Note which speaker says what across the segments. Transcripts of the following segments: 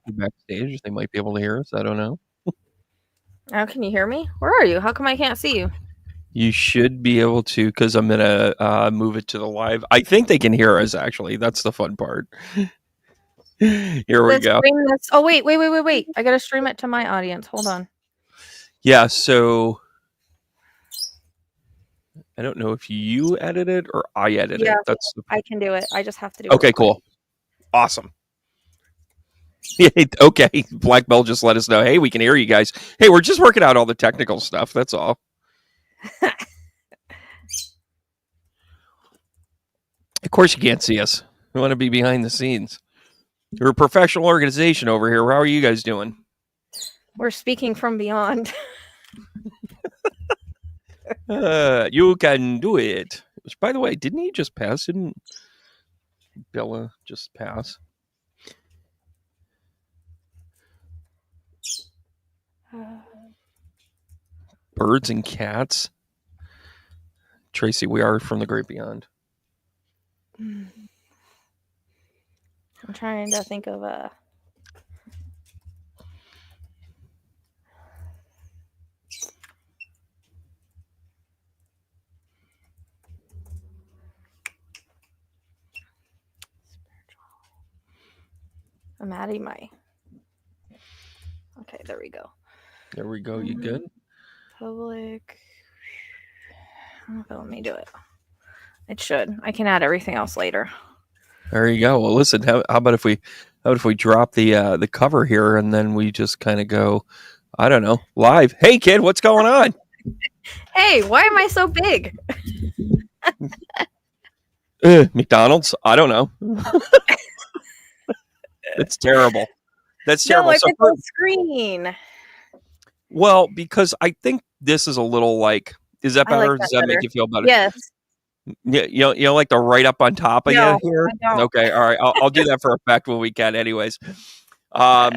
Speaker 1: backstage. They might be able to hear us. I don't know.
Speaker 2: Oh, can you hear me? Where are you? How come I can't see you?
Speaker 1: You should be able to, because I'm going to move it to the live. I think they can hear us, actually. That's the fun part. Here we go.
Speaker 2: Oh, wait. I got to stream it to my audience. Hold on.
Speaker 1: Yeah, so I don't know if you edit it or I edit it.
Speaker 2: I can do it. I just have to do
Speaker 1: it. Okay, cool. Awesome. Okay, Black Bell just let us know. Hey, we can hear you guys. Hey, we're just working out all the technical stuff. That's all. Of course you can't see us. We want to be behind the scenes. We're a professional organization over here. How are you guys doing?
Speaker 2: We're speaking from beyond.
Speaker 1: You can do it. Which, by the way, didn't he just pass? Didn't Bella just pass? Birds and cats. Tracy, we are from the great beyond.
Speaker 2: I'm trying to think of a... I'm adding my... Okay, there we go.
Speaker 1: There we go. You good?
Speaker 2: Public. Let me do it. It should. I can add everything else later.
Speaker 1: There you go. Well, listen. How about if we drop the cover here and then we just kind of go, I don't know, live. Hey, kid, what's going on?
Speaker 2: Hey, why am I so big?
Speaker 1: McDonald's? I don't know. It's terrible. That's terrible.
Speaker 2: No, it's on screen.
Speaker 1: Well, because I think this is a little like, is that better? Does that make you feel better?
Speaker 2: Yes.
Speaker 1: You know, like the right up on top of you here? Okay, all right. I'll do that for effect when we can anyways. How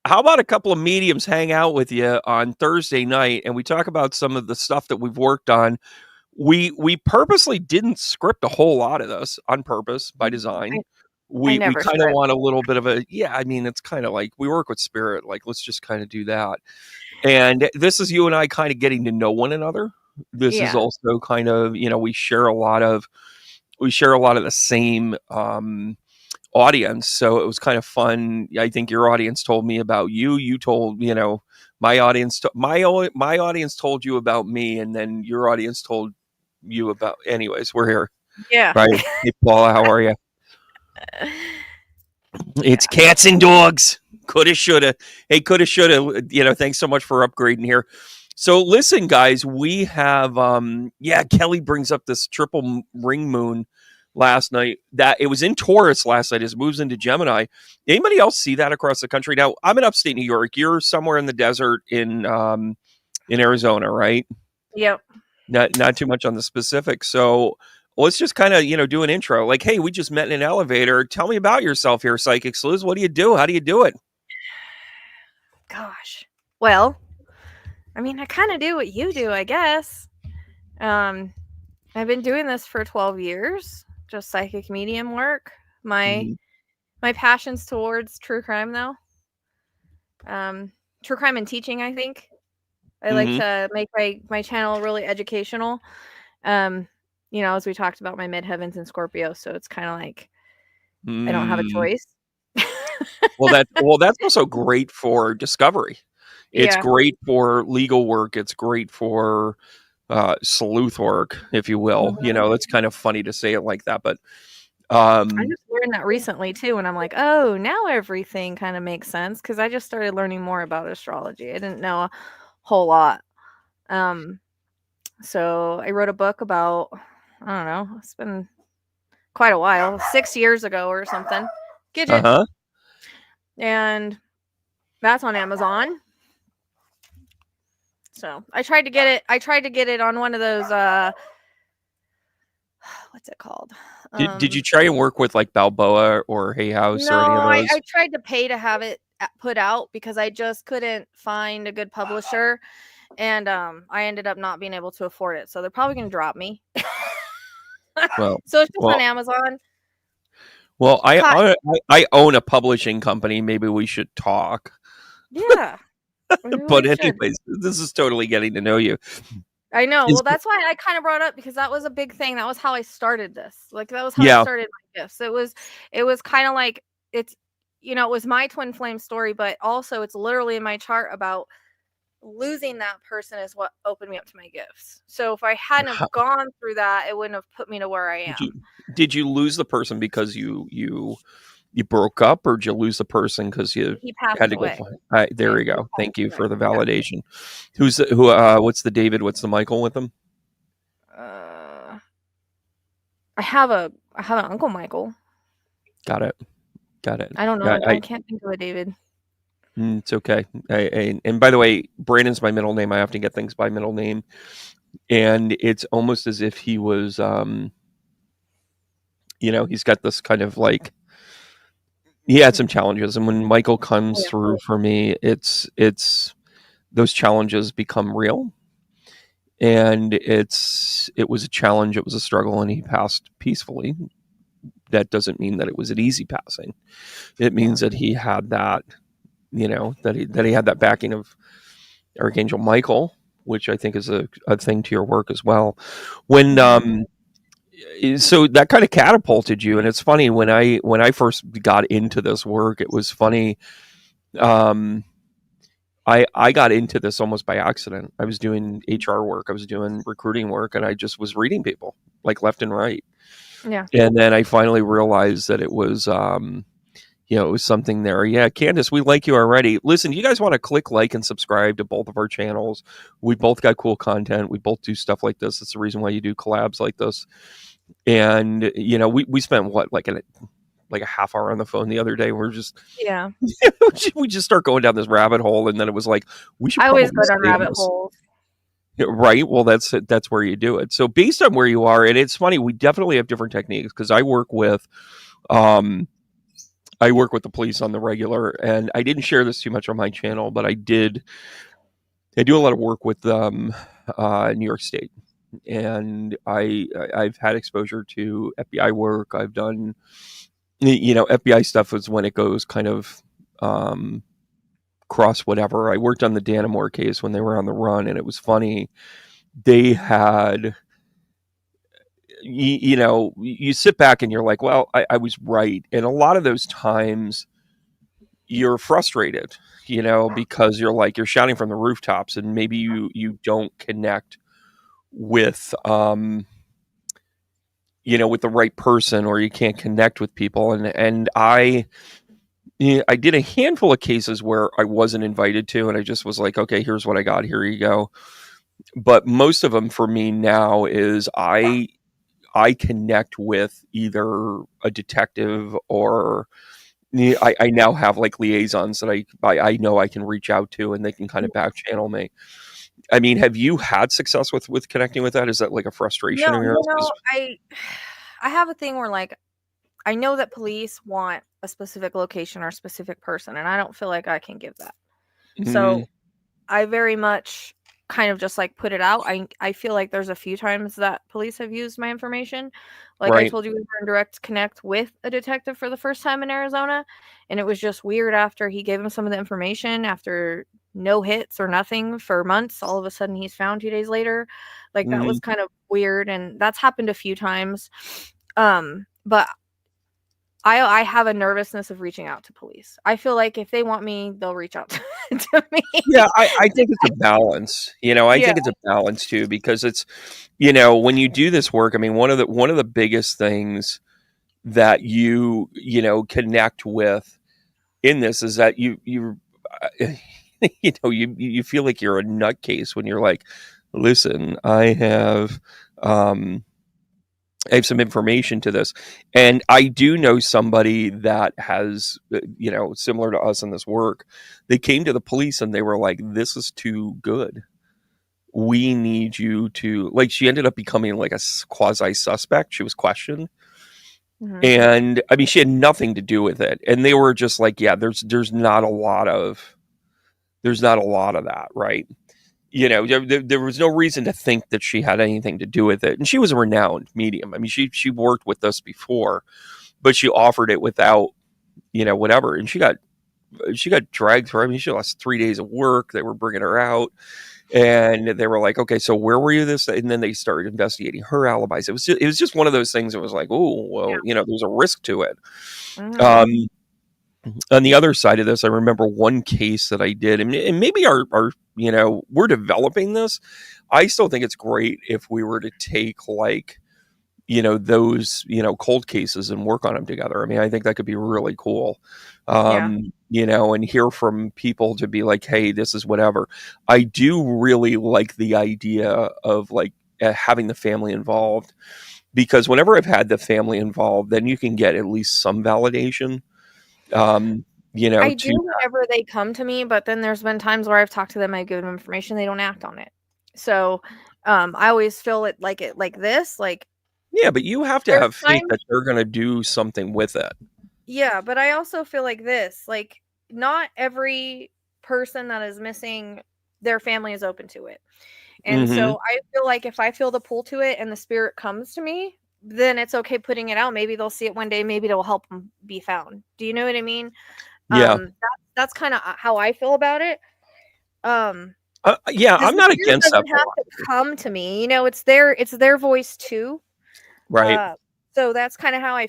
Speaker 1: about a couple of mediums hang out with you on Thursday night and we talk about some of the stuff that we've worked on? We purposely didn't script a whole lot of this on purpose by design. We kind of want a little bit of a, I mean, it's kind of like we work with spirit, like let's just kind of do that. And this is you and I kind of getting to know one another. This is also kind of, you know, we share a lot of the same audience. So it was kind of fun. I think your audience told me about you. You told, you know, my audience, my audience told you about me. And then your audience told you about, anyways, we're here.
Speaker 2: Yeah.
Speaker 1: Right. Hey, Paula, how are you? It's cats and dogs. Coulda, shoulda. Hey, coulda, shoulda. You know, thanks so much for upgrading here. So listen, guys, we have, Kelly brings up this triple ring moon last night. That it was in Taurus last night as it moves into Gemini. Anybody else see that across the country? Now, I'm in upstate New York. You're somewhere in the desert in Arizona, right?
Speaker 2: Yep.
Speaker 1: Not too much on the specifics. So let's just kind of, you know, do an intro. Like, hey, we just met in an elevator. Tell me about yourself here, Psychic Sleuth. What do you do? How do you do it?
Speaker 2: Gosh. Well, I mean, I kind of do what you do, I guess. I've been doing this for 12 years, just psychic medium work. My passion's towards true crime, though. True crime and teaching, I think. I like to make my channel really educational. You know, as we talked about, my midheavens in Scorpio, so it's kind of like I don't have a choice.
Speaker 1: Well, that's also great for discovery. It's great for legal work. It's great for sleuth work, if you will. You know, it's kind of funny to say it like that, but
Speaker 2: I just learned that recently too, and I'm like, oh, now everything kind of makes sense because I just started learning more about astrology. I didn't know a whole lot. So I wrote a book about, I don't know, it's been quite a while, 6 years ago or something. Gidget. And that's on Amazon. So I tried to get it on one of those what's it called?
Speaker 1: Did you try and work with like Balboa or Hay House or any of those?
Speaker 2: I tried to pay to have it put out because I just couldn't find a good publisher, and I ended up not being able to afford it. So they're probably going to drop me. So it's just on Amazon.
Speaker 1: Well, I own a publishing company. Maybe we should talk.
Speaker 2: Yeah. Maybe
Speaker 1: But
Speaker 2: we should.
Speaker 1: anyways, this is totally getting to know you.
Speaker 2: I know. Well, that's why I kind of brought it up, because that was a big thing. That was how I started this. Like, that was how I started my gifts. It was kind of like, it's, it was my twin flame story, but also it's literally in my chart about losing that person is what opened me up to my gifts. So if I hadn't have gone through that, it wouldn't have put me to where I am.
Speaker 1: Did you lose the person because you broke up, or did you lose the person because you had to
Speaker 2: away.
Speaker 1: Go? There you go. Thank you for the validation. Yeah. What's the David? What's the Michael with them?
Speaker 2: I have an Uncle Michael.
Speaker 1: Got it.
Speaker 2: I don't know. I can't think of a David.
Speaker 1: It's okay. And by the way, Brandon's my middle name. I have to get things by middle name, and it's almost as if he was, he's got this kind of like, he had some challenges, and when Michael comes through for me, it's those challenges become real, and it was a challenge, it was a struggle, and he passed peacefully. That doesn't mean that it was an easy passing. It means that he had that, that he had that backing of Archangel Michael, which I think is a thing to your work as well. When so that kind of catapulted you, and it's funny, when I first got into this work, it was funny. I got into this almost by accident. I was doing HR work, I was doing recruiting work, and I just was reading people like left and right.
Speaker 2: Yeah.
Speaker 1: And then I finally realized that it was, it was something there. Yeah, Candace, we like you already. Listen, you guys want to click like and subscribe to both of our channels. We both got cool content. We both do stuff like this. It's the reason why you do collabs like this. And, we spent like a half hour on the phone the other day. We're just, we just start going down this rabbit hole. And then it was like,
Speaker 2: I always go down rabbit holes.
Speaker 1: Right. Well, that's where you do it. So based on where you are, and it's funny, we definitely have different techniques, because I work with the police on the regular, and I didn't share this too much on my channel, but I do a lot of work with New York State, and I've had exposure to FBI work. I've done, FBI stuff is when it goes kind of, cross whatever. I worked on the Dannemore case when they were on the run, and it was funny. They had, you sit back and you're like, well, I was right. And a lot of those times you're frustrated, because you're shouting from the rooftops, and maybe you don't connect with, with the right person, or you can't connect with people. And I did a handful of cases where I wasn't invited to, and I just was like, okay, here's what I got. Here you go. But most of them for me now is I connect with either a detective, or I now have like liaisons that I know I can reach out to, and they can kind of back channel me. I mean, have you had success with connecting with that? Is that like a frustration of yours?
Speaker 2: I have a thing where, like, I know that police want a specific location or a specific person, and I don't feel like I can give that. So I very much kind of just like put it out. I feel like there's a few times that police have used my information. Like I told you, we were in direct connect with a detective for the first time in Arizona, and it was just weird. After he gave him some of the information, after no hits or nothing for months, all of a sudden he's found 2 days later. Like that was kind of weird, and that's happened a few times. But I have a nervousness of reaching out to police. I feel like if they want me, they'll reach out to me.
Speaker 1: Yeah, I think it's a balance. I think it's a balance too, because it's, when you do this work, I mean, one of the biggest things that you connect with in this is that you you feel like you're a nutcase when you're like, listen, I have some information to this. And I do know somebody that has, similar to us in this work, they came to the police and they were like, this is too good. We need you to, like, she ended up becoming like a quasi suspect. She was questioned. And I mean, she had nothing to do with it. And they were just like, yeah, there's not a lot of that. Right. There was no reason to think that she had anything to do with it. And she was a renowned medium. I mean, she worked with us before, but she offered it without, whatever. And she got dragged through. I mean, she lost 3 days of work. They were bringing her out, and they were like, okay, so where were you this? And then they started investigating her alibis. It was just one of those things that was like, oh, well, there's a risk to it. Mm-hmm. On the other side of this, I remember one case that I did, and maybe our we're developing this. I still think it's great if we were to take like, those, cold cases and work on them together. I mean, I think that could be really cool. And hear from people to be like, hey, this is whatever. I do really like the idea of like having the family involved, because whenever I've had the family involved, then you can get at least some validation. I
Speaker 2: do whenever they come to me, but then there's been times where I've talked to them, I give them information, they don't act on it. So I always feel it like this, like,
Speaker 1: yeah, but you have to have faith that they're going to do something with it.
Speaker 2: Yeah, but I also feel like this, like, not every person that is missing, their family is open to it. And so I feel like if I feel the pull to it and the spirit comes to me, then it's okay putting it out. Maybe they'll see it one day. Maybe it'll help them be found. Do you know what I mean?
Speaker 1: Yeah.
Speaker 2: That's kind of how I feel about it.
Speaker 1: Yeah, I'm not against that.
Speaker 2: Have to come to me. It's their voice too.
Speaker 1: Right.
Speaker 2: So that's kind of how I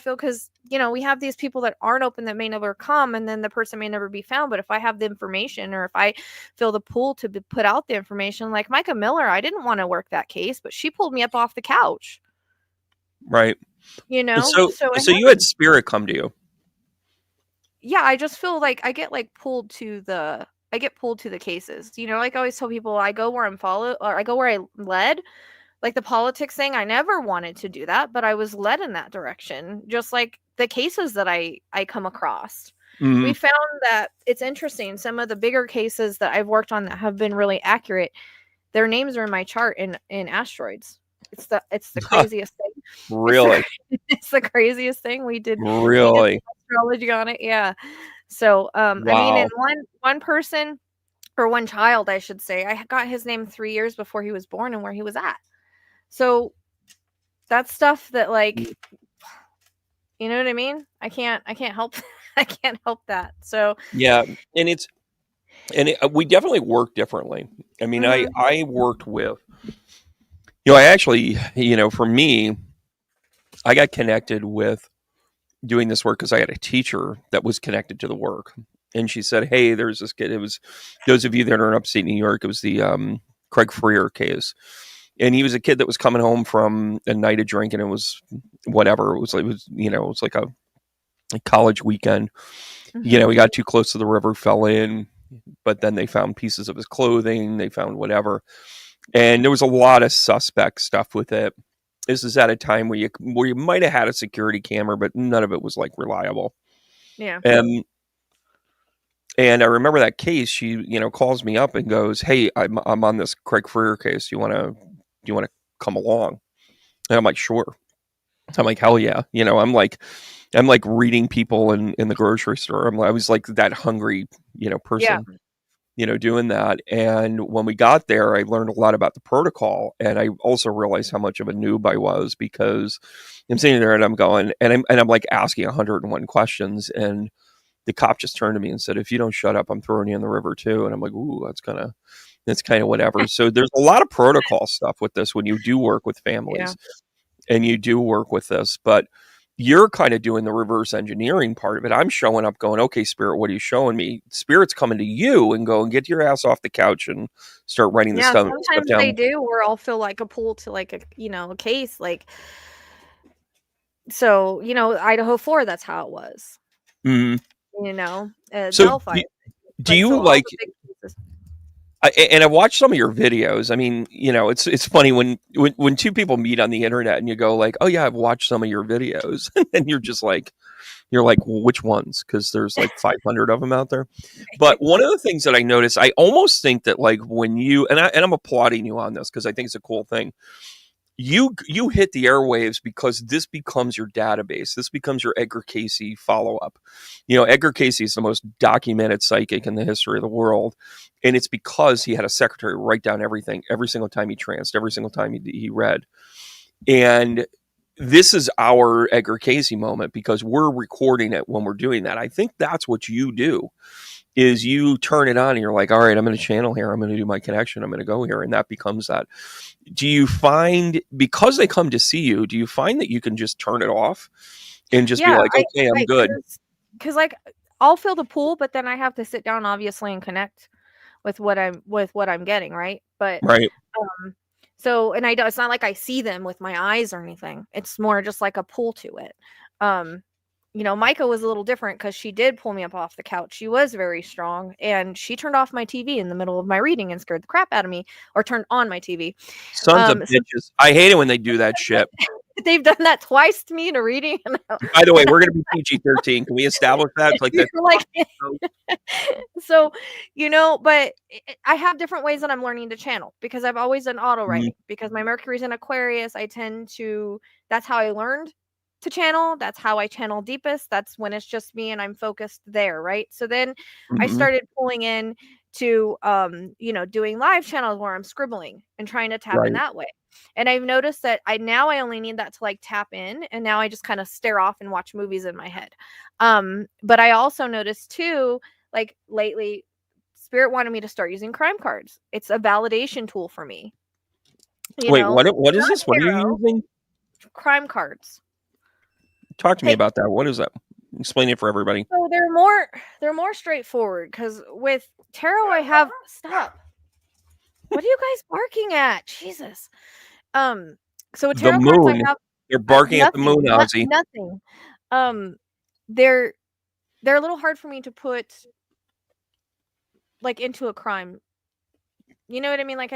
Speaker 2: feel, because we have these people that aren't open that may never come, and then the person may never be found. But if I have the information, or if I feel the pull to put out the information, like Micah Miller, I didn't want to work that case, but she pulled me up off the couch.
Speaker 1: Right. So you had spirit come to you.
Speaker 2: Yeah, I just feel like I get pulled to the cases. Like I always tell people, I go where I'm followed, or I go where I led. Like the politics thing, I never wanted to do that, but I was led in that direction. Just like the cases that I come across. Mm-hmm. We found that it's interesting. Some of the bigger cases that I've worked on that have been really accurate, their names are in my chart in asteroids. It's the craziest thing.
Speaker 1: Really?
Speaker 2: It's the craziest thing. We did astrology on it. Yeah. So wow. I mean, in one person, or one child, I should say, I got his name 3 years before he was born and where he was at. So that's stuff that, like, you know what I mean? I can't help I can't help that. So
Speaker 1: yeah, and we definitely work differently. I mean, I worked with, I actually, for me, I got connected with doing this work because I had a teacher that was connected to the work. And she said, hey, there's this kid. It was, those of you that are in upstate New York, it was the Craig Freer case. And he was a kid that was coming home from a night of drinking. It was whatever. It was like a college weekend. Mm-hmm. He got too close to the river, fell in, but then they found pieces of his clothing. They found whatever. And there was a lot of suspect stuff with it. This is at a time where you might have had a security camera, but none of it was like reliable.
Speaker 2: Yeah.
Speaker 1: And I remember that case. She, calls me up and goes, "Hey, I'm on this Craig Freer case. Do you want to come along?" And I'm like, "Sure." I'm like, "Hell yeah!" I'm like reading people in the grocery store. I was like that hungry, person, doing that. And when we got there, I learned a lot about the protocol, and I also realized how much of a noob I was, because I'm sitting there and I'm going, and I'm like asking 101 questions, and the cop just turned to me and said, "If you don't shut up, I'm throwing you in the river too." And I'm like, "Ooh, that's kind of whatever." So there's a lot of protocol stuff with this when you do work with families and you do work with this, but you're kind of doing the reverse engineering part of it. I'm showing up going, "Okay, spirit, what are you showing me?" Spirit's coming to you and going, "Get your ass off the couch and start writing this stuff down."
Speaker 2: Sometimes they do, or I'll feel like a pull to like a case, like, so, Idaho 4, that's how it was.
Speaker 1: Mm-hmm.
Speaker 2: So Delphi.
Speaker 1: Do you like? And I watched some of your videos. I mean, it's funny when two people meet on the internet and you go like, "Oh yeah, I've watched some of your videos," and you're like, "Well, which ones?" Because there's like 500 of them out there. But one of the things that I noticed, I almost think that like when you and I'm applauding you on this because I think it's a cool thing. You hit the airwaves because this becomes your database. This becomes your Edgar Cayce follow-up. Edgar Cayce is the most documented psychic in the history of the world. And it's because he had a secretary write down everything, every single time he tranced, every single time he read. And this is our Edgar Casey moment because we're recording it when we're doing that. I think that's what you do is you turn it on and you're like, all right, I'm going to channel here. I'm going to do my connection. I'm going to go here. And that becomes that. Do you find, because they come to see you, do you find that you can just turn it off and just be like, okay, I'm good?
Speaker 2: Because like I'll fill the pool, but then I have to sit down obviously and connect with what I'm getting, right? But
Speaker 1: right.
Speaker 2: So, and it's not like I see them with my eyes or anything. It's more just like a pull to it. You know, Micah was a little different because she did pull me up off the couch. She was very strong, and she turned off my TV in the middle of my reading and scared the crap out of me, or turned on my TV.
Speaker 1: Sons of bitches. I hate it when they do that shit.
Speaker 2: They've done that twice to me in a reading.
Speaker 1: By the way, we're going to be PG-13. Can we establish that? It's like that.
Speaker 2: So, you know, but I have different ways that I'm learning to channel because I've always done auto writing because my Mercury's in Aquarius. That's how I learned to channel. That's how I channel deepest. That's when it's just me and I'm focused there. Right. So then I started pulling in to, you know, doing live channels where I'm scribbling and trying to tap in that way. And I've noticed that I only need that to like tap in. And now I just kind of stare off and watch movies in my head. But I also noticed too, like lately, Spirit wanted me to start using crime cards. It's a validation tool for me.
Speaker 1: Wait, what is this? What are you using?
Speaker 2: Crime cards.
Speaker 1: Talk to me about that. What is that? Explain it for everybody.
Speaker 2: So they're more straightforward because with tarot I have stop. What are you guys barking at? Jesus. So with tarot cards I have
Speaker 1: they're barking at the moon, Ozzy.
Speaker 2: Nothing. They're a little hard for me to put like into a crime. You know what I mean? Like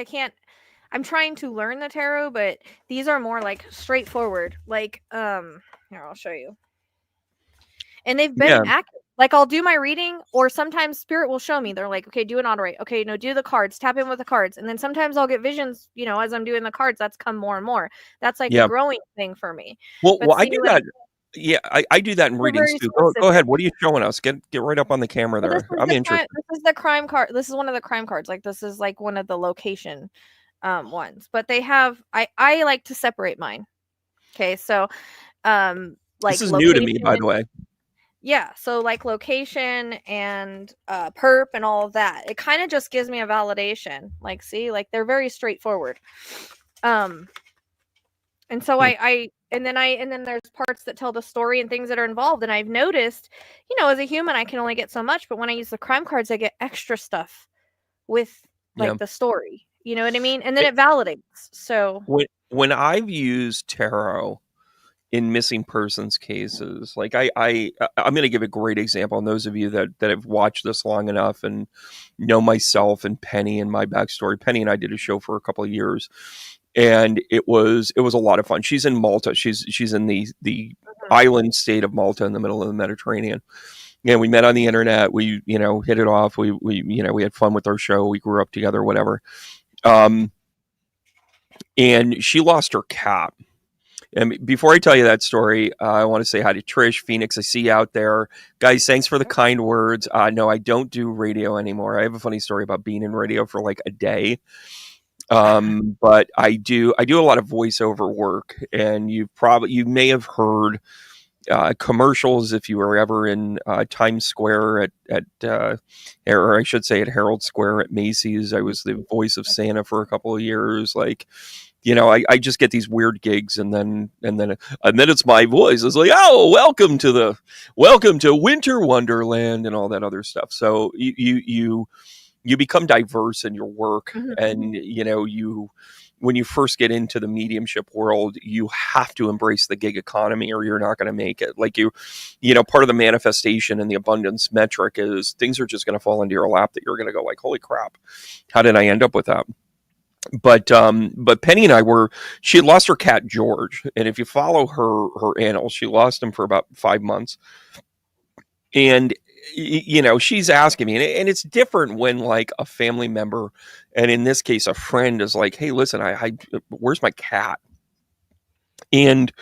Speaker 2: I'm trying to learn the tarot, but these are more like straightforward. Like here, I'll show you. And they've been accurate. Like I'll do my reading, or sometimes Spirit will show me. They're like, okay, do an auto write. Okay, no, do the cards, tap in with the cards. And then sometimes I'll get visions, you know, as I'm doing the cards. That's come more and more. That's like a growing thing for me.
Speaker 1: Well, I do that. Yeah, I do that in readings too. Go ahead. What are you showing us? Get right up on the camera there. I'm interested.
Speaker 2: This is the crime card. This is one of the crime cards. Like this is like one of the location ones. But they have I like to separate mine. Okay, so like
Speaker 1: this is new to me, by the way.
Speaker 2: Yeah, so like location and perp and all of that. It kind of just gives me a validation. Like, see, like they're very straightforward. And so and then there's parts that tell the story and things that are involved. And I've noticed, you know, as a human, I can only get so much, but when I use the crime cards, I get extra stuff with like the story. You know what I mean? And then it validates. So
Speaker 1: when I've used tarot in missing persons cases, like I'm going to give a great example. And those of you that have watched this long enough and know myself and Penny and my backstory, Penny and I did a show for a couple of years, and it was a lot of fun. She's in Malta. She's in the island state of Malta in the middle of the Mediterranean. And we met on the internet. We, you know, hit it off. We had fun with our show. We grew up together, whatever. And she lost her cat. And before I tell you that story, I want to say hi to Trish, Phoenix. I see you out there. Guys, thanks for the kind words. No, I don't do radio anymore. I have a funny story about being in radio for like a day. But I do a lot of voiceover work, and you may have heard commercials if you were ever in Times Square or I should say at Herald Square at Macy's. I was the voice of Santa for a couple of years. Like, you know, I just get these weird gigs, and then it's my voice. It's like, oh, welcome to Winter Wonderland and all that other stuff. So you become diverse in your work, and you know, when you first get into the mediumship world, you have to embrace the gig economy, or you're not going to make it. Like you know, part of the manifestation and the abundance metric is things are just going to fall into your lap that you're going to go like, holy crap, how did I end up with that? But Penny and I she had lost her cat, George. And if you follow her annals, she lost him for about 5 months. And, you know, she's asking me, and it's different when like a family member, and in this case, a friend is like, hey, listen, where's my cat? And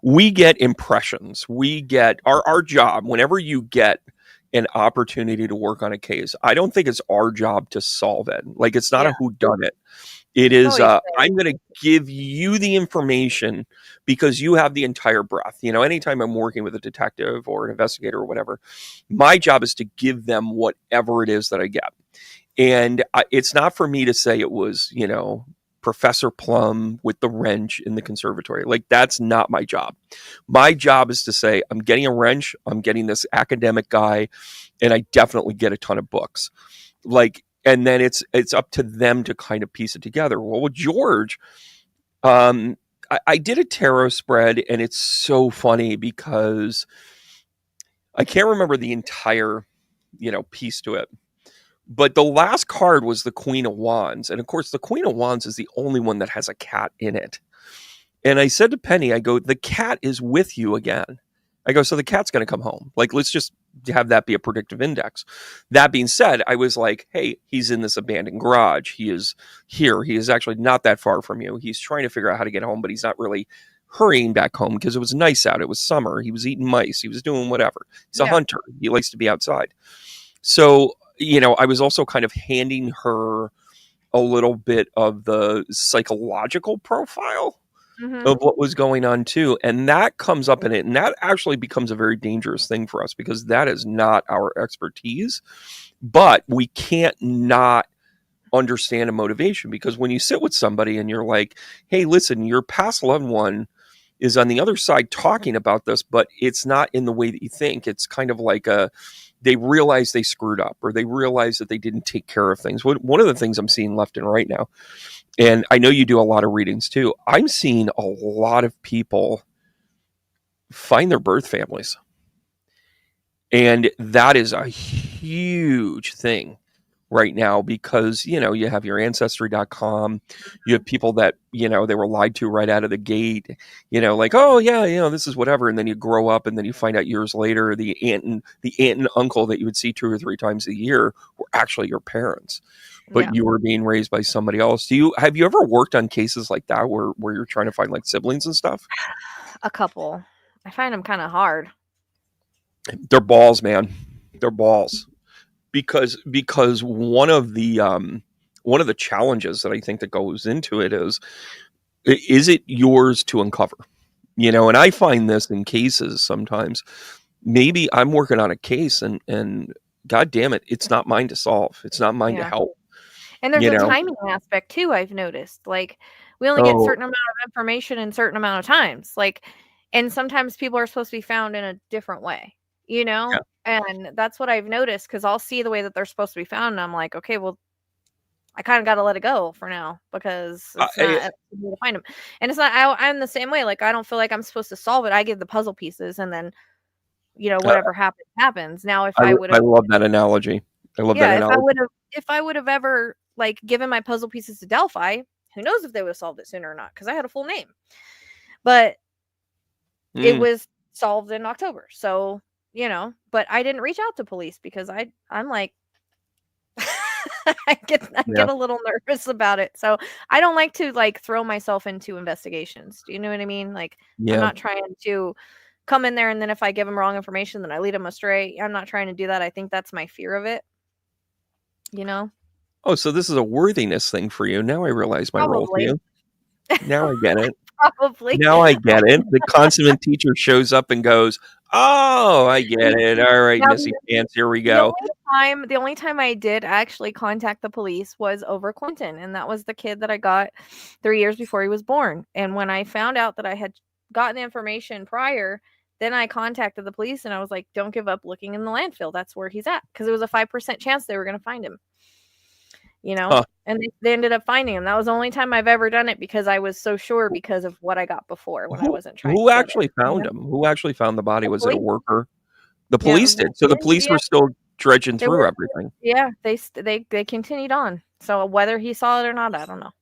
Speaker 1: we get impressions. We get our job whenever you get an opportunity to work on a case. I don't think it's our job to solve it. Like, it's not a whodunit. It is, I'm going to give you the information because you have the entire breadth. You know, anytime I'm working with a detective or an investigator or whatever, my job is to give them whatever it is that I get. And it's not for me to say it was, you know, Professor Plum with the wrench in the conservatory. Like, that's not my job. My job is to say, I'm getting a wrench, I'm getting this academic guy, and I definitely get a ton of books. Like, and then it's up to them to kind of piece it together. Well, with George, I did a tarot spread, and it's so funny because I can't remember the entire, you know, piece to it. But the last card was the Queen of Wands. And of course, the Queen of Wands is the only one that has a cat in it. And I said to Penny, I go, the cat is with you again. I go, so the cat's going to come home. Like, let's just have that be a predictive index. That being said, I was like, hey, he's in this abandoned garage. He is here. He is actually not that far from you. He's trying to figure out how to get home, but he's not really hurrying back home because it was nice out. It was summer. He was eating mice. He was doing whatever. He's a hunter. He likes to be outside. So, you know, I was also kind of handing her a little bit of the psychological profile of what was going on too. And that comes up in it. And that actually becomes a very dangerous thing for us because that is not our expertise. But we can't not understand a motivation, because when you sit with somebody and you're like, hey, listen, your past loved one is on the other side talking about this, but it's not in the way that you think. It's kind of like they realize they screwed up, or they realize that they didn't take care of things. One of the things I'm seeing left and right now, and I know you do a lot of readings too, I'm seeing a lot of people find their birth families. And that is a huge thing right now because, you know, you have your ancestry.com, you have people that, you know, they were lied to right out of the gate, you know, like, oh yeah, you know, this is whatever. And then you grow up and then you find out years later, the aunt and uncle that you would see 2 or 3 times a year were actually your parents, but you were being raised by somebody else. Have you ever worked on cases like that where you're trying to find like siblings and stuff?
Speaker 2: A couple. I find them kind of hard.
Speaker 1: They're balls, man. They're balls. Because one of the challenges that I think that goes into it is it yours to uncover? You know, and I find this in cases sometimes. Maybe I'm working on a case and God damn it, it's not mine to solve. It's not mine to help.
Speaker 2: And there's a timing aspect too, I've noticed. Like, we only get a certain amount of information in a certain amount of times. Like, and sometimes people are supposed to be found in a different way, you know? And that's what I've noticed, because I'll see the way that they're supposed to be found, and I'm like, okay, well, I kind of got to let it go for now because it's not up to me to find them. And it's not, I'm the same way. Like, I don't feel like I'm supposed to solve it. I give the puzzle pieces, and then, you know, whatever happens. Now, if I would have,
Speaker 1: I love that analogy. I love that analogy.
Speaker 2: If I would have ever like given my puzzle pieces to Delphi, who knows if they would have solved it sooner or not, because I had a full name. But it was solved in October. So, you know, but I didn't reach out to police because I'm like, I get a little nervous about it. So I don't like to like throw myself into investigations. Do you know what I mean? Like, I'm not trying to come in there and then if I give them wrong information, then I lead them astray. I'm not trying to do that. I think that's my fear of it. You know?
Speaker 1: Oh, so this is a worthiness thing for you. Now I realize my role for you. Now I get it.
Speaker 2: Probably.
Speaker 1: Now I get it. The consummate teacher shows up and goes, oh, I get it. All right, Missy Pants, here we go.
Speaker 2: The only time I did actually contact the police was over Clinton, and that was the kid that I got 3 years before he was born. And when I found out that I had gotten information prior, then I contacted the police, and I was like, don't give up looking in the landfill. That's where he's at, because it was a 5% chance they were going to find him. You know, and they ended up finding him. That was the only time I've ever done it because I was so sure because of what I got before when I wasn't trying.
Speaker 1: Who actually found him? Who actually found the body? Was it a worker? The police did. So the police were still dredging through everything.
Speaker 2: Yeah, they continued on. So whether he saw it or not, I don't know.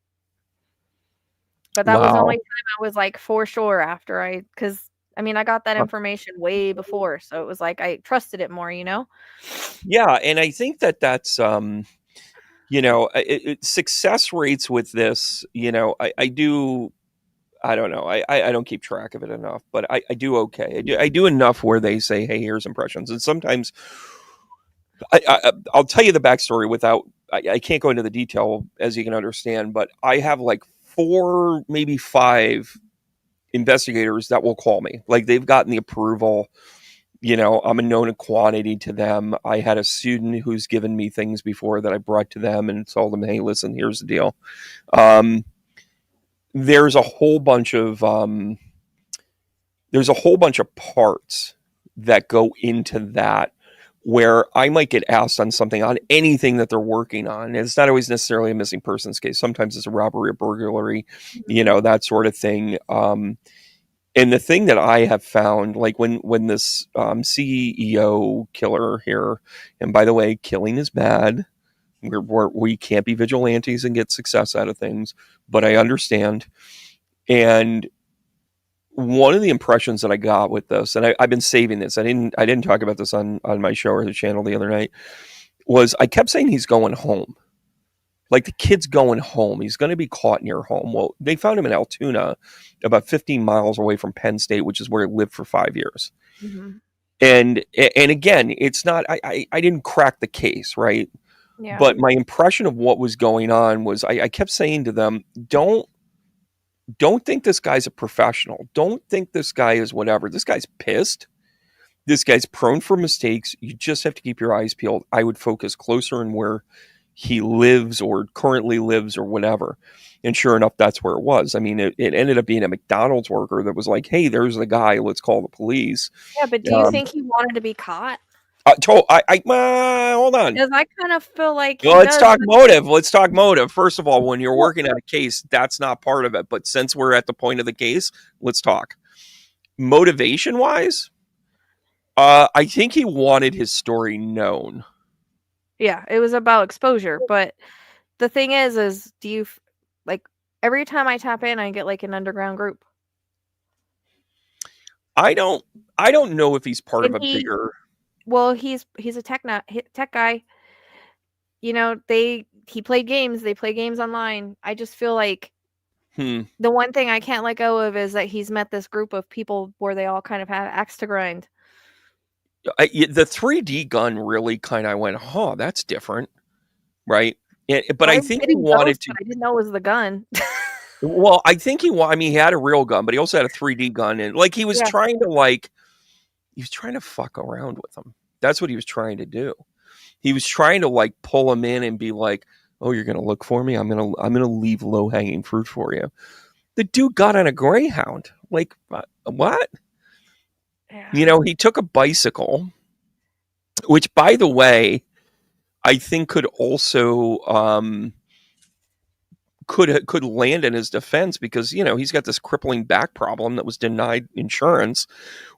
Speaker 2: But that was the only time I was like for sure after because I mean, I got that information way before. So it was like I trusted it more, you know?
Speaker 1: Yeah. And I think that's you know, success rates with this, you know, I don't know. I don't keep track of it enough, but I do okay. I do enough where they say, hey, here's impressions. And sometimes I'll tell you the backstory without, I can't go into the detail as you can understand, but I have like 4, maybe 5 investigators that will call me. Like, they've gotten the approval. You know, I'm a known quantity to them. I had a student who's given me things before that I brought to them and told them, hey, listen, here's the deal. There's a whole bunch of parts that go into that, where I might get asked on something, on anything that they're working on. It's not always necessarily a missing persons case. Sometimes it's a robbery or burglary, you know, that sort of thing. And the thing that I have found, like when this CEO killer here, and by the way, killing is bad. We can't be vigilantes and get success out of things, but I understand. And one of the impressions that I got with this, and I've been saving this, I didn't talk about this on my show or the channel the other night, was I kept saying he's going home. Like, the kid's going home. He's going to be caught near home. Well, they found him in Altoona, about 15 miles away from Penn State, which is where he lived for 5 years. Mm-hmm. And again, it's not, I didn't crack the case, right? Yeah. But my impression of what was going on was I kept saying to them, don't think this guy's a professional. Don't think this guy is whatever. This guy's pissed. This guy's prone for mistakes. You just have to keep your eyes peeled. I would focus closer on where he lives or currently lives or whatever. And sure enough, that's where it was. I mean, it ended up being a McDonald's worker that was like, hey, there's the guy. Let's call the police.
Speaker 2: Yeah, but do you think he wanted to be caught?
Speaker 1: Hold on.
Speaker 2: Because I kind of feel like...
Speaker 1: Let's talk motive. Let's talk motive. First of all, when you're working on a case, that's not part of it. But since we're at the point of the case, let's talk. Motivation-wise, I think he wanted his story known.
Speaker 2: Yeah, it was about exposure. But the thing is do you, like, every time I tap in, I get like an underground group?
Speaker 1: I don't know if he's part of a bigger...
Speaker 2: Well, he's a tech guy. You know, he played games. They play games online. I just feel like the one thing I can't let go of is that he's met this group of people where they all kind of have axe to grind.
Speaker 1: The 3D gun really kind of went, oh, that's different, right? But I think he wanted to.
Speaker 2: I didn't know it was the gun.
Speaker 1: Well, I think he had a real gun, but he also had a 3D gun, and like he was trying to fuck around with him. That's what he was trying to do. He was trying to like pull him in and be like, oh, you're gonna look for me? I'm gonna leave low hanging fruit for you. The dude got on a Greyhound. Like, what? Yeah. You know, he took a bicycle, which, by the way, I think could also could land in his defense, because, you know, he's got this crippling back problem that was denied insurance,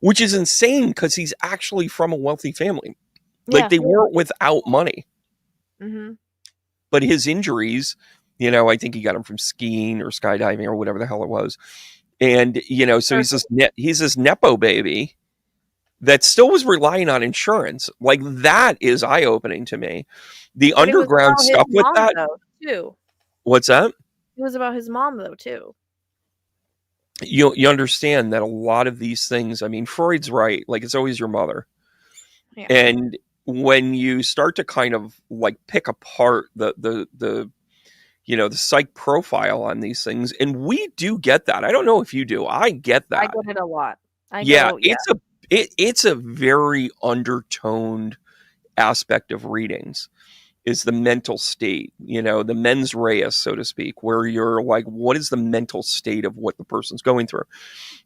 Speaker 1: which is insane because he's actually from a wealthy family. Like, they weren't without money. Mm-hmm. But his injuries, you know, I think he got them from skiing or skydiving or whatever the hell it was. And, you know, so he's this Nepo baby that still was relying on insurance. Like, that is eye-opening to me. The underground stuff with that,
Speaker 2: though, too.
Speaker 1: What's that?
Speaker 2: It was about his mom, though, too.
Speaker 1: You understand that a lot of these things, I mean, Freud's right. Like, it's always your mother. Yeah. And when you start to kind of like pick apart the you know, the psych profile on these things, and we do get that. I don't know if you do. I get that.
Speaker 2: I get it a lot.
Speaker 1: It's a very undertoned aspect of readings, is the mental state, you know, the mens rea, so to speak, where you're like, what is the mental state of what the person's going through?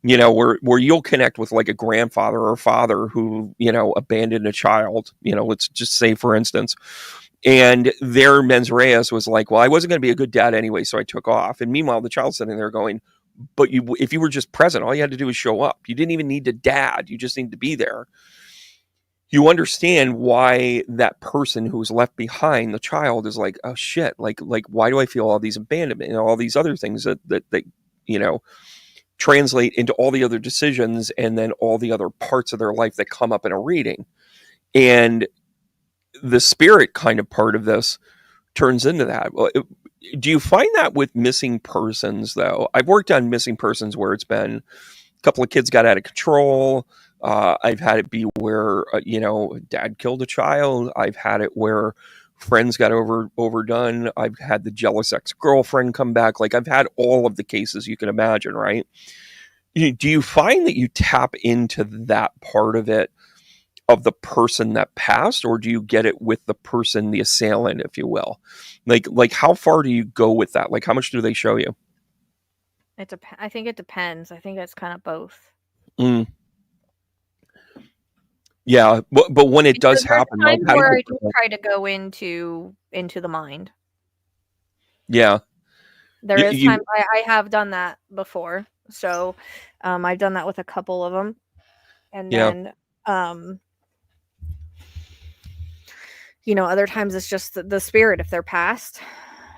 Speaker 1: You know, where you'll connect with like a grandfather or father who, you know, abandoned a child, you know, let's just say, for instance, and their mens res was like, well, I wasn't going to be a good dad anyway, so I took off. And meanwhile, the child's sitting there going, but if you were just present, all you had to do was show up. You didn't even need to dad. You just need to be there. You understand why that person who was left behind, the child, is like, oh shit, like why do I feel all these abandonment and all these other things that you know, translate into all the other decisions and then all the other parts of their life that come up in a reading. And the spirit kind of part of this turns into that. Well, do you find that with missing persons, though? I've worked on missing persons where it's been a couple of kids got out of control. I've had it be where, you know, dad killed a child. I've had it where friends got overdone. I've had the jealous ex-girlfriend come back. Like, I've had all of the cases you can imagine, right? do you find that you tap into that part of it, of the person that passed, or do you get it with the person, the assailant, if you will? Like how far do you go with that? Like how much do they show you?
Speaker 2: I think it depends. I think it's kind of both.
Speaker 1: Mm. Yeah, but when it does happen, like, how do
Speaker 2: where
Speaker 1: you
Speaker 2: I do try to go into the mind.
Speaker 1: Yeah.
Speaker 2: There is times I have done that before. So I've done that with a couple of them. And then other times it's just the spirit if they're past.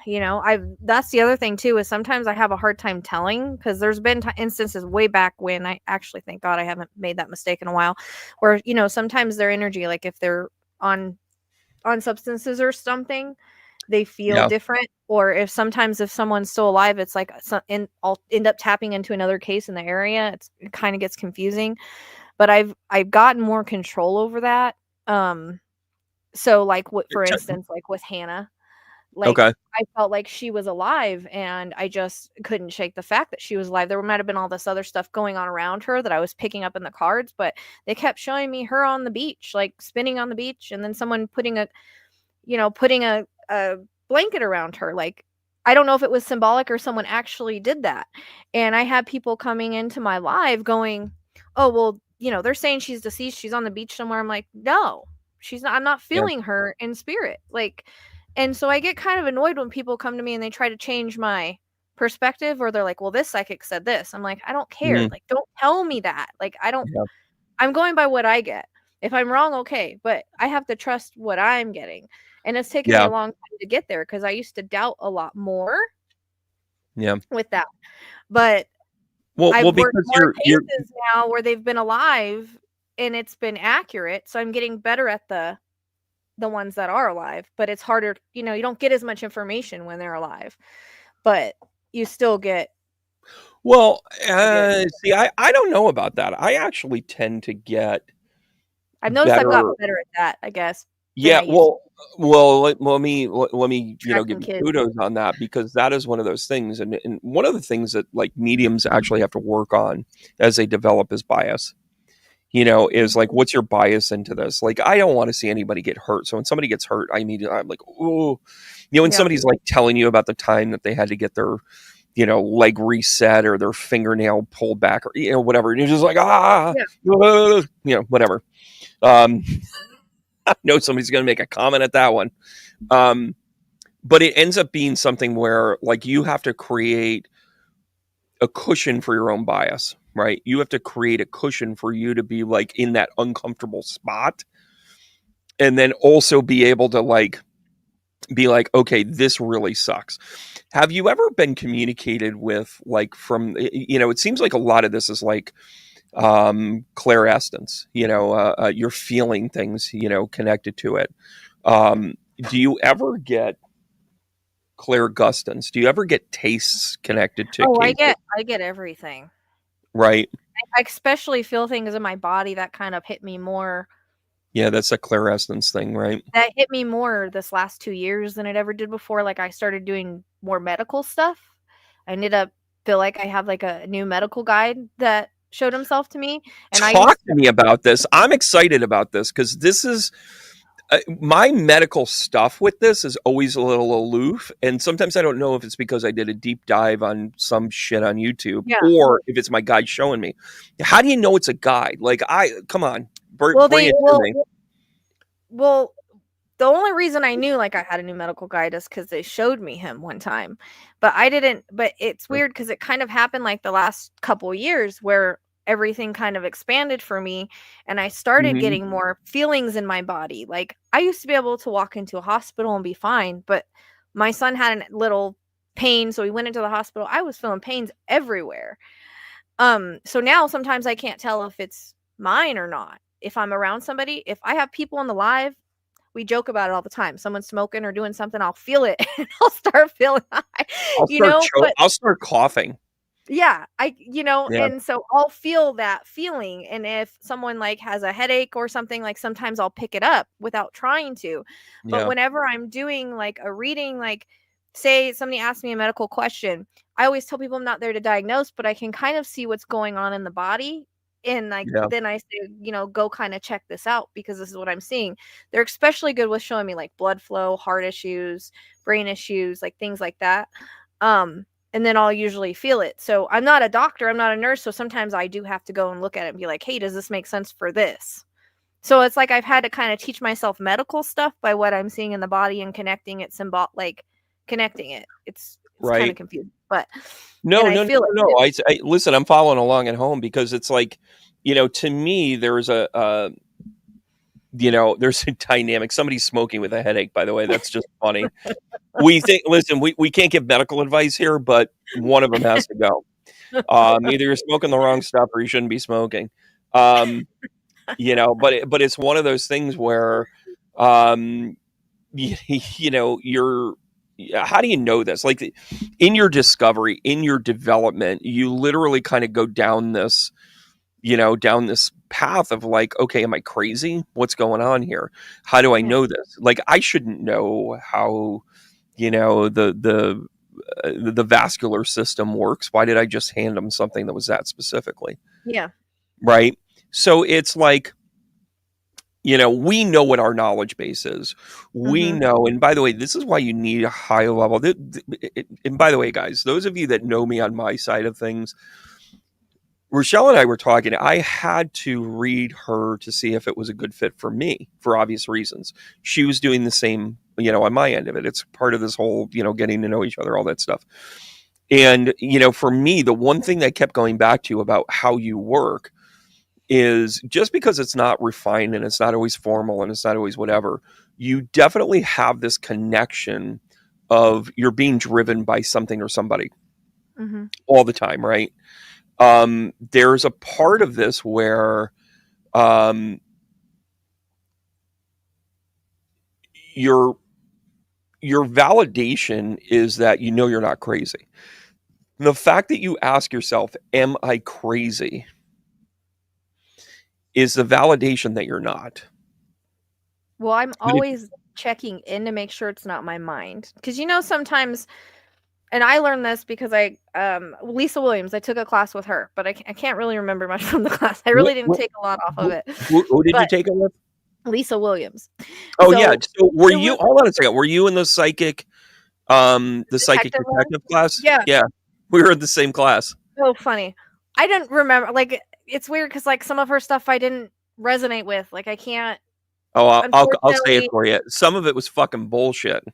Speaker 2: That's the other thing too, is sometimes I have a hard time telling, because there's been instances way back when, I actually, thank God I haven't made that mistake in a while, where sometimes their energy, like if they're on substances or something, they feel different. Or if someone's still alive, it's like I'll end up tapping into another case in the area. It kind of gets confusing, but I've gotten more control over that. So like for instance, like with Hannah, like I felt like she was alive, and I just couldn't shake the fact that she was alive. There might have been all this other stuff going on around her that I was picking up in the cards, but they kept showing me her on the beach, like spinning on the beach, and then someone putting a blanket around her. Like, I don't know if it was symbolic or someone actually did that. And I had people coming into my live going, oh, well, they're saying she's deceased, she's on the beach somewhere. I'm like, no, she's not. I'm not feeling her in spirit. Like, and so I get kind of annoyed when people come to me and they try to change my perspective, or they're like, well, this psychic said this. I'm like, I don't care. Like, don't tell me that. Like, I'm going by what I get. If I'm wrong, okay, but I have to trust what I'm getting. And it's taken me a long time to get there, because I used to doubt a lot more with that. But I've worked more cases now where they've been alive and it's been accurate. So I'm getting better at the ones that are alive. But it's harder, you don't get as much information when they're alive, but you still get.
Speaker 1: Well, see, I don't know about that. I actually tend to get.
Speaker 2: I've noticed I've gotten better at that, I guess.
Speaker 1: Yeah, well, let me give you kudos on that, because that is one of those things, and one of the things that like mediums actually have to work on as they develop is bias. Is like, what's your bias into this? Like, I don't want to see anybody get hurt. So when somebody gets hurt, I'm like, oh, when somebody's like telling you about the time that they had to get their leg reset or their fingernail pulled back, or whatever, and you're just like, whatever. I know somebody's going to make a comment at that one. But it ends up being something where like you have to create a cushion for your own bias, right? You have to create a cushion for you to be like in that uncomfortable spot. And then also be able to be like, okay, this really sucks. Have you ever been communicated with like from, it seems like a lot of this is like, clairessence, you're feeling things, connected to it. Do you ever get clairgustance? Do you ever get tastes connected to cases?
Speaker 2: I get everything.
Speaker 1: Right.
Speaker 2: I especially feel things in my body that kind of hit me more.
Speaker 1: Yeah, that's a clairessence thing, right?
Speaker 2: That hit me more this last 2 years than it ever did before. Like, I started doing more medical stuff. I ended up feel like I have like a new medical guide that showed himself to me. And
Speaker 1: Talk to me about this. I'm excited about this, because this is my medical stuff with this is always a little aloof. And sometimes I don't know if it's because I did a deep dive on some shit on YouTube, or if it's my guide showing me. How do you know it's a guide? Like, come on, bring it to me.
Speaker 2: Well, the only reason I knew like I had a new medical guide is because they showed me him one time, but I didn't. But it's weird because it kind of happened like the last couple of years where everything kind of expanded for me, and I started getting more feelings in my body. Like, I used to be able to walk into a hospital and be fine, but my son had a little pain, so we went into the hospital. I was feeling pains everywhere. So now sometimes I can't tell if it's mine or not. If I'm around somebody, if I have people on the live, we joke about it all the time. Someone's smoking or doing something, I'll feel it and I'll start feeling high.
Speaker 1: I'll start coughing.
Speaker 2: Yeah, and so I'll feel that feeling. And if someone like has a headache or something, like sometimes I'll pick it up without trying to. But whenever I'm doing like a reading, like say somebody asks me a medical question, I always tell people I'm not there to diagnose, but I can kind of see what's going on in the body. And then I say, go kind of check this out because this is what I'm seeing. They're especially good with showing me like blood flow, heart issues, brain issues, like things like that. And then I'll usually feel it. So I'm not a doctor, I'm not a nurse. So sometimes I do have to go and look at it and be like, hey, does this make sense for this? So it's like I've had to kind of teach myself medical stuff by what I'm seeing in the body and connecting it connecting it. It's right. Kind of confusing, but
Speaker 1: no. Listen, I'm following along at home because it's like, to me, there's there's a dynamic. Somebody's smoking with a headache, by the way. That's just funny. We can't give medical advice here, but one of them has to go. Either you're smoking the wrong stuff or you shouldn't be smoking. But it's one of those things where, you're, how do you know this? Like in your discovery, in your development, you literally kind of go down this path of like, okay, am I crazy? What's going on here? How do I know this? Like, I shouldn't know how, the vascular system works. Why did I just hand them something that was that specifically?
Speaker 2: Yeah.
Speaker 1: Right. So it's like, we know what our knowledge base is. We know, and by the way, this is why you need a high level. And by the way, guys, those of you that know me on my side of things, Rochelle and I were talking. I had to read her to see if it was a good fit for me for obvious reasons. She was doing the same, on my end of it. It's part of this whole, getting to know each other, all that stuff. And, for me, the one thing that kept going back to about how you work is just because it's not refined and it's not always formal and it's not always whatever, you definitely have this connection of you're being driven by something or somebody all the time, right? There's a part of this where your validation is that you're not crazy. The fact that you ask yourself, am I crazy? Is the validation that you're not.
Speaker 2: Well, I'm always checking in to make sure it's not my mind. Because, sometimes, and I learned this because Lisa Williams, I took a class with her, but I can't really remember much from the class. I really didn't take a lot off of it.
Speaker 1: Who did you take it with?
Speaker 2: Lisa Williams.
Speaker 1: Oh, yeah. So hold on a second. Were you in the psychic detective class?
Speaker 2: Yeah.
Speaker 1: Yeah. We were in the same class.
Speaker 2: So funny. I didn't remember, like, it's weird because like some of her stuff I didn't resonate with. Like I can't.
Speaker 1: Oh, I'll say it for you. Some of it was fucking bullshit.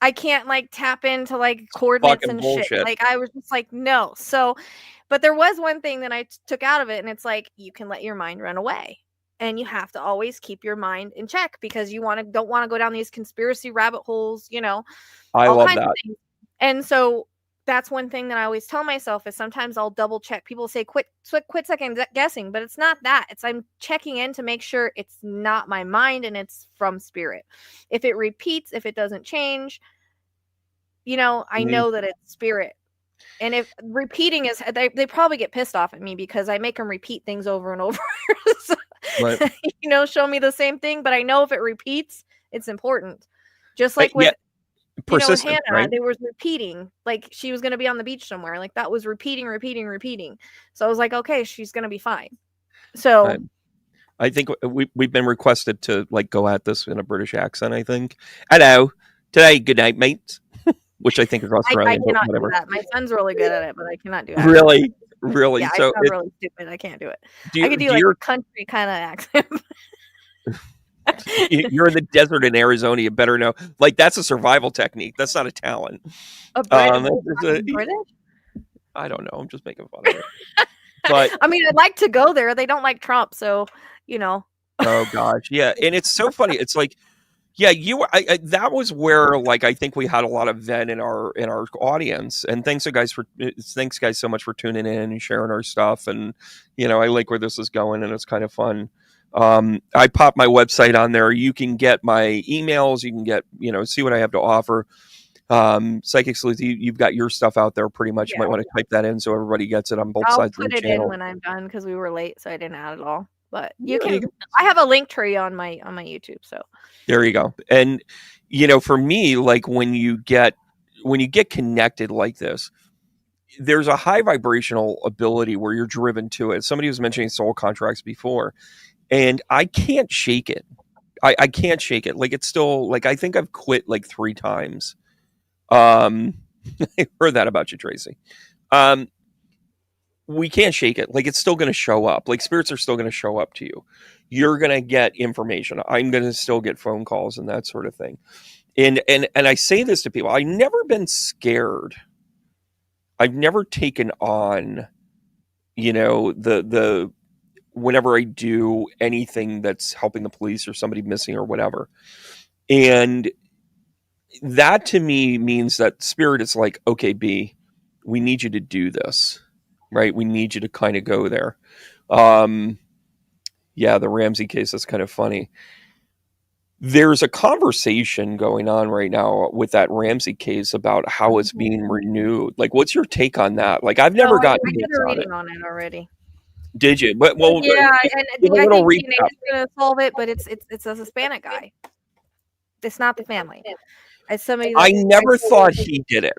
Speaker 2: I can't like tap into like coordinates and bullshit. Shit. Like I was just like, no. So, but there was one thing that I took out of it, and it's like you can let your mind run away, and you have to always keep your mind in check because you don't want to go down these conspiracy rabbit holes.
Speaker 1: I love that.
Speaker 2: And so. That's one thing that I always tell myself is sometimes I'll double check. People say quit second guessing, but it's not that. It's I'm checking in to make sure it's not my mind and it's from spirit. If it repeats, if it doesn't change, I know that it's spirit. And if repeating is, they probably get pissed off at me because I make them repeat things over and over. So, right. Show me the same thing, but I know if it repeats, it's important. Just like with. With Hannah, right? They were repeating, like she was going to be on the beach somewhere. Like that was repeating. So I was like, okay, she's going to be fine. So
Speaker 1: I think we've been requested to like go at this in a British accent. I think. Hello, today, good night, mates. Which I think is Australian.
Speaker 2: I cannot do that. My son's really good at it, but I cannot do it.
Speaker 1: Really?
Speaker 2: Yeah, so I sound really stupid. I can't do it. I could do like a country kind of accent.
Speaker 1: You're in the desert in Arizona. You better know. Like that's a survival technique. That's not a talent.
Speaker 2: British?
Speaker 1: I don't know. I'm just making fun of it. But
Speaker 2: I mean, I'd like to go there. They don't like Trump, so
Speaker 1: Oh gosh, yeah. And it's so funny. It's like, yeah, you were. That was where, like, I think we had a lot of Zen in our audience. And thanks guys so much for tuning in and sharing our stuff. And I like where this is going, and it's kind of fun. I pop my website on there. You can get my emails. You can get, see what I have to offer. Psychic Sleuth, you've got your stuff out there pretty much. You might want to type that in so everybody gets it on both sides of the channel. I'll put it in
Speaker 2: when I'm done because we were late, so I didn't add it all. But I have a link tree on my YouTube. So
Speaker 1: there you go. And, for me, like when you get connected like this, there's a high vibrational ability where you're driven to it. Somebody was mentioning soul contracts before, and I can't shake it. I can't shake it. Like, it's still, like, I think I've quit like 3 times. I heard that about you, Tracy. We can't shake it. Like, it's still going to show up. Like, spirits are still going to show up to you. You're going to get information. I'm going to still get phone calls and that sort of thing. And I say this to people. I've never been scared. I've never taken on, the whenever I do anything that's helping the police or somebody missing or whatever. And that to me means that spirit is like, okay, B, we need you to do this, right? We need you to kind of go there. Yeah, the Ramsey case is kind of funny. There's a conversation going on right now with that Ramsey case about how it's being renewed. Like, what's your take on that? Like, I've never gotten
Speaker 2: I did a reading on it already.
Speaker 1: Did you? But well,
Speaker 2: yeah, and I think DNA is going to solve it, but it's a Hispanic guy. It's not the family. It's somebody.
Speaker 1: I never thought he did it.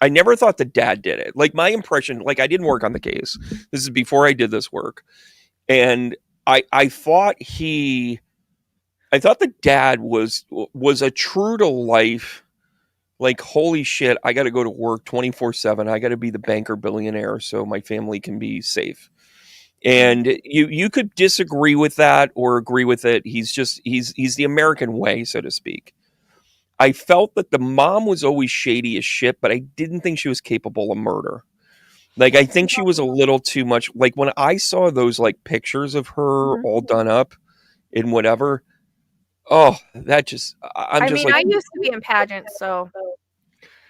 Speaker 1: I never thought the dad did it. Like, my impression, like, I didn't work on the case. This is before I did this work, and I thought the dad was a true to life. Like, holy shit, I got to go to work 24/7. I got to be the banker billionaire so my family can be safe. And you could disagree with that or agree with it. He's the American way, so to speak. I felt that the mom was always shady as shit, but I didn't think she was capable of murder. Like, I think she was a little too much. Like, when I saw those, like, pictures of her all done up in whatever, oh, that just, I
Speaker 2: used to be in pageants, so.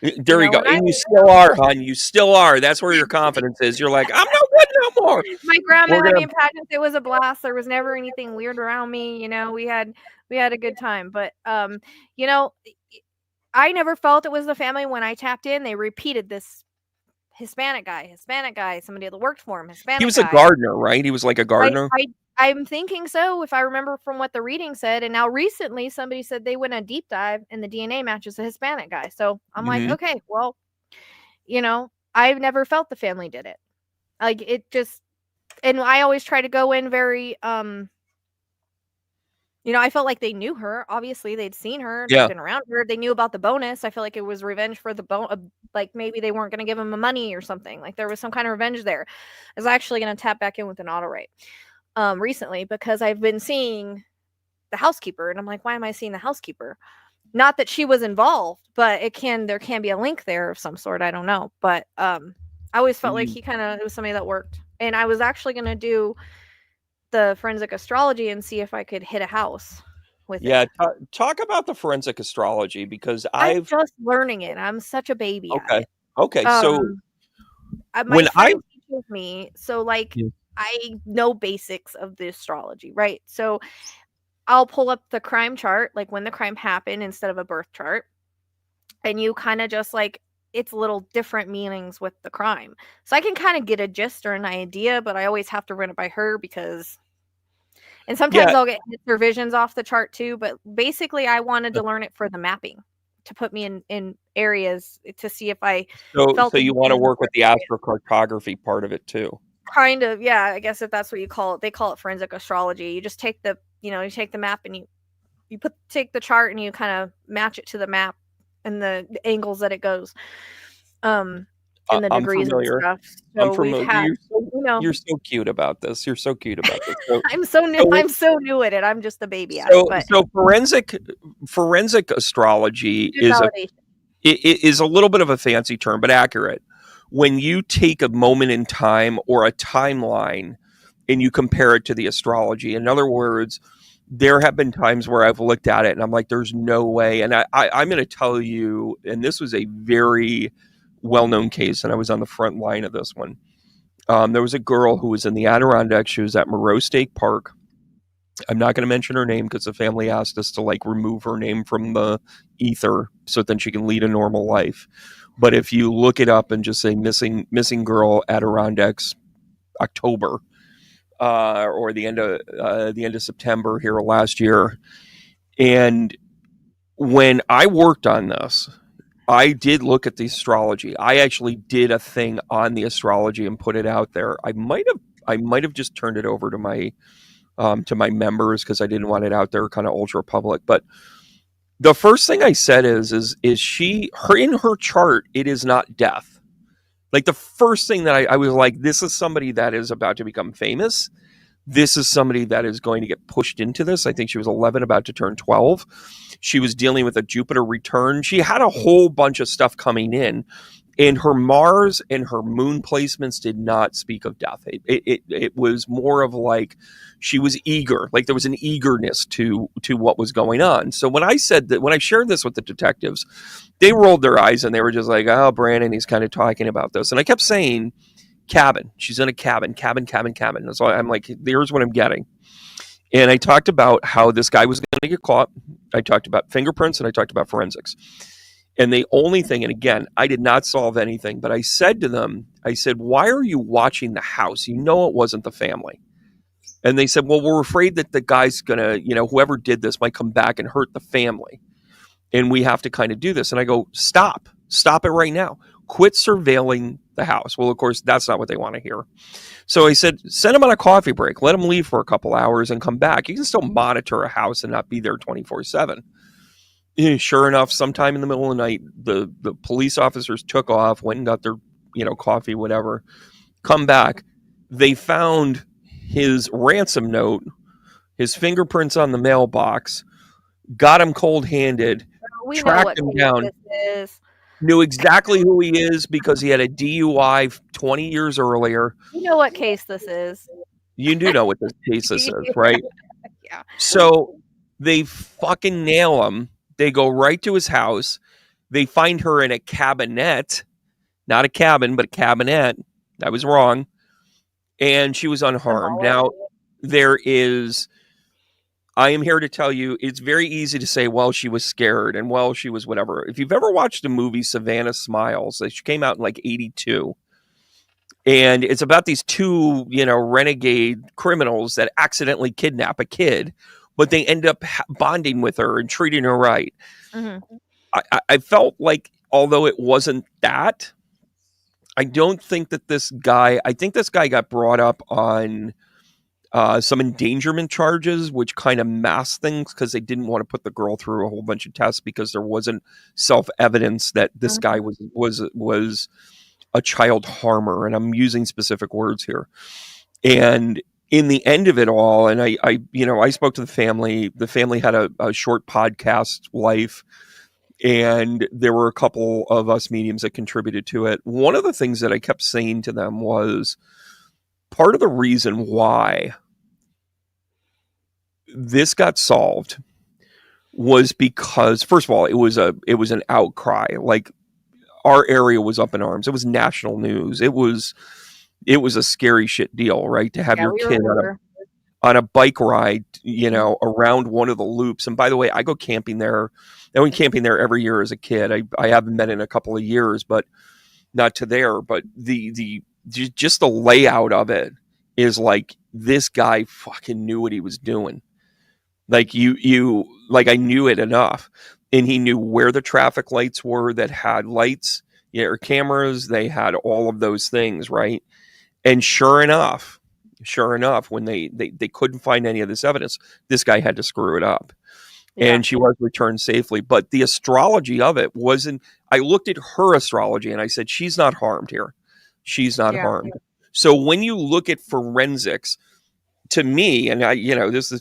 Speaker 1: There you go. And you still are, hon. You still are. That's where your confidence is. You're like, I'm not good no more.
Speaker 2: My grandma had me in pageants. It was a blast. There was never anything weird around me. We had a good time. But I never felt it was the family. When I tapped in, they repeated this Hispanic guy, somebody that worked for him, Hispanic guy.
Speaker 1: He was a gardener, right? He was like a gardener.
Speaker 2: I'm thinking so, if I remember from what the reading said. And now recently somebody said they went on a deep dive and the DNA matches a Hispanic guy. So I'm like, okay, well, I've never felt the family did it. Like, it just, and I always try to go in very, I felt like they knew her. Obviously, they'd seen her. They'd been around her. They knew about the bonus. I feel like it was revenge for the like, maybe they weren't going to give him the money or something. Like, there was some kind of revenge there. I was actually going to tap back in with an auto rate recently, because I've been seeing the housekeeper, and I'm like, why am I seeing the housekeeper? Not that she was involved, but there can be a link there of some sort. I don't know. But I always felt like it was somebody that worked. And I was actually going to do the forensic astrology and see if I could hit a house with it.
Speaker 1: Talk about the forensic astrology, because
Speaker 2: I'm just learning it. I'm such a baby.
Speaker 1: Okay. So
Speaker 2: my friend teaches me, so like I know basics of the astrology, right? So I'll pull up the crime chart, like when the crime happened, instead of a birth chart, and you kind of just like, it's little different meanings with the crime. So I can kind of get a gist or an idea, but I always have to run it by her, and sometimes I'll get her visions off the chart too. But basically, I wanted to learn it for the mapping, to put me in areas to see if I
Speaker 1: felt. So you want to work with the astrocartography part of it too?
Speaker 2: Kind of, yeah. I guess if that's what you call it, they call it forensic astrology. You just take the map and you take the chart and you kind of match it to the map and the angles that it goes, and the degrees and stuff. So we've had,
Speaker 1: you're so cute about this. You're so cute about this. So,
Speaker 2: I'm so new. I'm so new at it. I'm just a baby at
Speaker 1: it. So forensic astrology is a little bit of a fancy term, but accurate. When you take a moment in time or a timeline and you compare it to the astrology, in other words, there have been times where I've looked at it and I'm like, there's no way. And I'm going to tell you, and this was a very well-known case, and I was on the front line of this one. There was a girl who was in the Adirondacks. She was at Moreau State Park. I'm not going to mention her name because the family asked us to like remove her name from the ether so then she can lead a normal life. But if you look it up and just say missing girl Adirondacks October or the end of September here last year, and when I worked on this, I did look at the astrology. I actually did a thing on the astrology and put it out there. I might have just turned it over to my members because I didn't want it out there kind of ultra public. But the first thing I said is in her chart, it is not death. Like the first thing that I was like, this is somebody that is about to become famous. This is somebody that is going to get pushed into this. I think she was 11, about to turn 12. She was dealing with a Jupiter return. She had a whole bunch of stuff coming in, and her Mars and her moon placements did not speak of death. It was more of like she was eager, like there was an eagerness to what was going on. So when I shared this with the detectives, they rolled their eyes and they were just like, oh, Brandon, he's kind of talking about this. And I kept saying, cabin. She's in a cabin. So I'm like, here's what I'm getting. And I talked about how this guy was going to get caught. I talked about fingerprints and I talked about forensics. And the only thing, and again, I did not solve anything, but I said to them, why are you watching the house? You know it wasn't the family. And they said, well, we're afraid that the guy's going to, whoever did this might come back and hurt the family. And we have to kind of do this. And I go, stop it right now. Quit surveilling the house. Well, of course, that's not what they want to hear. So I said, send him on a coffee break. Let him leave for a couple hours and come back. You can still monitor a house and not be there 24/7. Sure enough, sometime in the middle of the night, the police officers took off, went and got their, coffee, whatever, come back. They found his ransom note, his fingerprints on the mailbox, got him cold-handed, tracked him down. Knew exactly who he is because he had a DUI 20 years earlier.
Speaker 2: You know what case this is.
Speaker 1: You do know what this case is, right?
Speaker 2: Yeah.
Speaker 1: So they fucking nail him. They go right to his house. They find her in a cabinet. Not a cabin, but a cabinet. I was wrong. And she was unharmed. Now, I am here to tell you, it's very easy to say, well, she was scared and well, she was whatever. If you've ever watched the movie Savannah Smiles, she came out in like 82. And it's about these two, renegade criminals that accidentally kidnap a kid, but they end up bonding with her and treating her right. Mm-hmm. I felt like, although it wasn't that, I don't think that I think this guy got brought up on some endangerment charges, which kind of masked things because they didn't want to put the girl through a whole bunch of tests because there wasn't self-evidence that this guy was a child harmer. And I'm using specific words here. And in the end of it all, and I spoke to the family. The family had a short podcast life, and there were a couple of us mediums that contributed to it. One of the things that I kept saying to them was, part of the reason why this got solved was because, first of all, it was an outcry. Like, our area was up in arms. It was national news. It was a scary shit deal, right? To have your kid on a bike ride, around one of the loops. And by the way, I go camping there. I went camping there every year as a kid. I haven't been in a couple of years, but not to there. But just the layout of it is like, this guy fucking knew what he was doing. Like I knew it enough, and he knew where the traffic lights were that had lights, or cameras. They had all of those things, right? And sure enough, when they couldn't find any of this evidence, this guy had to screw it up. Yeah. And she was returned safely. But the astrology of it wasn't. I looked at her astrology and I said, she's not harmed here. She's not harmed. So when you look at forensics, to me, and this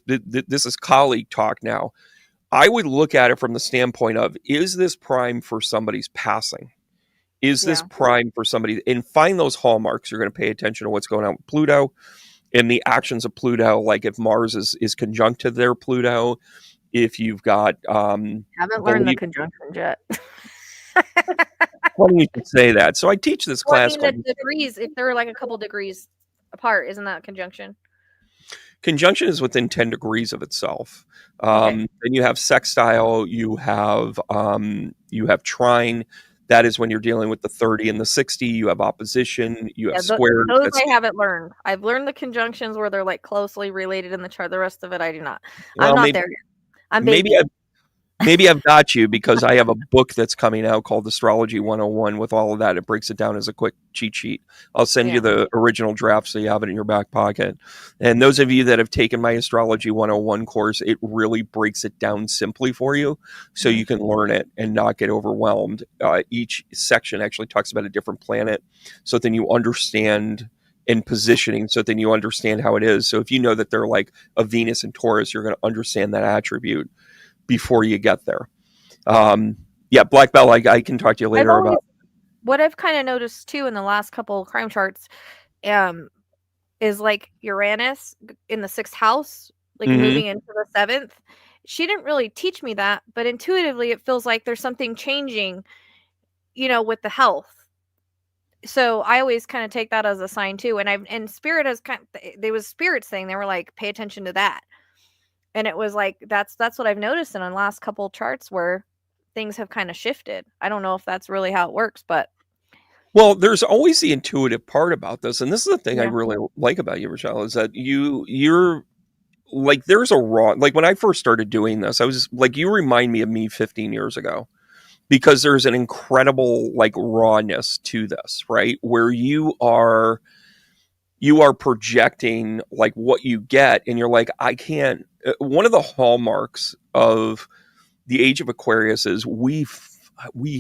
Speaker 1: is colleague talk now, I would look at it from the standpoint of, is this prime for somebody's passing? Is this prime for somebody? And find those hallmarks. You're going to pay attention to what's going on with Pluto and the actions of Pluto. Like if Mars is conjunct to their Pluto, if you've got
Speaker 2: haven't learned the conjunctions yet.
Speaker 1: Funny you should say that. So I teach this class.
Speaker 2: I mean, the degrees, if they're like a couple degrees apart, isn't that conjunction?
Speaker 1: Conjunction is within 10 degrees of itself. Then you have sextile, you have trine. That is when you're dealing with the 30 and the 60. You have opposition, you have squares.
Speaker 2: Those I haven't learned. I've learned the conjunctions where they're like closely related in the chart. The rest of it I do not. I'm not there yet. I'm baby.
Speaker 1: Maybe I've got you because I have a book that's coming out called Astrology 101 with all of that. It breaks it down as a quick cheat sheet. I'll send you the original draft so you have it in your back pocket. And those of you that have taken my Astrology 101 course, it really breaks it down simply for you so you can learn it and not get overwhelmed. Each section actually talks about a different planet so then you understand in positioning, so then you understand how it is. So if you know that they're like a Venus and Taurus, you're going to understand that attribute before you get there. Black Bell, I can talk to you later about.
Speaker 2: What I've kind of noticed too in the last couple of crime charts is like Uranus in the 6th house, like moving into the 7th. She didn't really teach me that, but intuitively it feels like there's something changing, with the health. So I always kind of take that as a sign too. And Spirit has there was Spirit's thing. They were like, pay attention to that. And it was like, that's what I've noticed in the last couple of charts where things have kind of shifted. I don't know if that's really how it works, but.
Speaker 1: Well, there's always the intuitive part about this. And this is the thing I really like about you, Rochelle, is that you're like, there's a raw, like when I first started doing this, I was like, you remind me of me 15 years ago because there's an incredible like rawness to this, right? Where you are projecting like what you get and you're like, I can't. One of the hallmarks of the age of Aquarius is we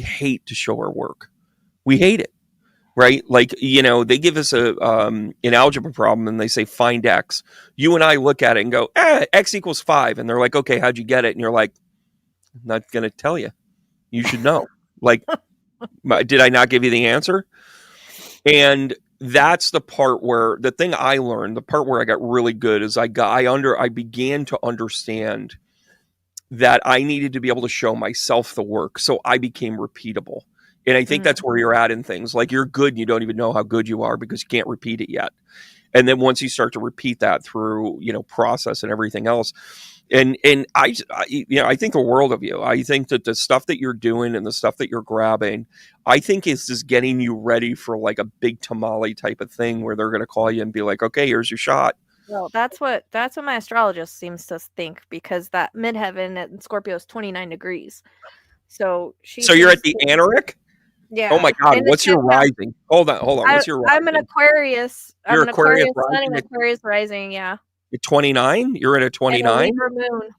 Speaker 1: hate to show our work. We hate it, right? Like, they give us an algebra problem and they say find X. You and I look at it and go, X equals 5. And they're like, okay, how'd you get it? And you're like, I'm not going to tell you. You should know. Like, did I not give you the answer? And that's the part where the thing I learned, the part where I got really good is I began to understand that I needed to be able to show myself the work. So I became repeatable. And I think that's where you're at in things. Like you're good and you don't even know how good you are because you can't repeat it yet. And then once you start to repeat that through, process and everything else. And I think the world of you. I think that the stuff that you're doing and the stuff that you're grabbing, I think is just getting you ready for like a big tamale type of thing where they're going to call you and be like, okay, here's your shot.
Speaker 2: Well, that's what my astrologist seems to think because that midheaven at Scorpio is 29 degrees. So
Speaker 1: you're at the Anaric?
Speaker 2: Yeah.
Speaker 1: Oh my God. What's your rising? Hold on. What's your rising?
Speaker 2: I'm an Aquarius.
Speaker 1: You're
Speaker 2: I'm an Aquarius sun and Aquarius rising. Yeah.
Speaker 1: You're 29? You're at a 29?
Speaker 2: Libra moon.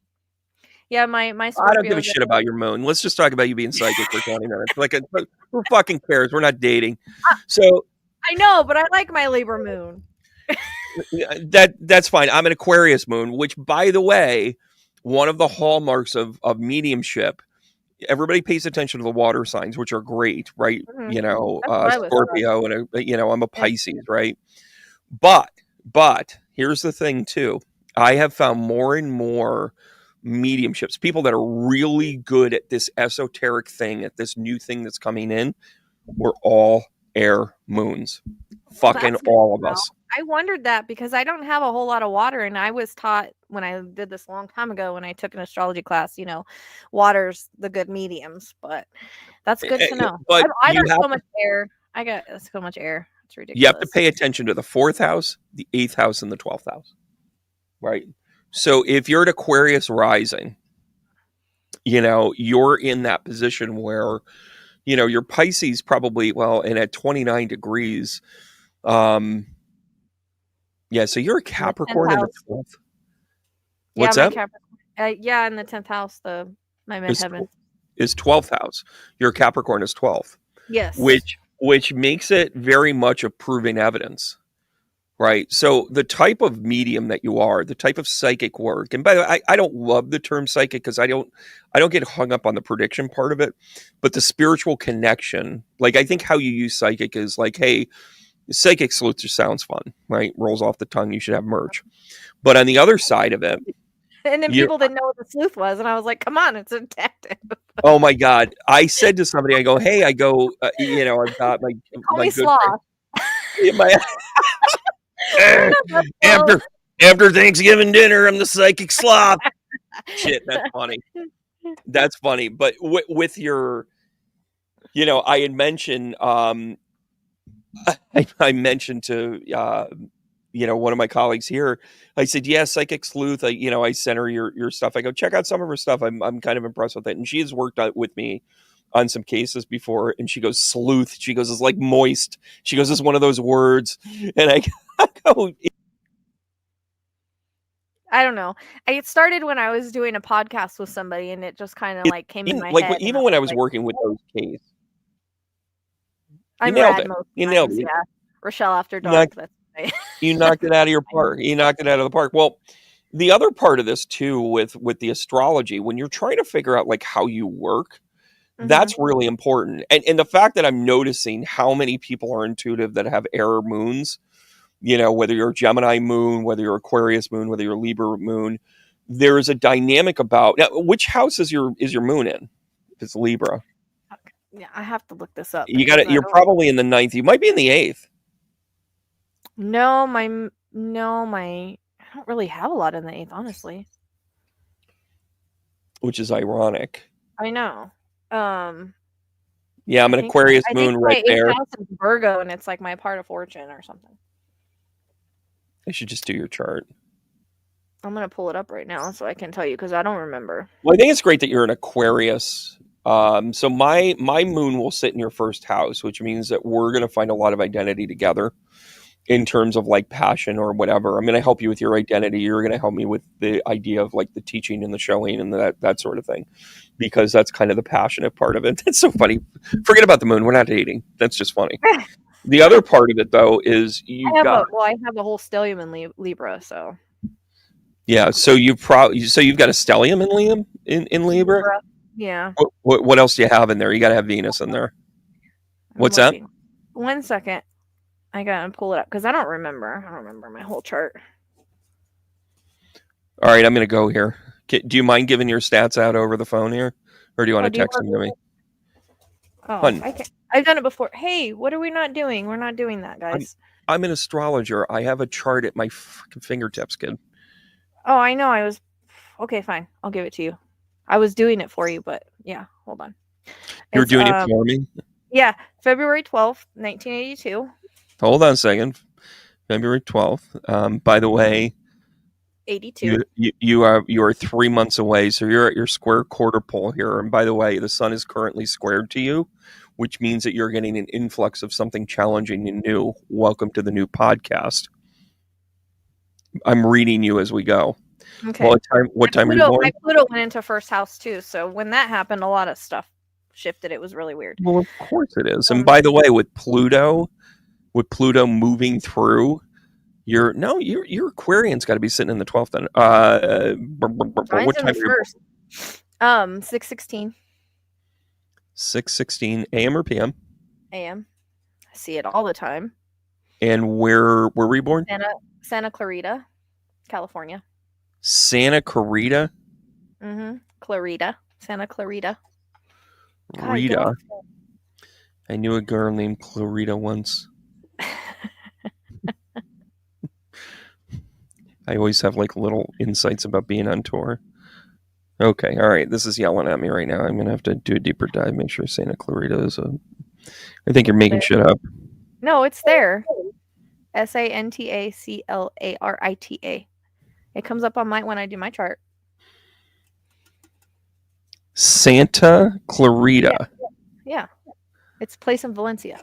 Speaker 2: Yeah, my Scorpio.
Speaker 1: I don't give a shit about your moon. Let's just talk about you being psychic for 20 minutes. Like, who fucking cares? We're not dating. So
Speaker 2: I know, but I like my Libra moon.
Speaker 1: That's fine. I'm an Aquarius moon, which, by the way, one of the hallmarks of mediumship. Everybody pays attention to the water signs, which are great, right? Scorpio, and I'm a Pisces, right? But here's the thing too. I have found more and more mediumships, people that are really good at this esoteric thing, at this new thing that's coming in. We're all air moons. Fucking all of us.
Speaker 2: I wondered that because I don't have a whole lot of water, and I was taught when I did this a long time ago when I took an astrology class, water's the good mediums, but that's good to know.
Speaker 1: But
Speaker 2: I got so much air. I got so much air. It's ridiculous.
Speaker 1: You have to pay attention to the 4th house, the 8th house, and the 12th house. Right? So if you're at Aquarius rising, you're in that position where, your Pisces probably, and at 29 degrees, so you're a Capricorn in the 12th. What's that?
Speaker 2: In the 10th house, my midheaven
Speaker 1: is 12th house. Your Capricorn is 12th.
Speaker 2: Yes.
Speaker 1: Which makes it very much a proven evidence, right? So the type of medium that you are, the type of psychic work, and by the way, I don't love the term psychic because I don't get hung up on the prediction part of it, but the spiritual connection, like I think how you use psychic is like, hey, psychic sleuth just sounds fun, right? Rolls off the tongue. You should have merch. But on the other side of it,
Speaker 2: and then people didn't know what the sleuth was, and I was like, "Come on, it's a detective."
Speaker 1: Oh my God! I said to somebody, "I go, hey, I've got my good
Speaker 2: Sloth."
Speaker 1: After Thanksgiving dinner, I'm the psychic sloth. Shit, that's funny. That's funny. But with your, I had mentioned, I mentioned to one of my colleagues here, I said, yeah, Psychic Sleuth. I sent her your stuff. I go, check out some of her stuff. I'm kind of impressed with it. And she has worked out with me on some cases before. And she goes, sleuth. She goes, it's like moist. She goes, it's one of those words. And I go,
Speaker 2: I don't know. It started when I was doing a podcast with somebody, and it just kind of like came in my head.
Speaker 1: Even when I was working with those cases.
Speaker 2: You nailed it. You nailed it. Yeah. Rochelle After Dark.
Speaker 1: You knocked it out of your park. You knocked it out of the park. Well, the other part of this too, with the astrology, when you're trying to figure out like how you work, that's really important. And the fact that I'm noticing how many people are intuitive that have error moons, whether you're a Gemini moon, whether you're Aquarius moon, whether you're Libra moon, there is a dynamic about now, which house is your moon in? If it's Libra.
Speaker 2: Okay. Yeah, I have to look this up.
Speaker 1: You're probably in the 9th. You might be in the 8th.
Speaker 2: No, I don't really have a lot in the 8th, honestly.
Speaker 1: Which is ironic.
Speaker 2: I know.
Speaker 1: Yeah, I'm an Aquarius moon right there.
Speaker 2: House is Virgo, and it's like my part of fortune or something.
Speaker 1: I should just do your chart.
Speaker 2: I'm gonna pull it up right now so I can tell you because I don't remember.
Speaker 1: Well, I think it's great that you're an Aquarius. So my moon will sit in your first house, which means that we're gonna find a lot of identity together in terms of like passion or whatever. I'm gonna help you with your identity. You're gonna help me with the idea of like the teaching and the showing and that sort of thing, because that's kind of the passionate part of it. That's so funny. Forget about the moon. We're not dating. That's just funny. The other part of it, though, is I have
Speaker 2: a whole stellium in Libra, so.
Speaker 1: Yeah, so you've got a stellium in Libra.
Speaker 2: Yeah.
Speaker 1: What else do you have in there? You got to have Venus in there. What's that?
Speaker 2: 1 second. I gotta pull it up because I don't remember. I don't remember my whole chart.
Speaker 1: All right, I'm gonna go here. Do you mind giving your stats out over the phone here, or do you want to text them to me?
Speaker 2: Oh, I can. I've done it before. Hey, what are we not doing? We're not doing that, guys.
Speaker 1: I'm an astrologer. I have a chart at my fingertips, kid.
Speaker 2: Oh, I know. Okay, fine. I'll give it to you. I was doing it for you, but yeah, hold on.
Speaker 1: You're doing it for me?
Speaker 2: Yeah, February 12th, 1982.
Speaker 1: Hold on a second. February 12th. By the way,
Speaker 2: 82.
Speaker 1: You are 3 months away, so you're at your square quarter pole here. And by the way, the sun is currently squared to you, which means that you're getting an influx of something challenging and new. Welcome to the new podcast. I'm reading you as we go.
Speaker 2: Okay.
Speaker 1: What time are you born?
Speaker 2: My Pluto went into first house too, so when that happened, a lot of stuff shifted. It was really weird.
Speaker 1: Well, of course it is. And by the way, with Pluto moving through, your Aquarian's got to be sitting in the 12th. Then, what time?
Speaker 2: First. 6:16.
Speaker 1: 6:16 a.m. or p.m.
Speaker 2: a.m. I see it all the time.
Speaker 1: And where were you born?
Speaker 2: Santa Clarita, California.
Speaker 1: Santa Clarita.
Speaker 2: Clarita. Santa Clarita.
Speaker 1: Rita. I knew a girl named Clarita once. I always have like little insights about being on tour. Okay, all right. This is yelling at me right now. I'm gonna have to do a deeper dive. Make sure Santa Clarita is I think you're making shit up.
Speaker 2: No, it's there. SantaClarita. It comes up on when I do my chart.
Speaker 1: Santa Clarita.
Speaker 2: Yeah. It's a place in Valencia.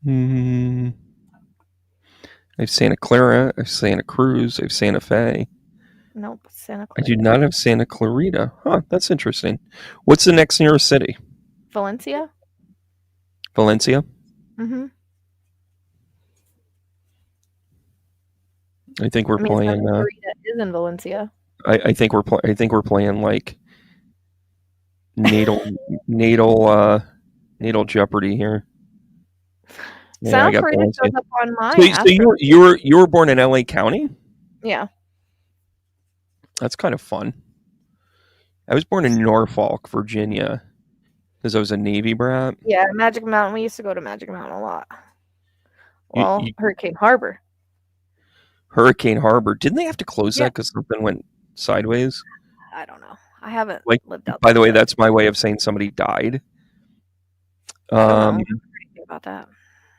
Speaker 1: I have Santa Clara. I have Santa Cruz. I have Santa Fe.
Speaker 2: Nope, Santa Clarita.
Speaker 1: I do not have Santa Clarita. Huh, that's interesting. What's the next nearest city?
Speaker 2: Valencia.
Speaker 1: Valencia? I think we're playing.
Speaker 2: Santa Clarita is in Valencia.
Speaker 1: I think we're playing like natal Jeopardy here.
Speaker 2: Yeah, Santa Clarita shows up on mine.
Speaker 1: So you were born in LA County?
Speaker 2: Yeah.
Speaker 1: That's kind of fun. I was born in Norfolk, Virginia, because I was a Navy brat.
Speaker 2: Yeah, Magic Mountain. We used to go to Magic Mountain a lot. Well, Hurricane Harbor.
Speaker 1: Hurricane Harbor. Didn't they have to close that because something went sideways?
Speaker 2: I don't know. I haven't lived out there.
Speaker 1: By the way, that's my way of saying somebody died.
Speaker 2: I don't know anything about that.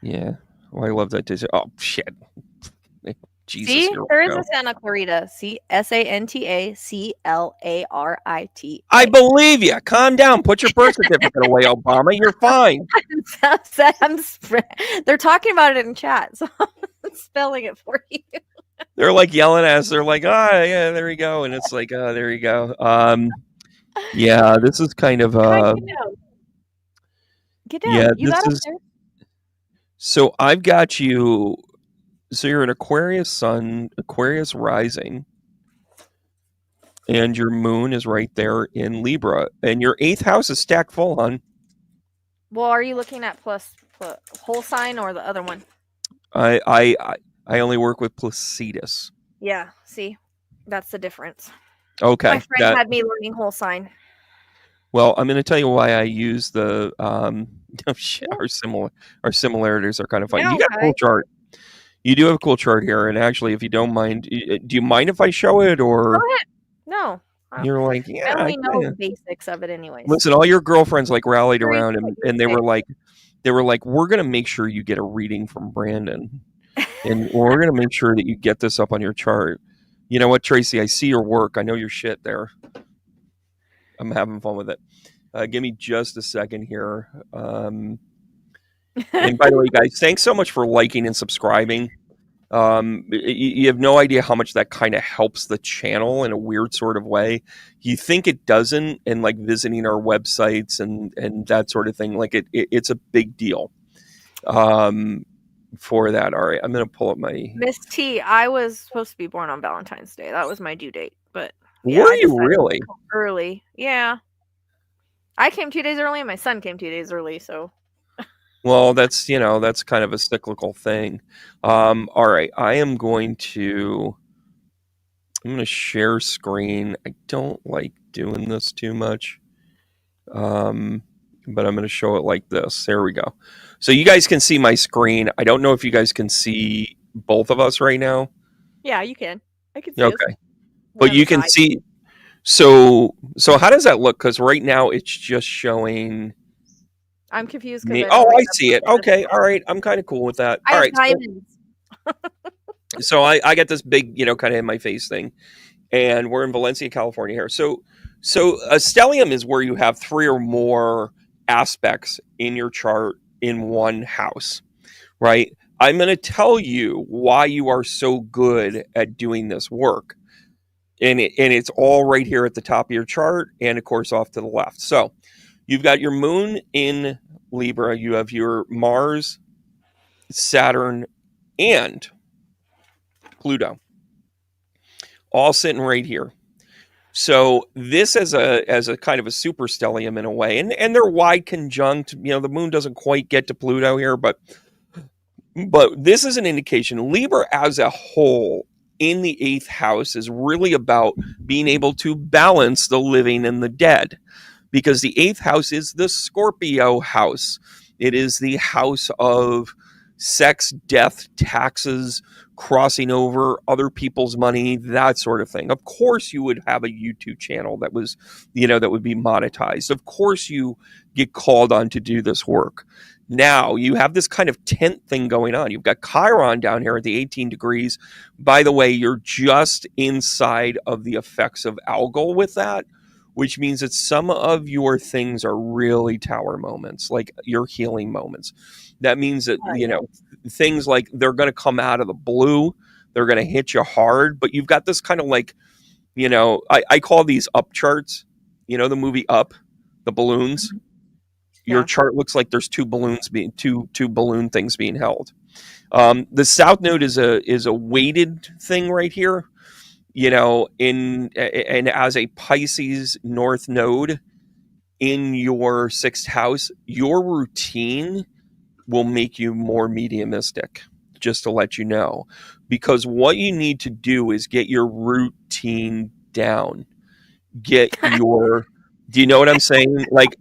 Speaker 1: Yeah. Oh, I love that Disney. Oh shit! Jesus,
Speaker 2: see, there is a Santa Clarita. See, SANTACLARIT.
Speaker 1: I believe you. Calm down. Put your birth certificate away, Obama. You're fine.
Speaker 2: They're talking about it in chat, so I'm spelling it for you.
Speaker 1: They're like yelling at us. They're like, "Ah, yeah, there you go," and it's like, "Oh, there you go." Yeah, this is kind of
Speaker 2: Get down.
Speaker 1: Yeah,
Speaker 2: You
Speaker 1: this
Speaker 2: got
Speaker 1: is. So I've got you. So you're an Aquarius sun, Aquarius rising, and your moon is right there in Libra, and your 8th house is stacked full, hon.
Speaker 2: Well, are you looking at plus whole sign or the other one?
Speaker 1: I only work with Placidus.
Speaker 2: Yeah, see, that's the difference.
Speaker 1: Okay,
Speaker 2: my friend had me learning whole sign.
Speaker 1: Well, I'm going to tell you why I use the our similarities are kind of fun. You got a cool chart. You do have a cool chart here, and actually, if you don't mind, do you mind if I show it or?
Speaker 2: Go ahead. No.
Speaker 1: You're like, yeah.
Speaker 2: I only know the basics of it, anyways.
Speaker 1: Listen, all your girlfriends like rallied around him, and they were like, we're going to make sure you get a reading from Brandon, and we're going to make sure that you get this up on your chart. You know what, Tracy? I see your work. I know your shit there. I'm having fun with it. Give me just a second here. And by the way, guys, thanks so much for liking and subscribing. You have no idea how much that kind of helps the channel in a weird sort of way. You think it doesn't, and like visiting our websites and that sort of thing, like it's a big deal for that. All right, I'm going to pull up my
Speaker 2: Miss T. I was supposed to be born on Valentine's Day. That was my due date, but
Speaker 1: yeah, were you really
Speaker 2: early? Yeah, I came 2 days early, and my son came 2 days early. So.
Speaker 1: Well, that's kind of a cyclical thing. All right, I'm going to share screen. I don't like doing this too much, but I'm going to show it like this. There we go. So you guys can see my screen. I don't know if you guys can see both of us right now.
Speaker 2: Yeah, you can. I can see.
Speaker 1: Okay, but you can see. So how does that look? Because right now it's just showing.
Speaker 2: I'm confused.
Speaker 1: I see it. Okay, all right. I'm kind of cool with that. All right.
Speaker 2: Diamonds.
Speaker 1: So I got this big, kind of in my face thing, and we're in Valencia, California here. So a stellium is where you have 3 or more aspects in your chart in one house, right? I'm going to tell you why you are so good at doing this work. And it's all right here at the top of your chart, and of course off to the left. So you've got your moon in Libra. You have your Mars, Saturn, and Pluto all sitting right here. So this as a kind of a super stellium in a way, and they're wide conjunct. The moon doesn't quite get to Pluto here, but this is an indication. Libra as a whole in the 8th house is really about being able to balance the living and the dead, because the 8th house is the Scorpio house. It is the house of sex, death, taxes, crossing over other people's money, that sort of thing. Of course you would have a YouTube channel that was, that would be monetized. Of course you get called on to do this work. Now you have this kind of tent thing going on. You've got Chiron down here at the 18 degrees. By the way, you're just inside of the effects of algal with that, which means that some of your things are really tower moments, like your healing moments. That means that, things like they're going to come out of the blue. They're going to hit you hard, but you've got this kind of like, I call these up charts, the movie Up, the balloons. Your chart looks like there's two balloon things being held. The south node is a weighted thing right here, and as a Pisces north node in your 6th house, your routine will make you more mediumistic, just to let you know, because what you need to do is get your routine down. Do you know what I'm saying? Like,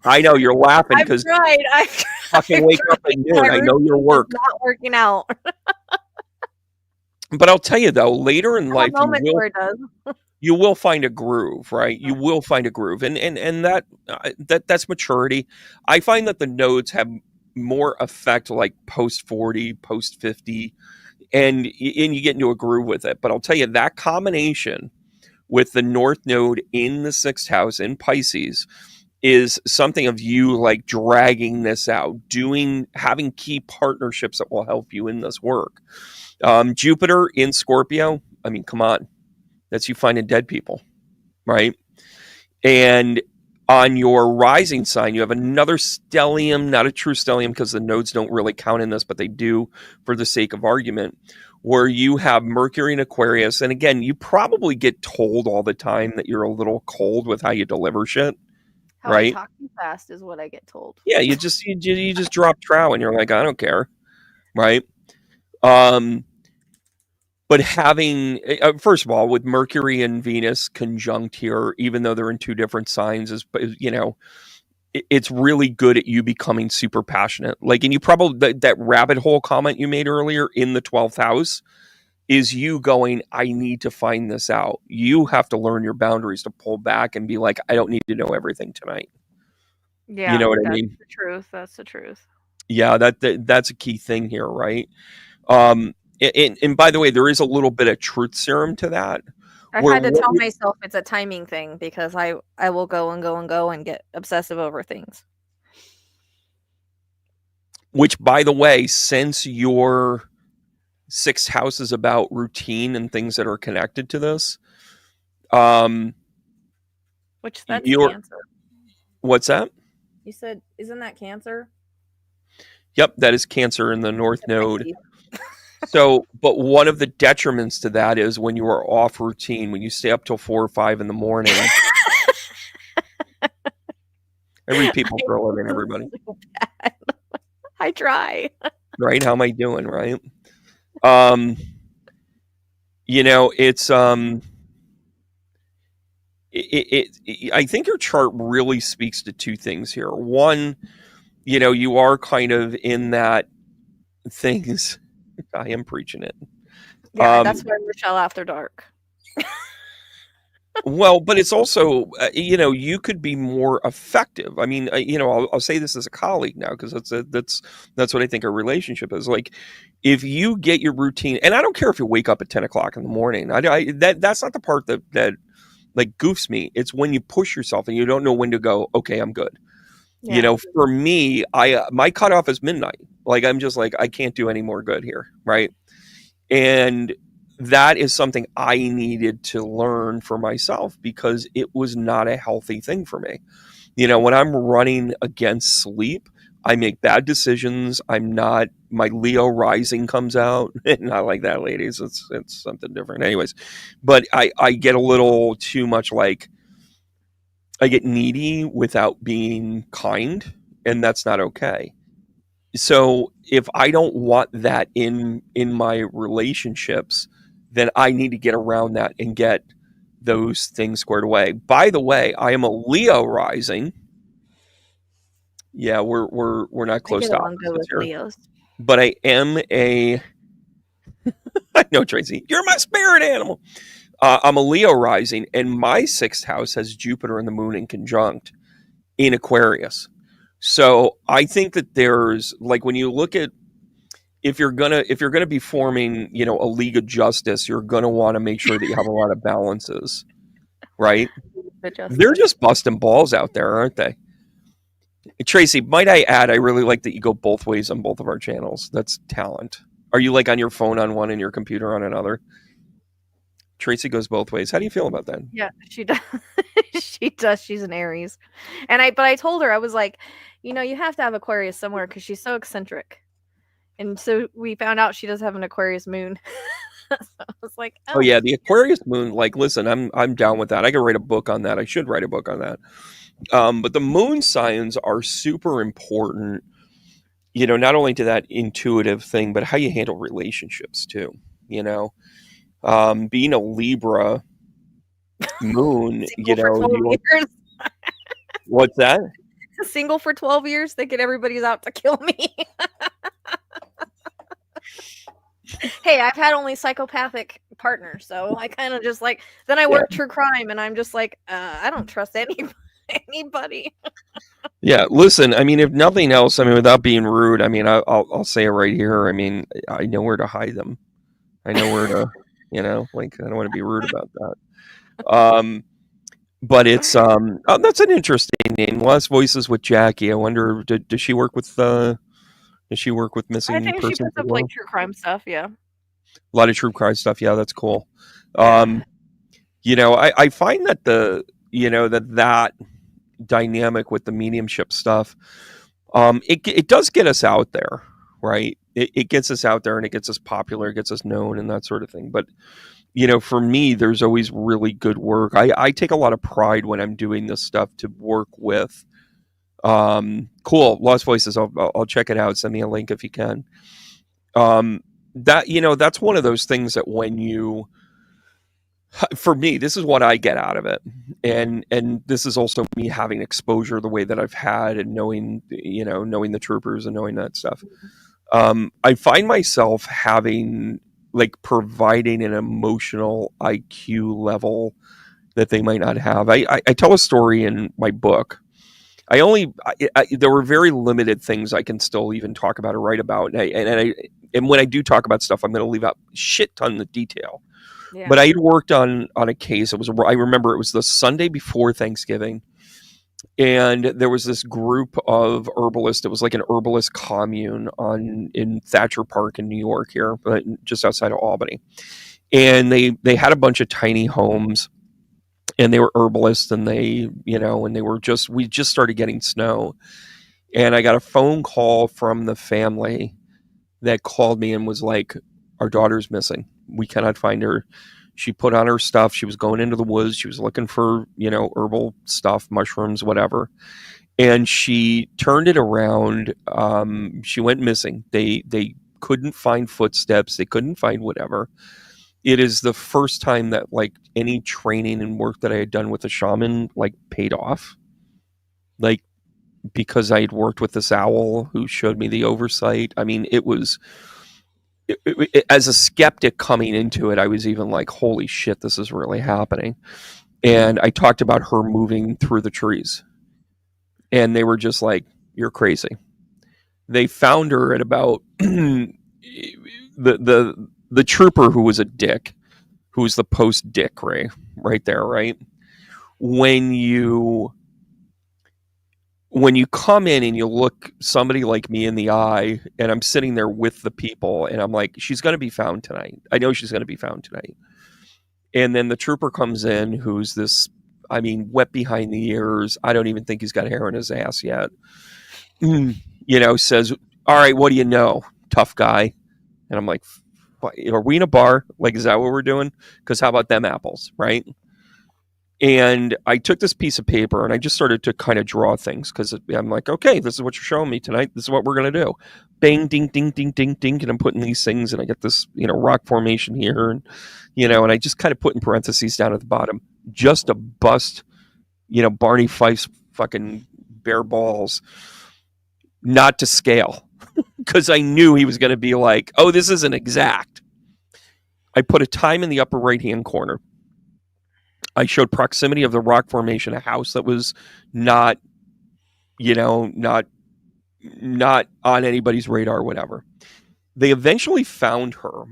Speaker 1: I know you're laughing because
Speaker 2: I
Speaker 1: fucking wake up at noon. I know your work
Speaker 2: not working out.
Speaker 1: But I'll tell you though, later in life, you will find a groove, right? You will find a groove, and that's maturity. I find that the nodes have more effect like post 40, post 50, and you get into a groove with it. But I'll tell you, that combination with the North Node in the 6th house in Pisces is something of you like dragging this out, having key partnerships that will help you in this work. Jupiter in Scorpio, I mean, come on, that's you finding dead people, right? And on your rising sign, you have another stellium, not a true stellium because the nodes don't really count in this, but they do for the sake of argument, where you have Mercury in Aquarius. And again, you probably get told all the time that you're a little cold with how you deliver shit.
Speaker 2: How right? I talk too fast is what I get told.
Speaker 1: Yeah, you just drop trow and you're like, I don't care, right? But having, first of all, with Mercury and Venus conjunct here, even though they're in two different signs, is, you know, it's really good at you becoming super passionate. Like, and you probably, that rabbit hole comment you made earlier in the 12th house is you going, I need to find this out. You have to learn your boundaries to pull back and be like, I don't need to know everything tonight.
Speaker 2: Yeah,
Speaker 1: you know what I mean?
Speaker 2: That's the truth. That's the truth.
Speaker 1: Yeah, that's a key thing here, right? And by the way, there is a little bit of truth serum to that.
Speaker 2: I've had to tell myself it's a timing thing because I will go and get obsessive over things.
Speaker 1: Which, by the way, since your 6th house is about routine and things that are connected to this,
Speaker 2: which that's Cancer.
Speaker 1: What's that?
Speaker 2: You said, isn't that Cancer?
Speaker 1: Yep, that is Cancer in the North Node. So, but one of the detriments to that is when you are off routine, when you stay up till 4 or 5 in the morning. I read people for a living, everybody.
Speaker 2: So bad. I try.
Speaker 1: Right? How am I doing? Right? You know, it's I think your chart really speaks to two things here. One, you know, you are kind of in that things. I am preaching it.
Speaker 2: Yeah, that's why Michelle After Dark.
Speaker 1: Well, but it's also, you know, you could be more effective. I mean, you know, I'll say this as a colleague now because that's what I think a relationship is. Like, if you get your routine, and I don't care if you wake up at 10 o'clock in the morning. That's not the part that like goofs me. It's when you push yourself and you don't know when to go. Okay, I'm good. Yeah. You know, for me, my cutoff is midnight. Like, I'm just like, I can't do any more good here, right? And that is something I needed to learn for myself because it was not a healthy thing for me. You know, when I'm running against sleep, I make bad decisions. My Leo rising comes out. Not like that, ladies. It's something different. Anyways, but I get a little too much like, I get needy without being kind, and that's not okay. So if I don't want that in my relationships, then I need to get around that and get those things squared away. By the way, I am a Leo rising. Yeah, we're not close to opposites here. Leos. But I am I know, Tracy, you're my spirit animal. I'm a Leo rising, and my 6th house has Jupiter and the moon in conjunct in Aquarius. So I think that there's, like, when you look at, if you're gonna be forming, you know, a league of justice, you're gonna want to make sure that you have a lot of balances, right? They're just busting balls out there, aren't they? Tracy, might I add, I really like that you go both ways on both of our channels. That's talent. Are you like on your phone on one and your computer on another? Tracy goes both ways. How do you feel about that?
Speaker 2: Yeah, she does. She does. She's an Aries. But I told her, I was like, you know, you have to have Aquarius somewhere because she's so eccentric. And so we found out she does have an Aquarius moon. So I was like,
Speaker 1: oh yeah, the Aquarius moon, like, listen, I'm down with that. I could write a book on that. I should write a book on that. But the moon signs are super important, you know, not only to that intuitive thing, but how you handle relationships too, you know. Being a Libra moon, you know, what's that?
Speaker 2: Single for 12 years, thinking everybody's out to kill me. Hey, I've had only psychopathic partners, so I kind of just like, then I work true crime, and I'm just like, I don't trust anybody. anybody.
Speaker 1: Yeah, listen, I mean, if nothing else, I mean, without being rude, I mean, I'll say it right here. I mean, I know where to hide them. I know where to, like, I don't want to be rude about that. But it's that's an interesting name. Lost Voices with Jackie. I wonder, does she work with
Speaker 2: I
Speaker 1: missing
Speaker 2: think she
Speaker 1: persons
Speaker 2: puts
Speaker 1: as
Speaker 2: up
Speaker 1: well?
Speaker 2: like true crime stuff. Yeah.
Speaker 1: A lot of true crime stuff. Yeah, that's cool.
Speaker 2: Yeah.
Speaker 1: I find that that dynamic with the mediumship stuff, it does get us out there, right? It gets us out there and it gets us popular, it gets us known and that sort of thing. But for me, there's always really good work. I take a lot of pride when I'm doing this stuff to work with. Cool. Lost Voices. I'll check it out. Send me a link if you can. That's one of those things that for me, this is what I get out of it. And this is also me having exposure the way that I've had and knowing the troopers and knowing that stuff. I find myself providing an emotional IQ level that they might not have. I tell a story in my book. There were very limited things I can still even talk about or write about. And when I do talk about stuff, I'm going to leave out shit ton of detail. Yeah. But I had worked on a case. I remember it was the Sunday before Thanksgiving. And there was this group of herbalists. It was like an herbalist commune in Thatcher Park in New York here, but just outside of Albany. And they had a bunch of tiny homes, and they were herbalists, and we just started getting snow. And I got a phone call from the family that called me and was like, our daughter's missing. We cannot find her. She put on her stuff. She was going into the woods. She was looking for, herbal stuff, mushrooms, whatever. And she turned it around. She went missing. They couldn't find footsteps. They couldn't find whatever. It is the first time that any training and work that I had done with a shaman paid off. Because I had worked with this owl who showed me the oversight. I mean, it was... as a skeptic coming into it, I was even like, holy shit, this is really happening. And I talked about her moving through the trees. And they were just like, you're crazy. They found her at about the trooper who was a dick, who was the post dick right there, right? When you come in and you look somebody like me in the eye, and I'm sitting there with the people, and I'm like, she's going to be found tonight. I know she's going to be found tonight. And then the trooper comes in, who's this, wet behind the ears. I don't even think he's got hair on his ass yet. Says, all right, what do you know, tough guy? And I'm like, are we in a bar? Is that what we're doing? Because how about them apples, right? And I took this piece of paper and I just started to kind of draw things, because I'm like, okay, this is what you're showing me tonight. This is what we're going to do. Bang, ding, ding, ding, ding, ding. And I'm putting these things, and I get this, rock formation here. And, and I just kind of put in parentheses down at the bottom, just to bust, Barney Fife's fucking bare balls, not to scale, because I knew he was going to be like, oh, this isn't exact. I put a time in the upper right-hand corner. I showed proximity of the rock formation, a house that was not on anybody's radar or whatever. They eventually found her,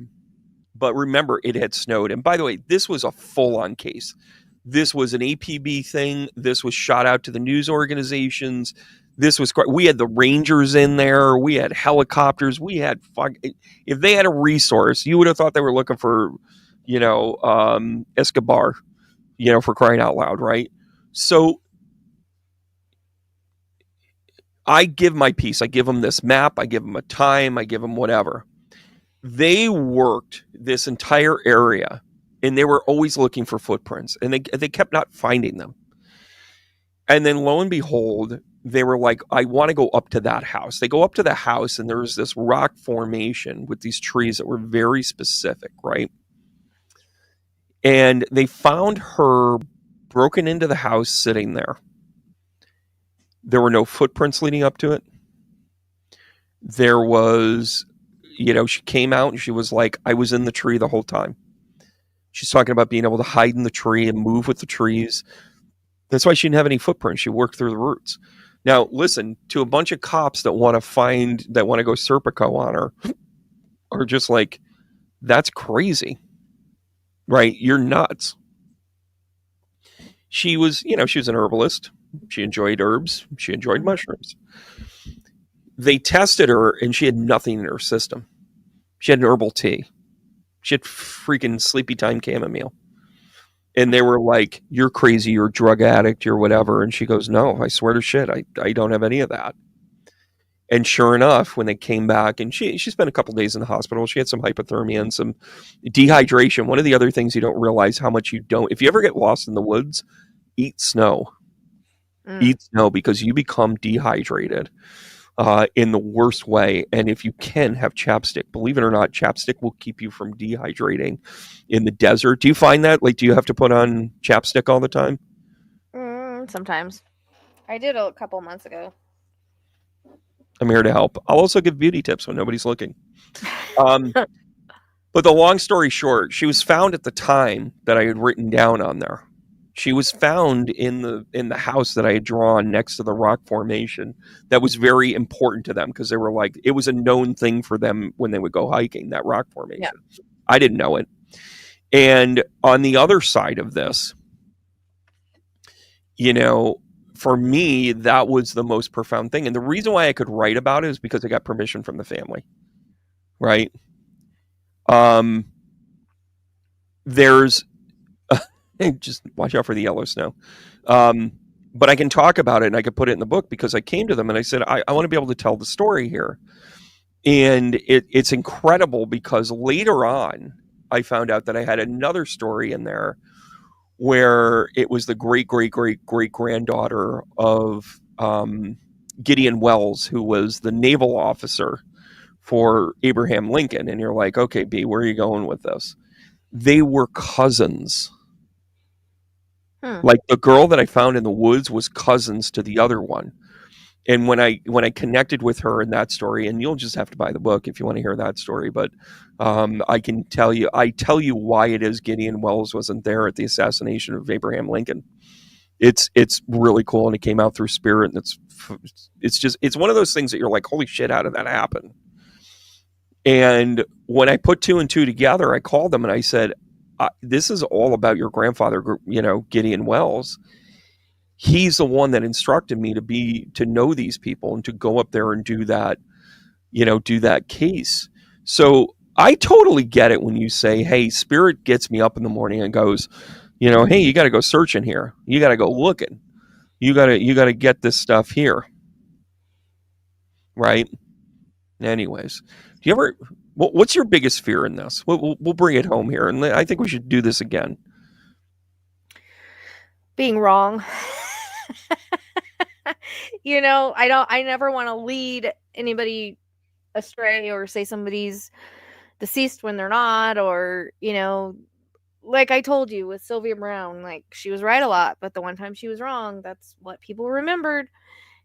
Speaker 1: but remember, it had snowed. And by the way, this was a full-on case. This was an APB thing. This was shot out to the news organizations. We had the Rangers in there. We had helicopters. We had if they had a resource, you would have thought they were looking for, Escobar. For crying out loud, right? So I give my piece. I give them this map. I give them a time. I give them whatever. They worked this entire area, and they were always looking for footprints, and they kept not finding them. And then lo and behold, they were like, I want to go up to that house. They go up to the house, and there's this rock formation with these trees that were very specific, right? And they found her broken into the house, sitting there. There were no footprints leading up to it. There was, she came out and she was like, I was in the tree the whole time. She's talking about being able to hide in the tree and move with the trees. That's why she didn't have any footprints. She worked through the roots. Now, listen, to a bunch of cops that want to go Serpico on her, are just like, that's crazy, right? You're nuts. She was an herbalist. She enjoyed herbs. She enjoyed mushrooms. They tested her, and she had nothing in her system. She had an herbal tea. She had freaking sleepy time chamomile. And they were like, you're crazy, you're a drug addict, you're whatever. And she goes, no, I swear to shit, I don't have any of that. And sure enough, when they came back, and she spent a couple days in the hospital, she had some hypothermia and some dehydration. One of the other things you don't realize how much you don't, if you ever get lost in the woods, eat snow. Eat snow, because you become dehydrated in the worst way. And if you can, have chapstick. Believe it or not, chapstick will keep you from dehydrating in the desert. Do you find that? Like, do you have to put on chapstick all the time?
Speaker 2: Sometimes. I did a couple months ago.
Speaker 1: I'm here to help. I'll also give beauty tips when nobody's looking. But the long story short, she was found at the time that I had written down on there. She was found in the house that I had drawn next to the rock formation. That was very important to them, because they were like, it was a known thing for them when they would go hiking, that rock formation. Yeah. I didn't know it. And on the other side of this, for me, that was the most profound thing. And the reason why I could write about it is because I got permission from the family. Right? There's just watch out for the yellow snow. But I can talk about it, and I could put it in the book, because I came to them and I said, I want to be able to tell the story here. And it's incredible, because later on, I found out that I had another story in there where it was the great-great-great-great-granddaughter of Gideon Wells, who was the naval officer for Abraham Lincoln. And you're like, okay, B, where are you going with this? They were cousins. Like, the girl that I found in the woods was cousins to the other one. And when I connected with her in that story, and you'll just have to buy the book if you want to hear that story, but I tell you why it is Gideon Wells wasn't there at the assassination of Abraham Lincoln. It's really cool, and it came out through spirit, and it's one of those things that you're like, holy shit, how did that happen? And when I put two and two together, I called them and I said, this is all about your grandfather, Gideon Wells. He's the one that instructed me to know these people and to go up there and do that case. So I totally get it when you say, hey, spirit gets me up in the morning and goes, hey, you got to go searching here. You got to go looking. You got to get this stuff here. Right? Anyways, do you ever, what's your biggest fear in this? We'll bring it home here. And I think we should do this again.
Speaker 2: Being wrong. I never want to lead anybody astray or say somebody's deceased when they're not, or, like I told you with Sylvia Brown, like, she was right a lot, but the one time she was wrong, that's what people remembered.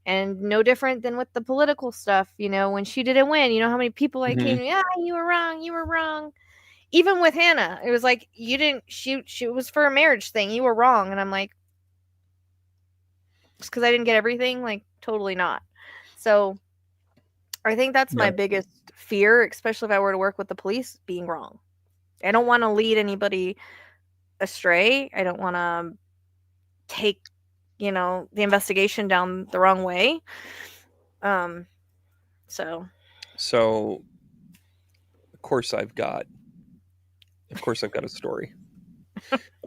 Speaker 2: And no different than with the political stuff, when she didn't win, how many people I came to, you were wrong. Even with Hannah, it was like, you didn't shoot, it was for a marriage thing, you were wrong. And I'm like, just because I didn't get everything, like, totally not. So I think that's my biggest fear, especially if I were to work with the police, being wrong. I don't want to lead anybody astray. I don't want to take, the investigation down the wrong way. So
Speaker 1: of course I've got a story.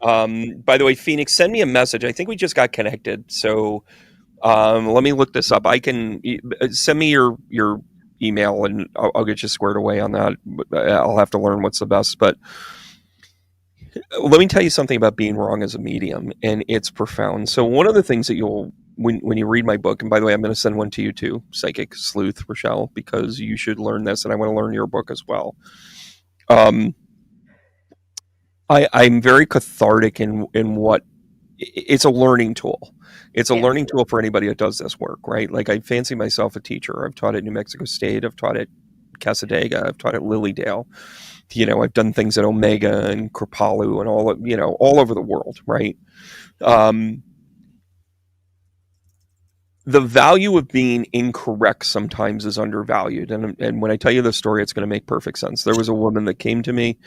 Speaker 1: By the way, Phoenix, send me a message. I think we just got connected. So let me look this up. I can send me your email, and I'll get you squared away on that. I'll have to learn what's the best. But let me tell you something about being wrong as a medium, and it's profound. So one of the things that when you read my book, and by the way, I'm going to send one to you too, Psychic Sleuth, Rochelle, because you should learn this, and I want to learn your book as well. I'm very cathartic in what it's a learning tool. It's a learning tool for anybody that does this work, right? Like, I fancy myself a teacher. I've taught at New Mexico State. I've taught at Casadega. I've taught at Lilydale. I've done things at Omega and Kripalu and all over the world, right? the value of being incorrect sometimes is undervalued. And when I tell you the story, it's going to make perfect sense. There was a woman that came to me,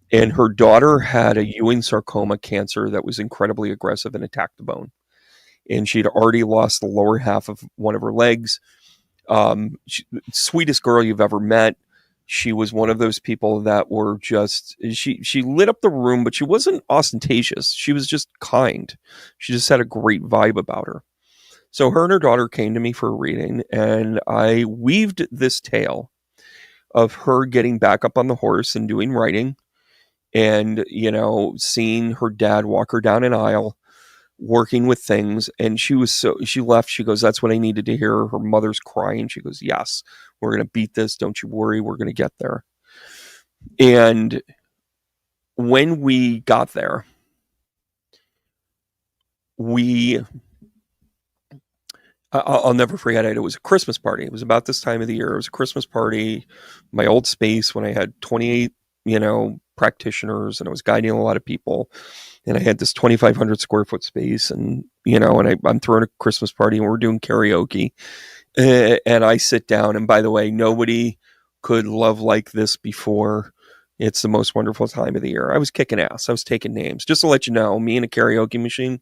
Speaker 1: and her daughter had a Ewing sarcoma cancer that was incredibly aggressive and attacked the bone. And she'd already lost the lower half of one of her legs. Sweetest girl you've ever met. She was one of those people that were just, she lit up the room, but she wasn't ostentatious. She was just kind. She just had a great vibe about her. So her and her daughter came to me for a reading, and I weaved this tale of her getting back up on the horse and doing writing, and, you know, seeing her dad walk her down an aisle, working with things. And she left. She goes, that's what I needed to hear. Her mother's crying. She goes, yes, we're going to beat this. Don't you worry. We're going to get there. And when we got there, I'll never forget it. It was a Christmas party. It was about this time of the year. It was a Christmas party, my old space when I had 28, practitioners, and I was guiding a lot of people. And I had this 2,500 square foot space, and, I'm throwing a Christmas party, and we're doing karaoke. And I sit down, and by the way, nobody could love like this before. It's the most wonderful time of the year. I was kicking ass. I was taking names. Just to let you know, me and a karaoke machine,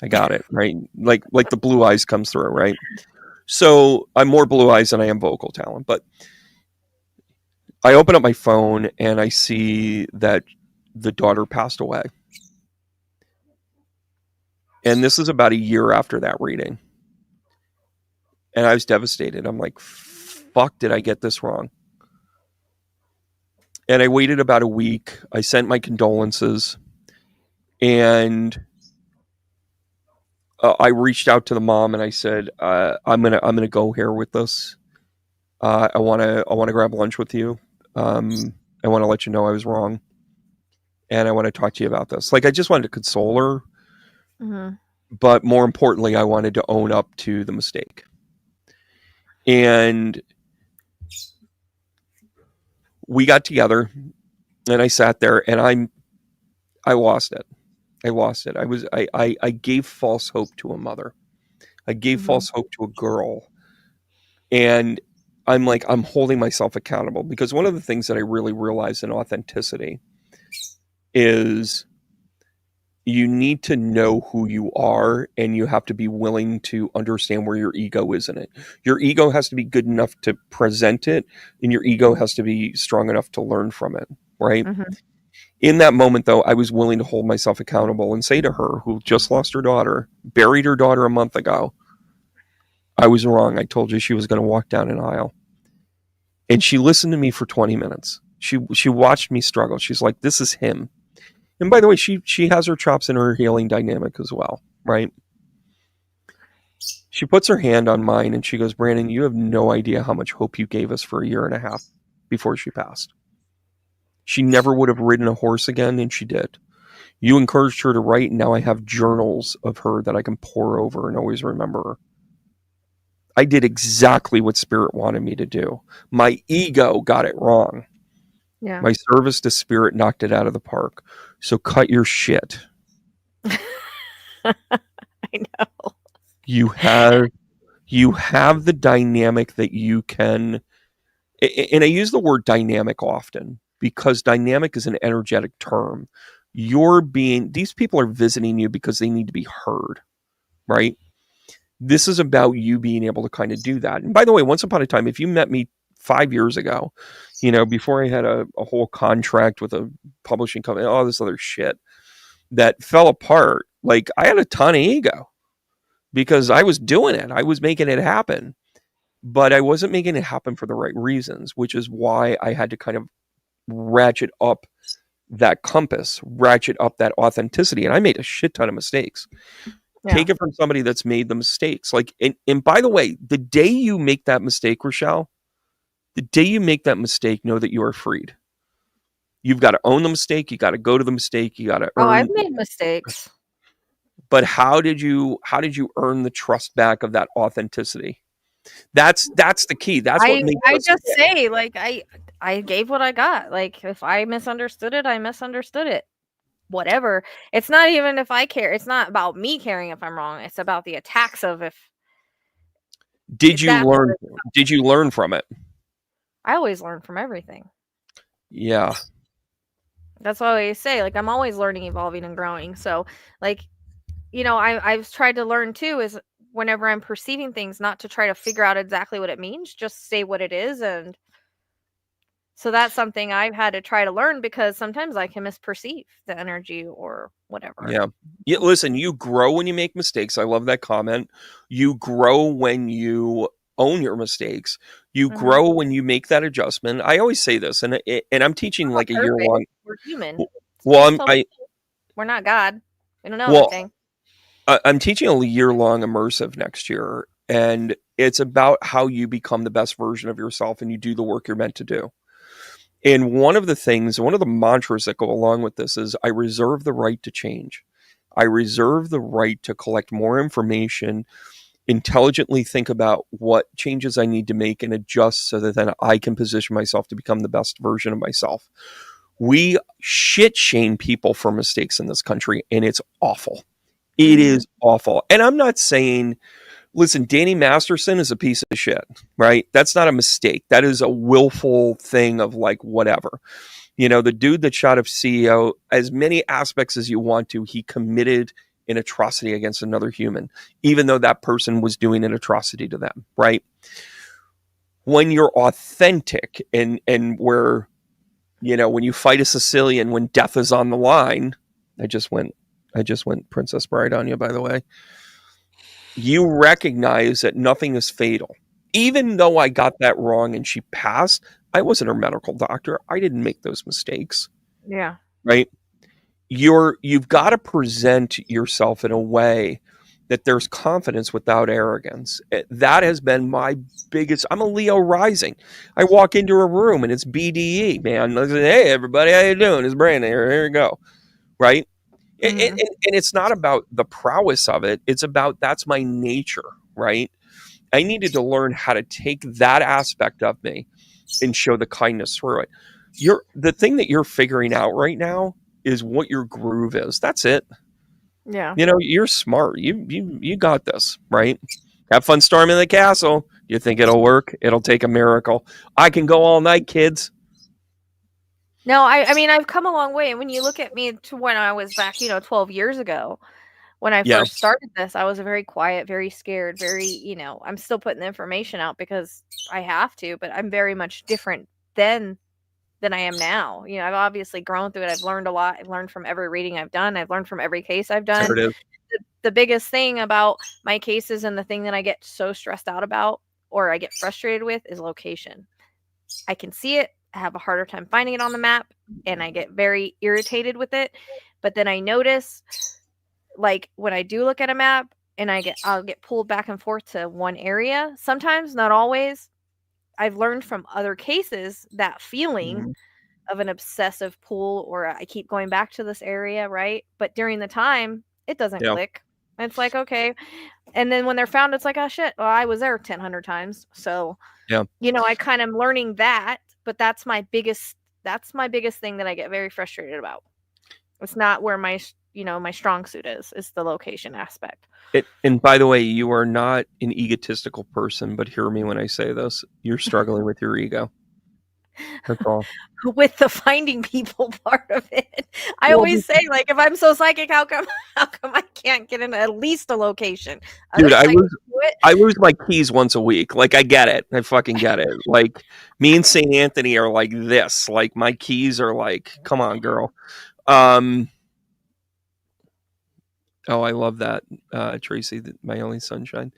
Speaker 1: I got it, right? Like the blue eyes comes through, right? So I'm more blue eyes than I am vocal talent. But I open up my phone and I see that the daughter passed away. And this is about a year after that reading. And I was devastated. I'm like, fuck, did I get this wrong? And I waited about a week. I sent my condolences. And I reached out to the mom and I said, I'm gonna go here with this. I wanna grab lunch with you. I want to let you know I was wrong, and I want to talk to you about this. Like, I just wanted to console her,
Speaker 2: mm-hmm.
Speaker 1: but more importantly, I wanted to own up to the mistake. And we got together, and I sat there, and I lost it. I gave false hope to a mother. I gave
Speaker 2: Mm-hmm.
Speaker 1: false hope to a girl. And I'm like, I'm holding myself accountable, because one of the things that I really realized in authenticity is you need to know who you are, and you have to be willing to understand where your ego is in it. Your ego has to be good enough to present it, and your ego has to be strong enough to learn from it, right?
Speaker 2: Mm-hmm.
Speaker 1: In that moment, though, I was willing to hold myself accountable and say to her, who just lost her daughter, buried her daughter a month ago, I was wrong. I told you she was going to walk down an aisle. And she listened to me for 20 minutes. She watched me struggle. She's like, this is him. And by the way, she has her chops in her healing dynamic as well, right? She puts her hand on mine and she goes, Brandon, you have no idea how much hope you gave us for a year and a half before she passed. She never would have ridden a horse again, and she did. You encouraged her to write, and now I have journals of her that I can pore over and always remember her. I did exactly what Spirit wanted me to do. My ego got it wrong.
Speaker 2: Yeah.
Speaker 1: My service to Spirit knocked it out of the park. So cut your shit.
Speaker 2: I know.
Speaker 1: You have the dynamic that you can, and I use the word dynamic often because dynamic is an energetic term. These people are visiting you because they need to be heard, right? This is about you being able to kind of do that. And by the way, once upon a time, if you met me 5 years ago, before I had a whole contract with a publishing company, all this other shit that fell apart, like, I had a ton of ego because I was doing it. I was making it happen, but I wasn't making it happen for the right reasons, which is why I had to kind of ratchet up that compass, ratchet up that authenticity. And I made a shit ton of mistakes. Yeah. Take it from somebody that's made the mistakes. Like, and by the way, the day you make that mistake, Rochelle, the day you make that mistake, know that you are freed. You've got to own the mistake. You got to go to the mistake. You got to earn.
Speaker 2: Oh, I've made mistakes.
Speaker 1: But how did you earn the trust back of that authenticity? That's the key. That's what makes
Speaker 2: I just say, like, I gave what I got. Like, if I misunderstood it, I misunderstood it. Whatever. It's not even if I care. It's not about me caring if I'm wrong. It's about the attacks of if
Speaker 1: Did you learn from it?
Speaker 2: I always learn from everything.
Speaker 1: Yeah.
Speaker 2: That's what I always say. Like, I'm always learning, evolving, and growing. So, like, you know, I've tried to learn too is whenever I'm perceiving things, not to try to figure out exactly what it means, just say what it is. And so that's something I've had to try to learn because sometimes I can misperceive the energy or whatever.
Speaker 1: Yeah. Listen, you grow when you make mistakes. I love that comment. You grow when you own your mistakes. You grow when you make that adjustment. I always say this, and I'm teaching like a year long.
Speaker 2: We're human.
Speaker 1: Well,
Speaker 2: we're not God. We don't know everything.
Speaker 1: I'm teaching a year-long immersive next year, and it's about how you become the best version of yourself and you do the work you're meant to do. And one of the mantras that go along with this is I reserve the right to change. I reserve the right to collect more information, intelligently think about what changes I need to make and adjust so that then I can position myself to become the best version of myself. We shit shame people for mistakes in this country, and it's awful. It is awful. And I'm not saying, listen, Danny Masterson is a piece of shit, right? That's not a mistake. That is a willful thing of like, whatever. You know, the dude that shot up CEO, as many aspects as you want to, he committed an atrocity against another human, even though that person was doing an atrocity to them, right? When you're authentic and where, you know, when you fight a Sicilian, when death is on the line, I just went Princess Bride on you, by the way. You recognize that nothing is fatal. Even though I got that wrong and she passed, I wasn't her medical doctor. I didn't make those mistakes.
Speaker 2: Yeah.
Speaker 1: Right? You've got to present yourself in a way that there's confidence without arrogance. That has been my biggest. I'm a Leo rising. I walk into a room and it's BDE, man. I say, hey, everybody, how you doing? It's Brandon here. Here you go. Right? And it's not about the prowess of it. It's about that's my nature, right? I needed to learn how to take that aspect of me and show the kindness through it. The thing that you're figuring out right now is what your groove is. That's it.
Speaker 2: Yeah.
Speaker 1: You know, you're smart. You got this, right? Have fun storming the castle. You think it'll work? It'll take a miracle. I can go all night, kids.
Speaker 2: No, I mean, I've come a long way. And when you look at me to when I was back, 12 years ago, when I first started this, I was very quiet, very scared, very, I'm still putting the information out because I have to, but I'm very much different than I am now. I've obviously grown through it. I've learned a lot. I've learned from every reading I've done. I've learned from every case I've done.
Speaker 1: There it is.
Speaker 2: The biggest thing about my cases and the thing that I get so stressed out about or I get frustrated with is location. I can see it. I have a harder time finding it on the map and I get very irritated with it. But then I notice, like, when I do look at a map and I'll get pulled back and forth to one area. Sometimes, not always. I've learned from other cases that feeling of an obsessive pull or I keep going back to this area, right? But during the time, it doesn't click. It's like, okay. And then when they're found, it's like, oh shit, well, I was there 100 times. So, I kind of am learning that, but that's my biggest thing that I get very frustrated about. It's not where my strong suit is. It's the location aspect.
Speaker 1: And by the way, you are not an egotistical person, but hear me when I say this. You're struggling with your ego. That's all.
Speaker 2: With the finding people part of it. I always say, like, if I'm so psychic, how come I can't get in at least a location?
Speaker 1: Dude, I lose my keys once a week. Like, I get it. I fucking get it. Like, me and St. Anthony are like this. Like, my keys are like, come on, girl. Oh, I love that, Tracy, my only sunshine.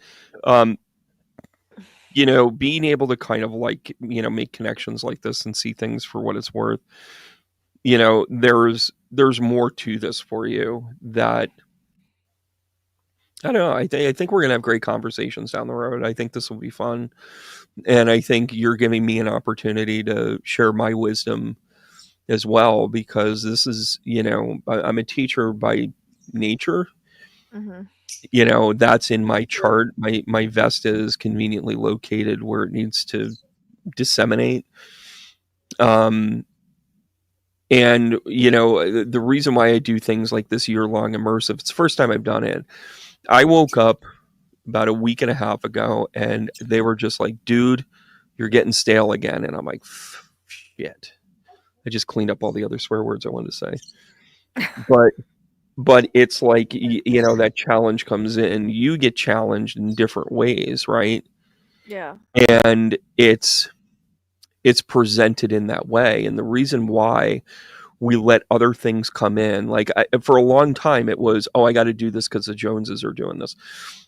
Speaker 1: Being able to kind of like, make connections like this and see things for what it's worth. There's more to this for you that, I don't know. I think we're going to have great conversations down the road. I think this will be fun. And I think you're giving me an opportunity to share my wisdom as well, because this is, I'm a teacher by nature. That's in my chart. My Vesta is conveniently located where it needs to disseminate. And, the reason why I do things like this year-long immersive, it's the first time I've done it. I woke up about a week and a half ago, and they were just like, dude, you're getting stale again. And I'm like, shit. I just cleaned up all the other swear words I wanted to say. But it's like, that challenge comes in. You get challenged in different ways, right?
Speaker 2: Yeah.
Speaker 1: And it's presented in that way. And the reason why we let other things come in, like for a long time, it was, oh, I got to do this because the Joneses are doing this.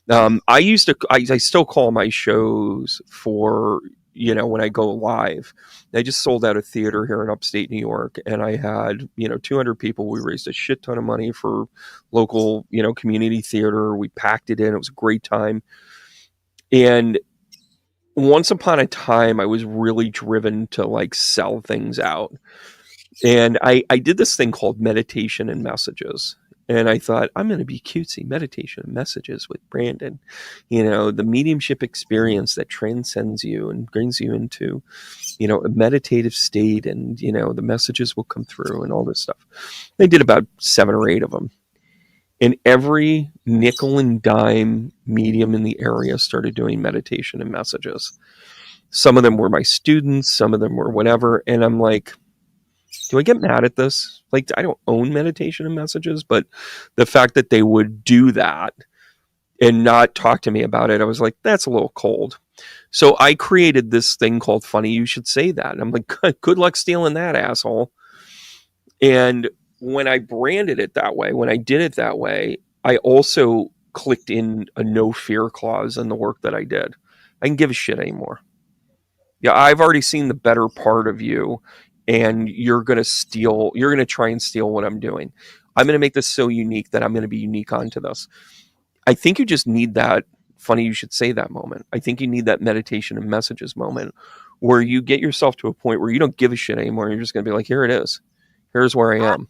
Speaker 1: I still call my shows for, when I go live. I just sold out a theater here in upstate New York, and I had, 200 people. We raised a shit ton of money for local, community theater. We packed it in. It was a great time. And once upon a time, I was really driven to like sell things out. And I did this thing called meditation and messages. And I thought, I'm going to be cutesy, meditation and messages with Brandon. The mediumship experience that transcends you and brings you into, a meditative state, and, the messages will come through and all this stuff. I did about 7 or 8 of them. And every nickel and dime medium in the area started doing meditation and messages. Some of them were my students, some of them were whatever. And I'm like, do I get mad at this? Like, I don't own meditation and messages, but the fact that they would do that and not talk to me about it, I was like, that's a little cold. So I created this thing called Funny You Should Say That. And I'm like, good luck stealing that, asshole. And when I branded it that way, when I did it that way, I also clicked in a no fear clause in the work that I did. I can give a shit anymore. Yeah, I've already seen the better part of you, and you're going to try and steal what I'm doing. I'm going to make this so unique that I'm going to be unique onto this. I think you just need that Funny You Should Say That moment. I think you need that meditation and messages moment where you get yourself to a point where you don't give a shit anymore. You're just going to be like, here it is. Here's where I am.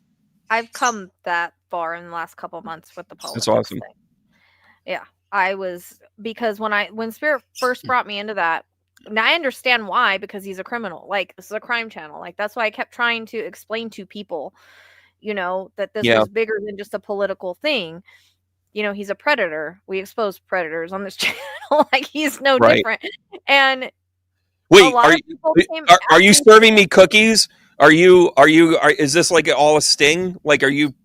Speaker 2: I've come that far in the last couple of months with the politics.
Speaker 1: That's awesome.
Speaker 2: Thing. Yeah, because when Spirit first brought me into that, now I understand why, because he's a criminal. Like, this is a crime channel. Like, that's why I kept trying to explain to people, that this was bigger than just a political thing. He's a predator. We expose predators on this channel. Like, he's no different. And
Speaker 1: wait, are you serving me cookies? Is this like all a sting? Like, are you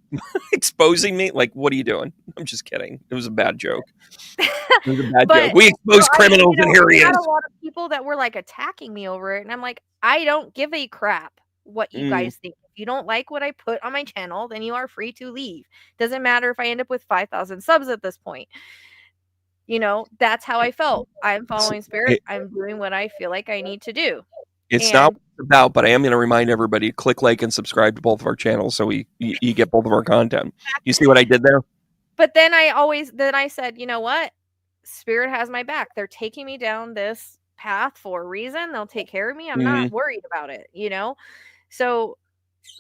Speaker 1: exposing me? Like, what are you doing? I'm just kidding. It was a bad joke. It was a bad joke. We expose criminals, and here he is.
Speaker 2: I had a lot of people that were like attacking me over it, and I'm like, I don't give a crap what you guys think. If you don't like what I put on my channel, then you are free to leave. Doesn't matter if I end up with 5,000 subs at this point. That's how I felt. I'm following Spirit. I'm doing what I feel like I need to do.
Speaker 1: It's not what it's about, but I am going to remind everybody, click like and subscribe to both of our channels so you get both of our content. You see what I did there?
Speaker 2: But then I said, you know what? Spirit has my back. They're taking me down this path for a reason. They'll take care of me. I'm not worried about it, So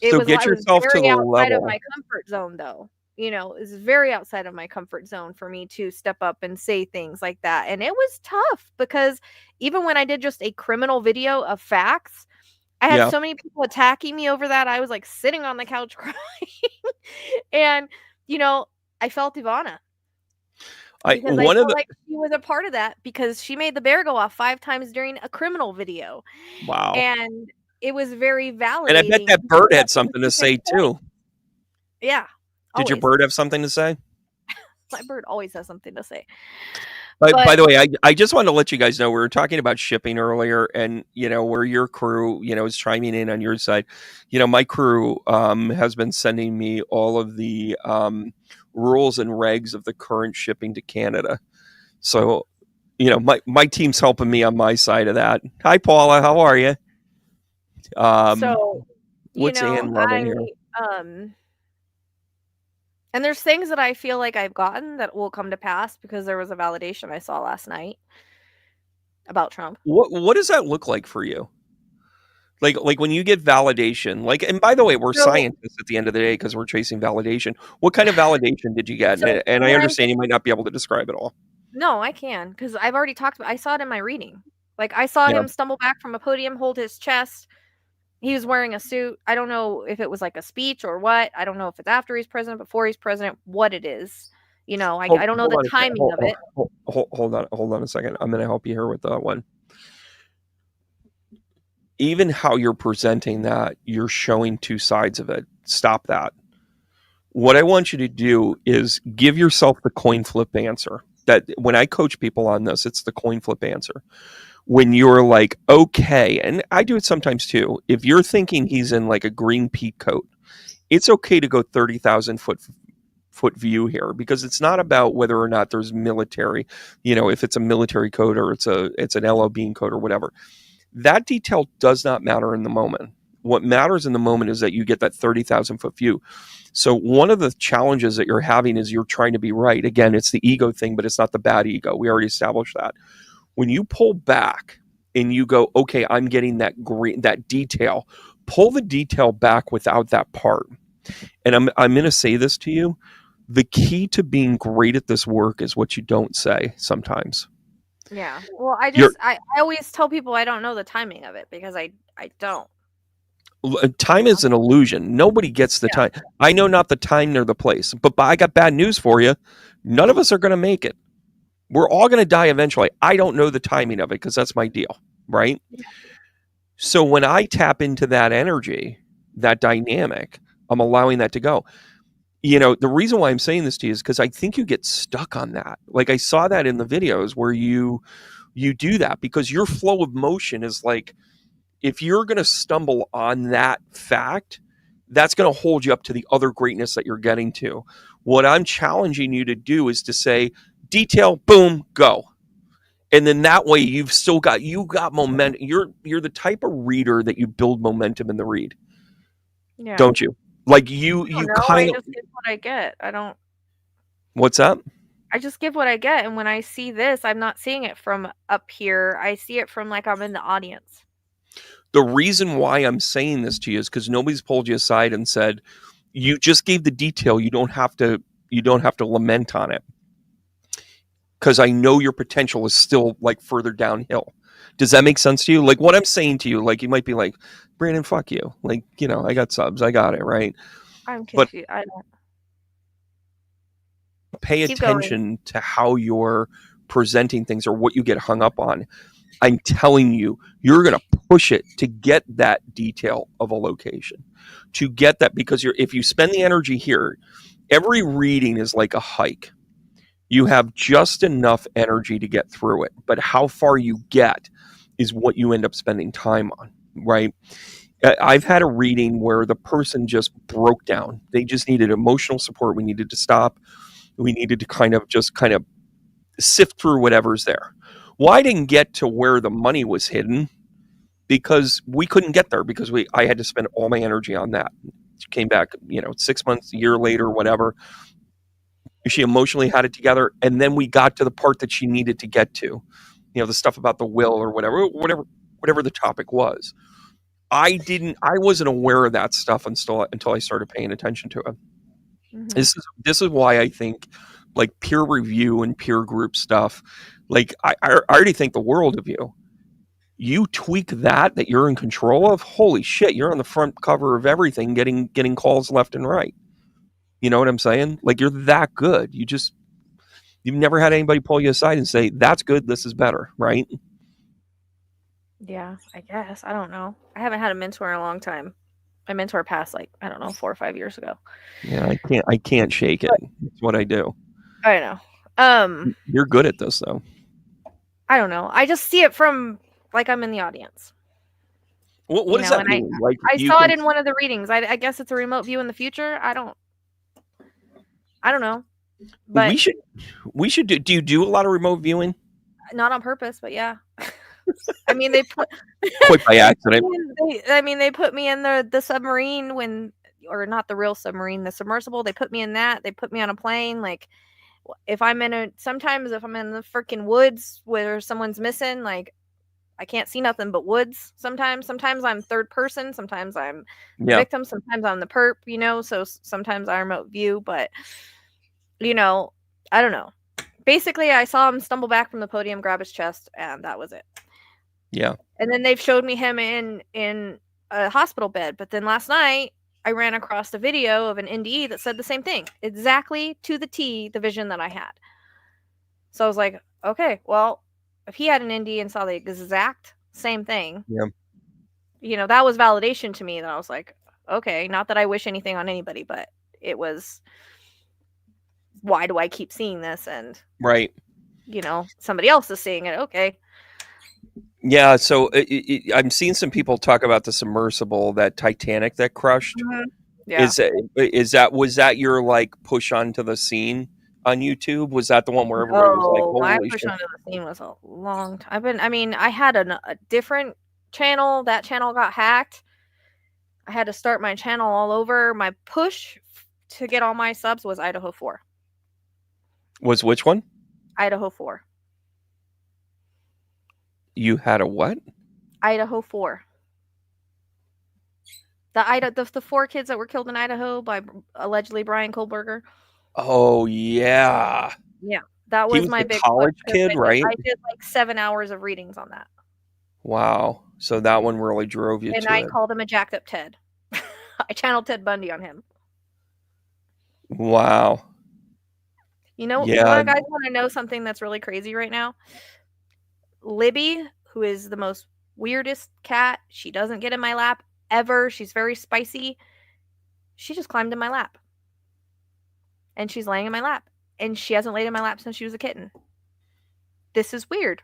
Speaker 1: get yourself to the
Speaker 2: outside
Speaker 1: level
Speaker 2: of my comfort zone, though. It's very outside of my comfort zone for me to step up and say things like that. And it was tough, because even when I did just a criminal video of facts, I had so many people attacking me over that. I was like sitting on the couch crying. And, I felt Ivana. Because I felt like she was a part of that, because she made the bear go off 5 times during a criminal video.
Speaker 1: Wow.
Speaker 2: And it was very validating.
Speaker 1: And I bet that bird had something to say too.
Speaker 2: Yeah.
Speaker 1: Did your bird have something to say?
Speaker 2: My bird always has something to say.
Speaker 1: By the way, I just wanted to let you guys know, we were talking about shipping earlier, and where your crew is chiming in on your side. My crew has been sending me all of the rules and regs of the current shipping to Canada. So my team's helping me on my side of that. Hi Paula, how are you?
Speaker 2: So
Speaker 1: what's Ann loving here?
Speaker 2: And there's things that I feel like I've gotten that will come to pass, because there was a validation I saw last night about Trump.
Speaker 1: What does that look like for you? Like when you get validation, and by the way, we're scientists at the end of the day, because we're chasing validation. What kind of validation did you get? And I understand you might not be able to describe it all.
Speaker 2: No, I can, because I've already talked about. I saw it in my reading. Like, I saw him stumble back from a podium, hold his chest. He was wearing a suit. I don't know if it was like a speech or what. I don't know if it's after he's president, before he's president, what it is. You know, I don't know the timing of it.
Speaker 1: Hold on a second. I'm going to help you here with that one. Even how you're presenting that, you're showing two sides of it. Stop that. What I want you to do is give yourself the coin flip answer. That when I coach people on this, it's the coin flip answer. When you're like, okay, and I do it sometimes too. If you're thinking he's in like a green peak coat, it's okay to go 30,000 foot view here, because it's not about whether or not there's military, if it's a military coat or it's an LO Bean coat or whatever. That detail does not matter in the moment. What matters in the moment is that you get that 30,000 foot view. So one of the challenges that you're having is you're trying to be right. Again, it's the ego thing, but it's not the bad ego. We already established that. When you pull back and you go, okay, I'm getting that detail, pull the detail back without that part. And I'm going to say this to you. The key to being great at this work is what you don't say sometimes.
Speaker 2: Yeah. Well, I always tell people I don't know the timing of it, because I don't.
Speaker 1: Time is an illusion. Nobody gets the time. I know not the time nor the place, but I got bad news for you. None of us are going to make it. We're all going to die eventually. I don't know the timing of it, because that's my deal, right? Yeah. So when I tap into that energy, that dynamic, I'm allowing that to go. The reason why I'm saying this to you is because I think you get stuck on that. Like, I saw that in the videos where you do that, because your flow of motion is like, if you're going to stumble on that fact, that's going to hold you up to the other greatness that you're getting to. What I'm challenging you to do is to say, detail, boom, go. And then that way you got momentum. You're the type of reader that you build momentum in the read. Yeah. Don't you? Like you kind of.
Speaker 2: I just give what I get. I don't.
Speaker 1: What's up?
Speaker 2: I just give what I get, and when I see this, I'm not seeing it from up here. I see it from like I'm in the audience.
Speaker 1: The reason why I'm saying this to you is because nobody's pulled you aside and said, you just gave the detail. You don't have to lament on it. Because I know your potential is still like further downhill. Does that make sense to you? Like what I'm saying to you, like you might be like, Brandon, fuck you. Like, I got subs. I got it, right?
Speaker 2: I'm confused. I don't.
Speaker 1: Pay attention to how you're presenting things or what you get hung up on. I'm telling you, you're going to push it to get that detail of a location, to get that, because if you spend the energy here, every reading is like a hike. You have just enough energy to get through it, but how far you get is what you end up spending time on, right? I've had a reading where the person just broke down. They just needed emotional support. We needed to stop. We needed to kind of sift through whatever's there. Well, I didn't get to where the money was hidden because we couldn't get there, because I had to spend all my energy on that. She came back, 6 months, a year later, whatever. She emotionally had it together, and then we got to the part that she needed to get to, the stuff about the will or whatever the topic was. I wasn't aware of that stuff until I started paying attention to it. Mm-hmm. This is why I think like peer review and peer group stuff, like I already think the world of you. You tweak that you're in control of, holy shit, you're on the front cover of everything, getting calls left and right. You know what I'm saying? Like, you're that good. You've never had anybody pull you aside and say, that's good, this is better, right?
Speaker 2: Yeah, I guess. I don't know. I haven't had a mentor in a long time. My mentor passed 4 or 5 years ago.
Speaker 1: Yeah, I can't shake it. It's what I do.
Speaker 2: I know.
Speaker 1: You're good at this though.
Speaker 2: I don't know. I just see it from like I'm in the audience.
Speaker 1: What does that mean?
Speaker 2: I saw it in one of the readings. I guess it's a remote view in the future. I don't know. But
Speaker 1: we should do you do a lot of remote viewing?
Speaker 2: Not on purpose, but yeah. I mean, they put
Speaker 1: quite by accident.
Speaker 2: They put me in the submarine or not the real submarine, the submersible. They put me in that. They put me on a plane. Like, sometimes if I'm in the freaking woods where someone's missing, like I can't see nothing but woods. Sometimes I'm third person. Sometimes I'm the victim. Sometimes I'm the perp. So sometimes I remote view, but I don't know. Basically, I saw him stumble back from the podium, grab his chest, and that was it.
Speaker 1: Yeah.
Speaker 2: And then they've showed me him in a hospital bed. But then last night, I ran across a video of an NDE that said the same thing, exactly to the T, the vision that I had. So I was like, okay, well, if he had an NDE and saw the exact same thing, that was validation to me. That I was like, okay, not that I wish anything on anybody, but it was, why do I keep seeing this? And
Speaker 1: right,
Speaker 2: somebody else is seeing it. Okay.
Speaker 1: Yeah, so I'm seeing some people talk about the submersible, that Titanic that crushed.
Speaker 2: Mm-hmm. Yeah.
Speaker 1: Was that your like push onto the scene on YouTube? Was that the one where everybody was like,
Speaker 2: my
Speaker 1: "Holy
Speaker 2: push
Speaker 1: shit"?
Speaker 2: onto the scene was a long time. I had a different channel. That channel got hacked. I had to start my channel all over. My push to get all my subs was Idaho 4.
Speaker 1: Was which one?
Speaker 2: Idaho 4.
Speaker 1: You had a what?
Speaker 2: Idaho 4. The 4 kids that were killed in Idaho by allegedly Brian Kohlberger.
Speaker 1: Oh yeah.
Speaker 2: Yeah, that
Speaker 1: He
Speaker 2: was
Speaker 1: was
Speaker 2: my
Speaker 1: the
Speaker 2: big
Speaker 1: college
Speaker 2: push,
Speaker 1: kid, right?
Speaker 2: I did like 7 hours of readings on that.
Speaker 1: Wow. So that one really drove you
Speaker 2: and
Speaker 1: to
Speaker 2: I
Speaker 1: it.
Speaker 2: called him a jacked up Ted. I channeled Ted Bundy on him.
Speaker 1: Wow.
Speaker 2: You guys want to know something that's really crazy right now? Libby, who is the most weirdest cat, she doesn't get in my lap ever. She's very spicy. She just climbed in my lap. And she's laying in my lap. And she hasn't laid in my lap since she was a kitten. This is weird.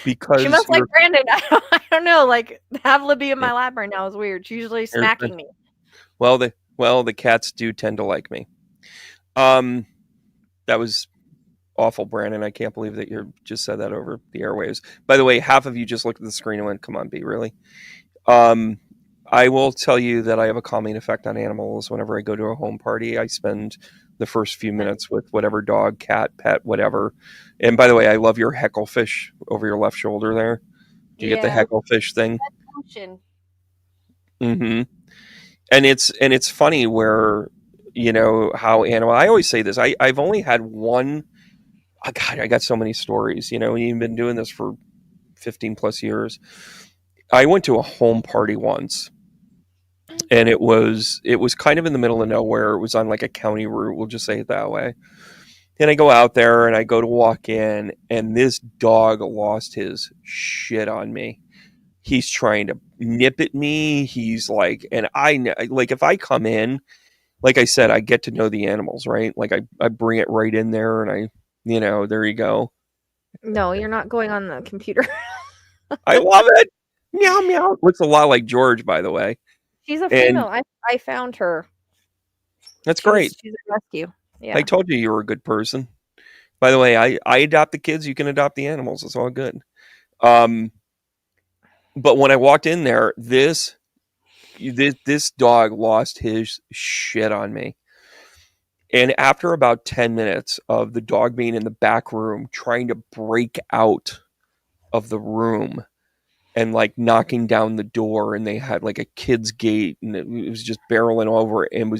Speaker 1: Because
Speaker 2: she must like Brandon. I don't know. Like, have Libby in my lap right now is weird. She's usually smacking me.
Speaker 1: Well, the cats do tend to like me. That was awful, Brandon. I can't believe that you just said that over the airwaves. By the way, half of you just looked at the screen and went, "Come on, B, really?" I will tell you that I have a calming effect on animals. Whenever I go to a home party, I spend the first few minutes with whatever dog, cat, pet, whatever. And by the way, I love your hecklefish over your left shoulder there. Do you get the hecklefish thing? Mm-hmm. And it's funny where, how animal. I always say this. I've only had one. Oh God, I got so many stories. You've been doing this for 15 plus years. I went to a home party once, and it was kind of in the middle of nowhere. It was on like a county route. We'll just say it that way. And I go out there and I go to walk in, and this dog lost his shit on me. He's trying to nip at me. He's like, and if I come in, like I said, I get to know the animals, right? Like I bring it right in there, and there you go.
Speaker 2: No, you're not going on the computer.
Speaker 1: I love it. Meow meow. Looks a lot like George, by the way.
Speaker 2: She's a female. I found her.
Speaker 1: That's great.
Speaker 2: She's a rescue. Yeah.
Speaker 1: I told you were a good person. By the way, I adopt the kids. You can adopt the animals. It's all good. But when I walked in there, this dog lost his shit on me. And after about 10 minutes of the dog being in the back room, trying to break out of the room and like knocking down the door, and they had like a kid's gate, and it was just barreling over, and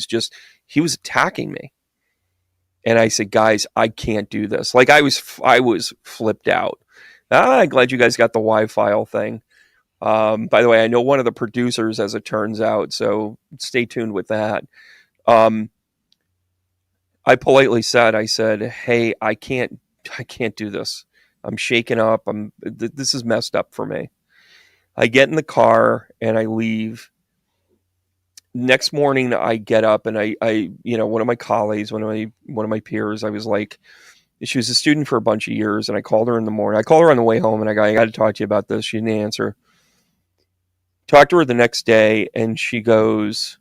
Speaker 1: he was attacking me. And I said, "Guys, I can't do this." Like I was flipped out. I'm glad you guys got the Wi-Fi thing. By the way, I know one of the producers, as it turns out, so stay tuned with that. I politely said, "Hey, I can't do this. I'm shaken up. This is messed up for me." I get in the car and I leave. Next morning, I get up and I one of my colleagues, one of my peers, I was like, she was a student for a bunch of years, and I called her in the morning. I called her on the way home, and I got to talk to you about this. She didn't answer. Talked to her the next day, and she goes,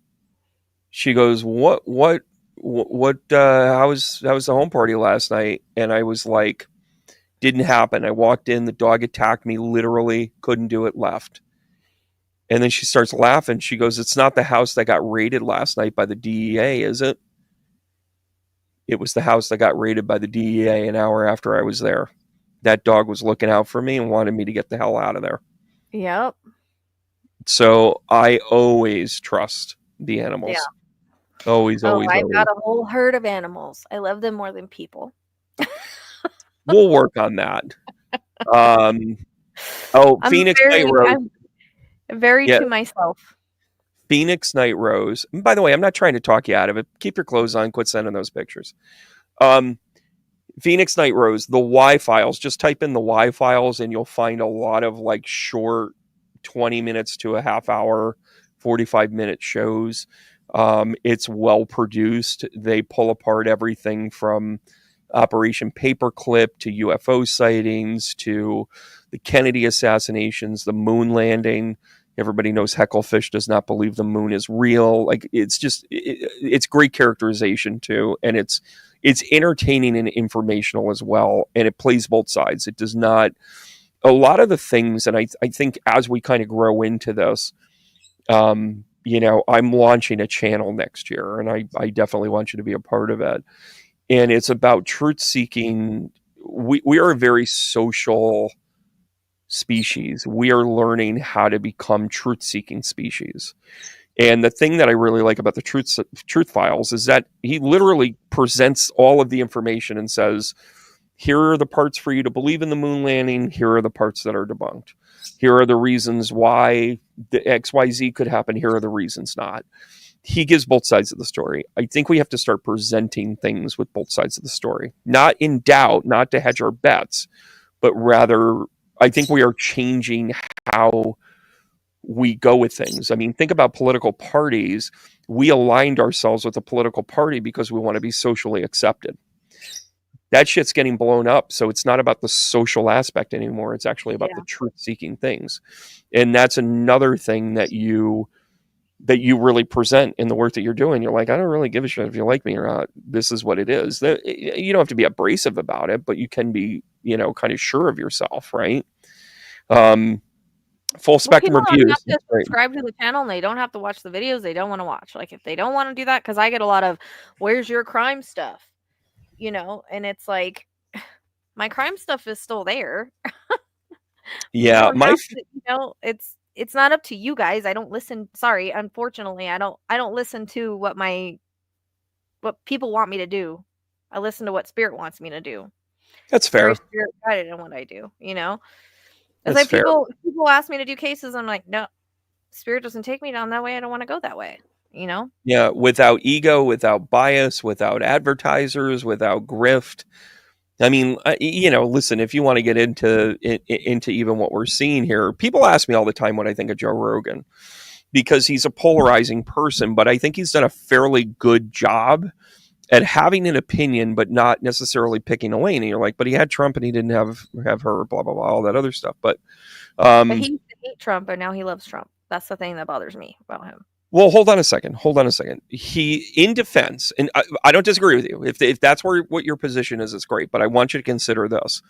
Speaker 1: what how was the home party last night? And I was like, didn't happen. I walked in, the dog attacked me, literally couldn't do it, left. And then she starts laughing. She goes, "It's not the house that got raided last night by the DEA, is it?" It was the house that got raided by the DEA an hour after I was there. That dog was looking out for me and wanted me to get the hell out of there.
Speaker 2: Yep.
Speaker 1: So I always trust the animals.
Speaker 2: Yeah.
Speaker 1: Always.
Speaker 2: I've got a whole herd of animals. I love them more than people.
Speaker 1: We'll work on that. Phoenix Night Rose.
Speaker 2: I'm very to myself.
Speaker 1: Phoenix Night Rose. And by the way, I'm not trying to talk you out of it. Keep your clothes on. Quit sending those pictures. Phoenix Night Rose, the Y files. Just type in the Y files and you'll find a lot of like short 20 minutes to a half hour, 45-minute shows. It's well produced. They pull apart everything from Operation Paperclip to UFO sightings to the Kennedy assassinations, the moon landing. Everybody knows Hecklefish does not believe the moon is real. Like, it's just, it's great characterization too. And it's entertaining and informational as well. And it plays both sides. It does not, a lot of the things, and I think as we kind of grow into this, you know, I'm launching a channel next year, and I definitely want you to be a part of it. And it's about truth seeking. We are a very social species. We are learning how to become truth seeking species. And the thing that I really like about the truth files is that he literally presents all of the information and says, here are the parts for you to believe in the moon landing. Here are the parts that are debunked. Here are the reasons why the XYZ could happen. Here are the reasons not. He gives both sides of the story. I think we have to start presenting things with both sides of the story, not in doubt, not to hedge our bets, but rather I think we are changing how we go with things. I mean, think about political parties. We aligned ourselves with a political party because we want to be socially accepted. That shit's getting blown up. So it's not about the social aspect anymore. It's actually about the truth seeking things. And that's another thing that you really present in the work that you're doing. You're like, I don't really give a shit if you like me or not. This is what it is. You don't have to be abrasive about it, but you can be, you know, kind of sure of yourself, right? Full spectrum reviews.
Speaker 2: Don't have to subscribe to the channel, and they don't have to watch the videos they don't want to watch. Like, if they don't want to do that, because I get a lot of, where's your crime stuff? You know, and it's like, my crime stuff is still there.
Speaker 1: Yeah,
Speaker 2: you know, it's not up to you guys. I don't listen. Sorry, unfortunately, I don't listen to what people want me to do. I listen to what Spirit wants me to do.
Speaker 1: That's fair.
Speaker 2: Spirit guided in what I do, you know. It's like people ask me to do cases. I'm like, no, Spirit doesn't take me down that way. I don't want to go that way, you know.
Speaker 1: Yeah, without ego, without bias, without advertisers, without grift. I mean, you know, listen, if you want to get into even what we're seeing here, people ask me all the time what I think of Joe Rogan, because he's a polarizing person, but I think he's done a fairly good job at having an opinion, but not necessarily picking a lane. And you're like, but he had Trump and he didn't have her, blah, blah, blah, all that other stuff. But
Speaker 2: he used to hate Trump, but now he loves Trump. That's the thing that bothers me about him.
Speaker 1: Well, hold on a second. He, in defense, and I don't disagree with you. If that's what your position is, it's great. But I want you to consider this.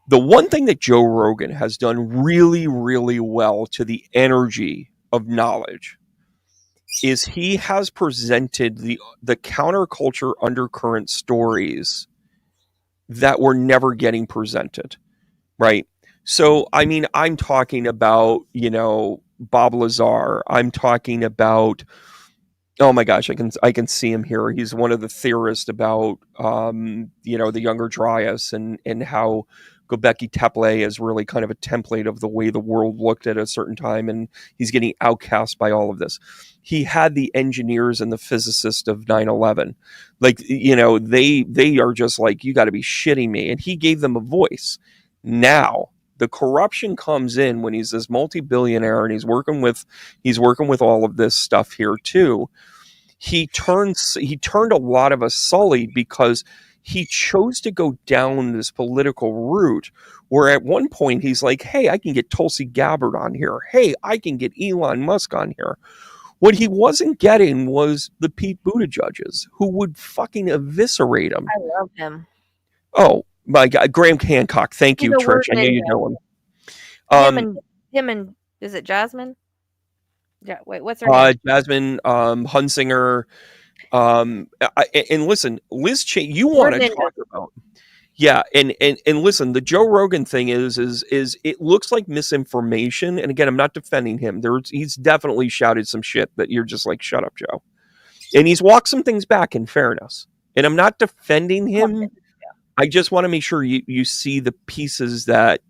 Speaker 1: The one thing that Joe Rogan has done really, really well to the energy of knowledge is he has presented the counterculture undercurrent stories that were never getting presented, right? So, I mean, I'm talking about, you know, Bob Lazar. I'm talking about, oh my gosh, I can see him here. He's one of the theorists about, you know, the Younger Dryas and how Göbekli Tepe is really kind of a template of the way the world looked at a certain time, and he's getting outcast by all of this. He had the engineers and the physicists of 9/11. Like, you know, they are just like, you got to be shitting me. And he gave them a voice. Now, the corruption comes in when he's this multi-billionaire and he's working with all of this stuff here too. He turned a lot of us sullied because he chose to go down this political route where at one point he's like, hey, I can get Tulsi Gabbard on here. Hey, I can get Elon Musk on here. What he wasn't getting was the Pete Buttigieg's, who would fucking eviscerate him.
Speaker 2: I love him.
Speaker 1: Oh, my God, Graham Hancock. Thank you, Trish. I knew you know
Speaker 2: him. Him and is it Jasmine? Yeah. Wait, what's her name?
Speaker 1: Jasmine Hunsinger. And listen, Liz Cheney. You want to talk about? Yeah, and listen, the Joe Rogan thing is it looks like misinformation. And again, I'm not defending him. He's definitely shouted some shit that you're just like, shut up, Joe. And he's walked some things back in fairness. And I'm not defending him. I just want to make sure you see the pieces that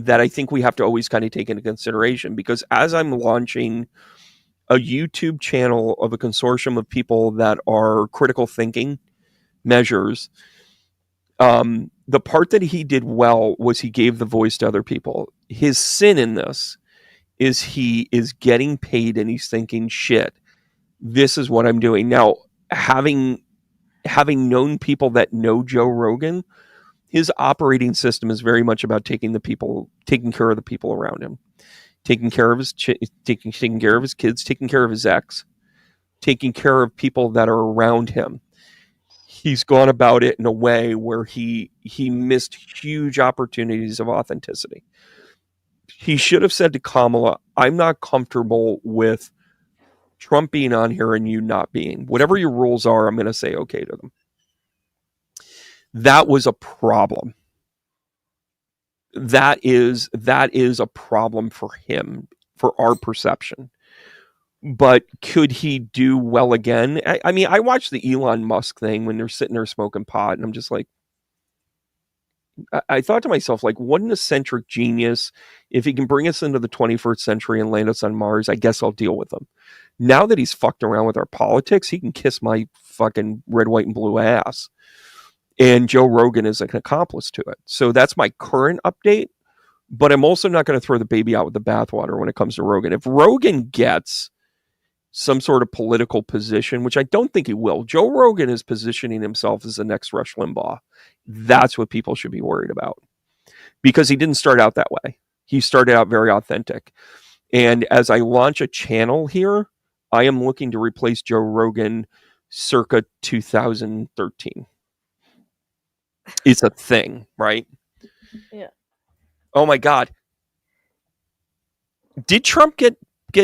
Speaker 1: I think we have to always kind of take into consideration, because as I'm launching a YouTube channel of a consortium of people that are critical thinking measures. The part that he did well was he gave the voice to other people. His sin in this is he is getting paid and he's thinking, shit, this is what I'm doing. Now, having known people that know Joe Rogan, his operating system is very much about taking care of the people around him, taking care of his taking care of his kids, taking care of his ex, taking care of people that are around him. He's gone about it in a way where he missed huge opportunities of authenticity. He should have said to Kamala, I'm not comfortable with Trump being on here and you not being. Whatever your rules are, I'm going to say okay to them. That was a problem. That is a problem for him, for our perception. But could he do well again? I mean, I watched the Elon Musk thing when they're sitting there smoking pot, and I'm just like, I thought to myself, like, what an eccentric genius. If he can bring us into the 21st century and land us on Mars, I guess I'll deal with him. Now that he's fucked around with our politics, he can kiss my fucking red, white, and blue ass. And Joe Rogan is an accomplice to it. So that's my current update. But I'm also not going to throw the baby out with the bathwater when it comes to Rogan. If Rogan gets some sort of political position, which I don't think he will, Joe Rogan is positioning himself as the next Rush Limbaugh. That's what people should be worried about. Because he didn't start out that way. He started out very authentic. And as I launch a channel here, I am looking to replace Joe Rogan circa 2013. It's a thing, right?
Speaker 2: Yeah.
Speaker 1: Oh my God. Did Trump get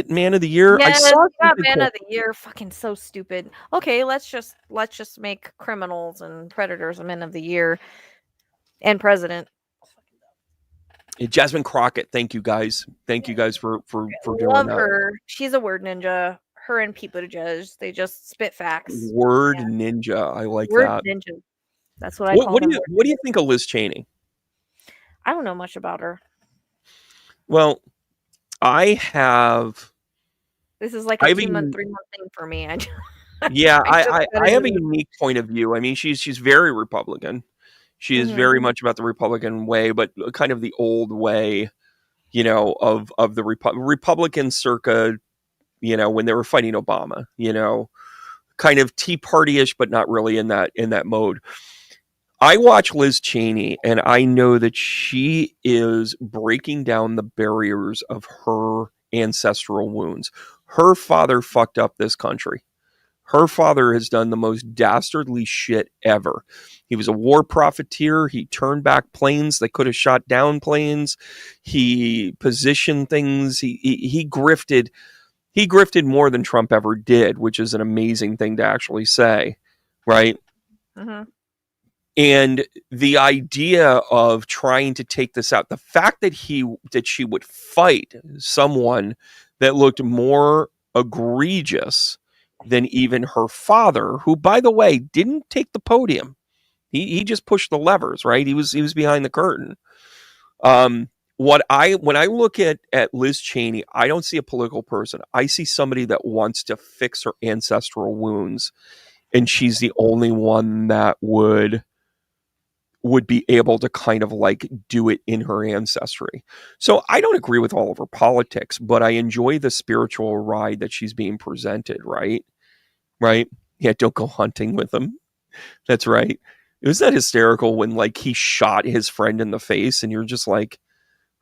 Speaker 1: Man of the Year?
Speaker 2: Yes, he got Man of the Year. Fucking so stupid. Okay, let's just make criminals and predators Men of the Year and president.
Speaker 1: Jasmine Crockett, thank you guys. Thank you guys for doing that.
Speaker 2: Love her. She's a word ninja. Her and Pete Buttigieg, they just spit facts.
Speaker 1: Word ninja. I like
Speaker 2: word
Speaker 1: that.
Speaker 2: Word ninja. That's what I call them.
Speaker 1: What do you think of Liz Cheney?
Speaker 2: I don't know much about her.
Speaker 1: Well, I have.
Speaker 2: This is like a 2-month, 3-month thing for me.
Speaker 1: I have a unique point of view. I mean, she's very Republican. She is very much about the Republican way, but kind of the old way, you know, of the Republican circa, you know, when they were fighting Obama, you know, kind of Tea Party-ish, but not really in that mode. I watch Liz Cheney, and I know that she is breaking down the barriers of her ancestral wounds. Her father fucked up this country. Her father has done the most dastardly shit ever. He was a war profiteer. He turned back planes that could have shot down planes. He positioned things. He grifted. He grifted more than Trump ever did, which is an amazing thing to actually say, right?
Speaker 2: Mm-hmm.
Speaker 1: And the idea of trying to take this out, the fact that she would fight someone that looked more egregious than even her father, who, by the way, didn't take the podium. He just pushed the levers, right? He was behind the curtain. When I look at Liz Cheney, I don't see a political person. I see somebody that wants to fix her ancestral wounds, and she's the only one that would be able to kind of like do it in her ancestry. So I don't agree with all of her politics, but I enjoy the spiritual ride that she's being presented, right? Right? Yeah, don't go hunting with him. That's right. It was that hysterical when like he shot his friend in the face and you're just like,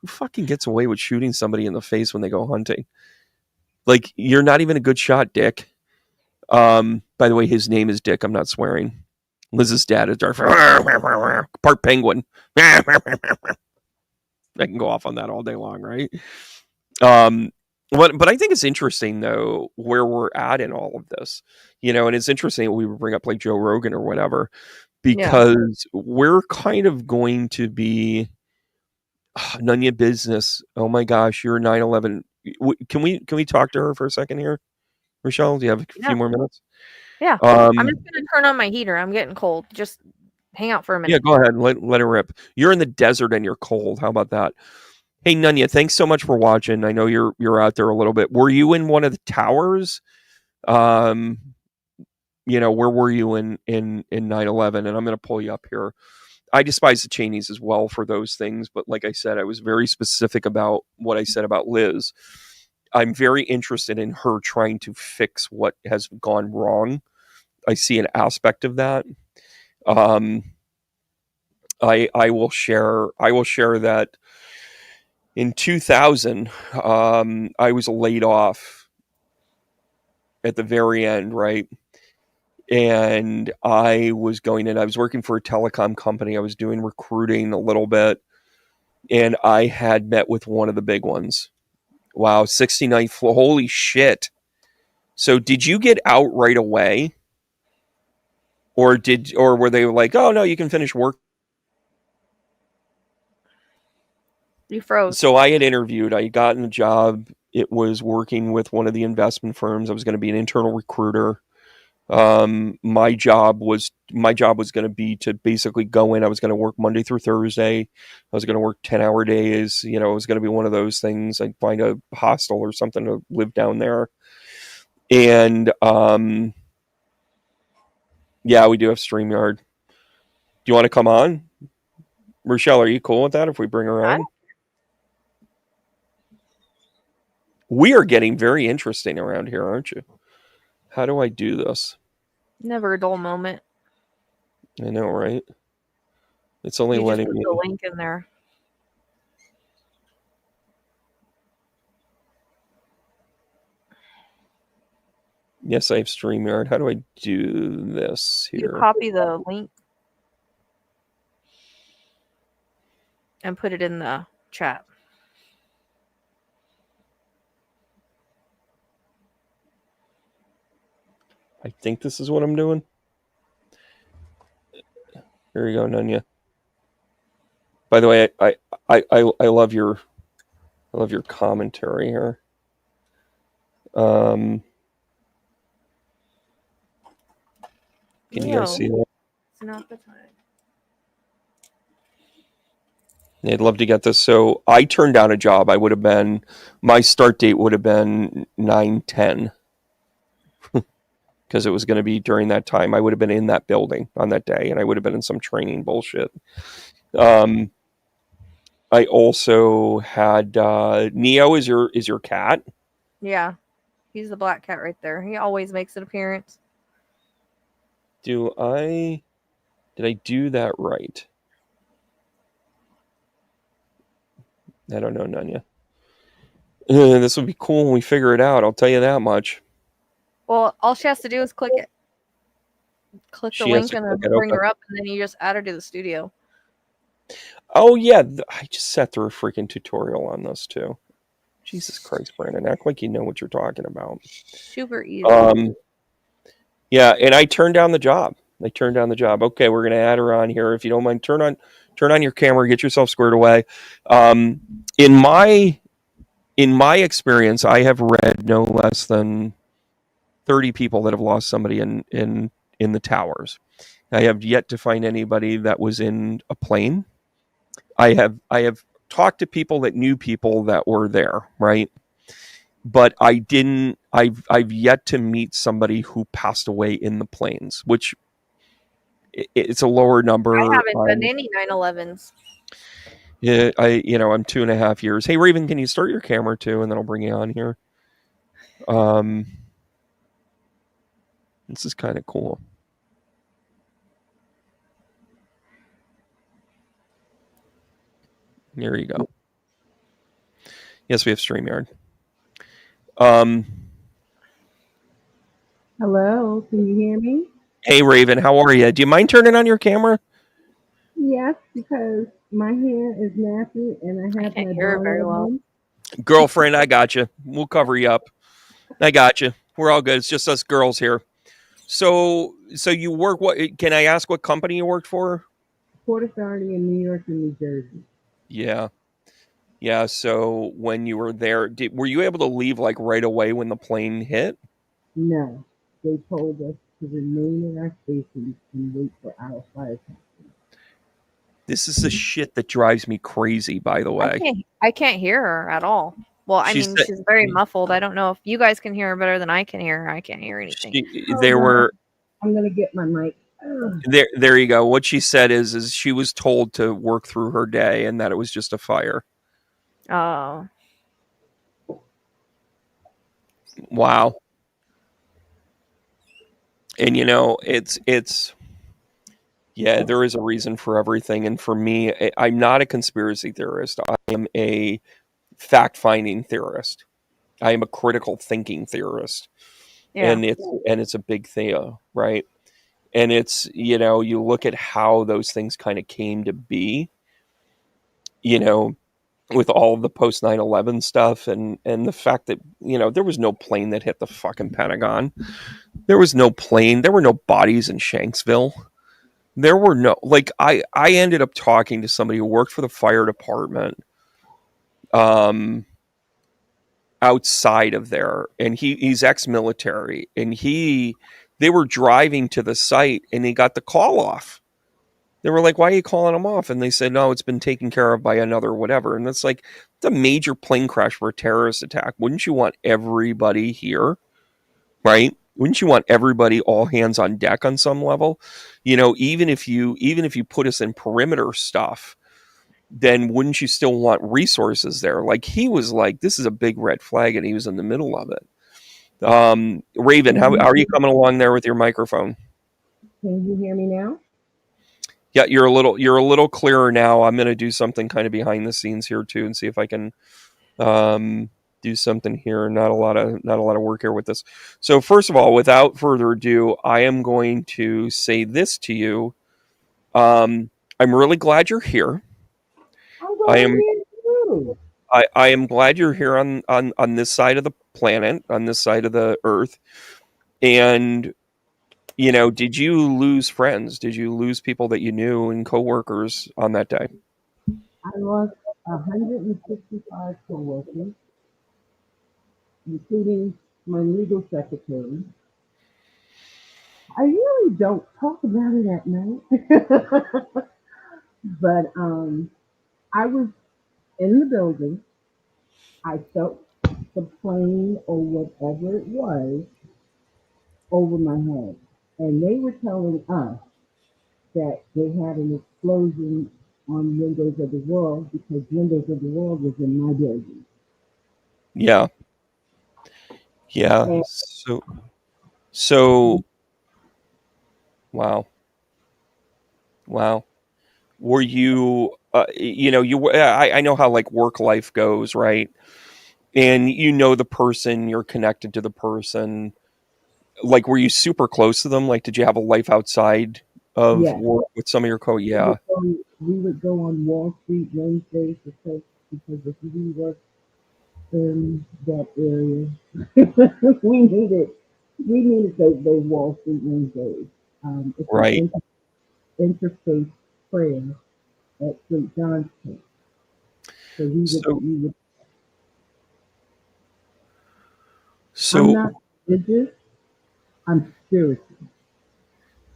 Speaker 1: who fucking gets away with shooting somebody in the face when they go hunting? Like, you're not even a good shot, Dick. By the way, his name is Dick. I'm not swearing. Liz's dad is Darth part penguin. I can go off on that all day long, right? But I think it's interesting though where we're at in all of this, you know, and it's interesting that we would bring up like Joe Rogan or whatever, because we're kind of going to be none of your business. Oh my gosh, you're 9/11. Can we talk to her for a second here, Rochelle? Do you have a few more minutes?
Speaker 2: Yeah, I'm just gonna turn on my heater. I'm getting cold. Just hang out for a minute.
Speaker 1: Yeah, go ahead. Let it rip. You're in the desert and you're cold. How about that? Hey, Nunya, thanks so much for watching. I know you're out there a little bit. Were you in one of the towers? Um, where were you in 9/11? And I'm going to pull you up here. I despise the Cheneys as well for those things, but like I said, I was very specific about what I said about Liz. I'm very interested in her trying to fix what has gone wrong. I see an aspect of that. I will share that in 2000, I was laid off at the very end, right? And I was working for a telecom company. I was doing recruiting a little bit, and I had met with one of the big ones. Wow, 69th floor. Holy shit. So did you get out right away? Or were they like, oh no, you can finish work?
Speaker 2: You froze.
Speaker 1: So I had interviewed, I got in a job. It was working with one of the investment firms. I was going to be an internal recruiter. My job was going to be to basically go in. I was going to work Monday through Thursday. I was going to work 10-hour days. It was going to be one of those things. I'd find a hostel or something to live down there. And, yeah, we do have StreamYard. Do you want to come on? Rochelle, are you cool with that if we bring her on? We are getting very interesting around here, aren't you? How do I do this?
Speaker 2: Never a dull moment.
Speaker 1: I know, right? It's only letting me.
Speaker 2: Put the link in there.
Speaker 1: Yes, I have StreamYard. How do I do this here?
Speaker 2: You copy the link and put it in the chat.
Speaker 1: I think this is what I'm doing. Here you go, Nunya. By the way, I love your commentary here. Can you guys see that?
Speaker 2: It's not the time.
Speaker 1: I'd love to get this. So I turned down a job. My start date would have been 9/10 because it was going to be during that time. I would have been in that building on that day, and I would have been in some training bullshit. I also had Neo is your cat.
Speaker 2: Yeah, he's the black cat right there. He always makes an appearance.
Speaker 1: Did I do that right? I don't know, Nunya. This would be cool when we figure it out. I'll tell you that much.
Speaker 2: Well, all she has to do is click it. Click the link and then bring her up, and then you just add her to the studio.
Speaker 1: Oh, yeah. I just sat through a freaking tutorial on this, too. Jesus Christ, Brandon. Act like you know what you're talking about.
Speaker 2: Super easy.
Speaker 1: Yeah, and I turned down the job. Okay, we're going to add her on here. If you don't mind, turn on your camera, get yourself squared away. In my experience, I have read no less than 30 people that have lost somebody in the towers. I have yet to find anybody that was in a plane. I have talked to people that knew people that were there, right? But I've yet to meet somebody who passed away in the planes, which it's a lower number.
Speaker 2: I haven't done any 9/11s.
Speaker 1: Yeah, I'm 2.5 years. Hey, Raven, can you start your camera too, and then I'll bring you on here. This is kind of cool. There you go. Yes, we have StreamYard.
Speaker 3: Hello, can you hear me?
Speaker 1: Hey, Raven, how are you? Do you mind turning on your camera?
Speaker 3: Yes, because my hair is nappy and I have my
Speaker 2: hair very well.
Speaker 1: Girlfriend, I got you. We'll cover you up. I got you. We're all good. It's just us girls here. So you work what? Can I ask what company you worked for?
Speaker 3: Port Authority in New York and New Jersey.
Speaker 1: Yeah. So when you were there, were you able to leave like right away when the plane hit?
Speaker 3: No, they told us to remain in our stations and wait for our fire company.
Speaker 1: This is the shit that drives me crazy, by the way.
Speaker 2: I can't hear her at all. Well, I mean, she's very muffled. I don't know if you guys can hear her better than I can hear her. I can't hear anything.
Speaker 3: I'm going to get my mic.
Speaker 1: There you go. What she said is she was told to work through her day and that it was just a fire.
Speaker 2: Oh.
Speaker 1: Wow. And it's yeah, there is a reason for everything. And for me, I'm not a conspiracy theorist. I am a fact-finding theorist. I am a critical thinking theorist. Yeah. And it's a big thing, right? And it's, you look at how those things kind of came to be, with all of the post 9/11 stuff and the fact that, there was no plane that hit the fucking Pentagon. There was no plane. There were no bodies in Shanksville. There were no, I ended up talking to somebody who worked for the fire department outside of there, and he's ex-military, and they were driving to the site and he got the call off. They were like, why are you calling him off? And they said, no, it's been taken care of by another whatever. And that's like, it's a major plane crash for a terrorist attack. Wouldn't you want everybody here? Right? Wouldn't you want everybody all hands on deck on some level? Even if you put us in perimeter stuff, then wouldn't you still want resources there? Like he was like, this is a big red flag, and he was in the middle of it. Raven, how are you coming along there with your microphone?
Speaker 3: Can you hear me now?
Speaker 1: Yeah, you're a little clearer now. I'm going to do something kind of behind the scenes here too, and see if I can do something here. Not a lot of work here with this. So first of all, without further ado, I am going to say this to you. I'm really glad you're here. I am glad you're here on this side of the planet, on this side of the earth. And did you lose friends? Did you lose people that you knew and coworkers on that day?
Speaker 3: I lost 165 coworkers, including my legal secretary. I really don't talk about it at night, but I was in the building. I felt the plane or whatever it was over my head, and they were telling us that they had an explosion on Windows of the World because Windows of the World was in my building.
Speaker 1: Yeah.
Speaker 3: And
Speaker 1: so wow. Were you I know how work life goes, right? And the person, you're connected to the person. Were you super close to them? Did you have a life outside of work with some of your Yeah.
Speaker 3: We would go on Wall Street Wednesdays because if we worked in that area, we needed those Wall Street Wednesdays. It's
Speaker 1: right.
Speaker 3: Interfaith prayer at St. John's Church. So I'm not religious. I'm spiritual.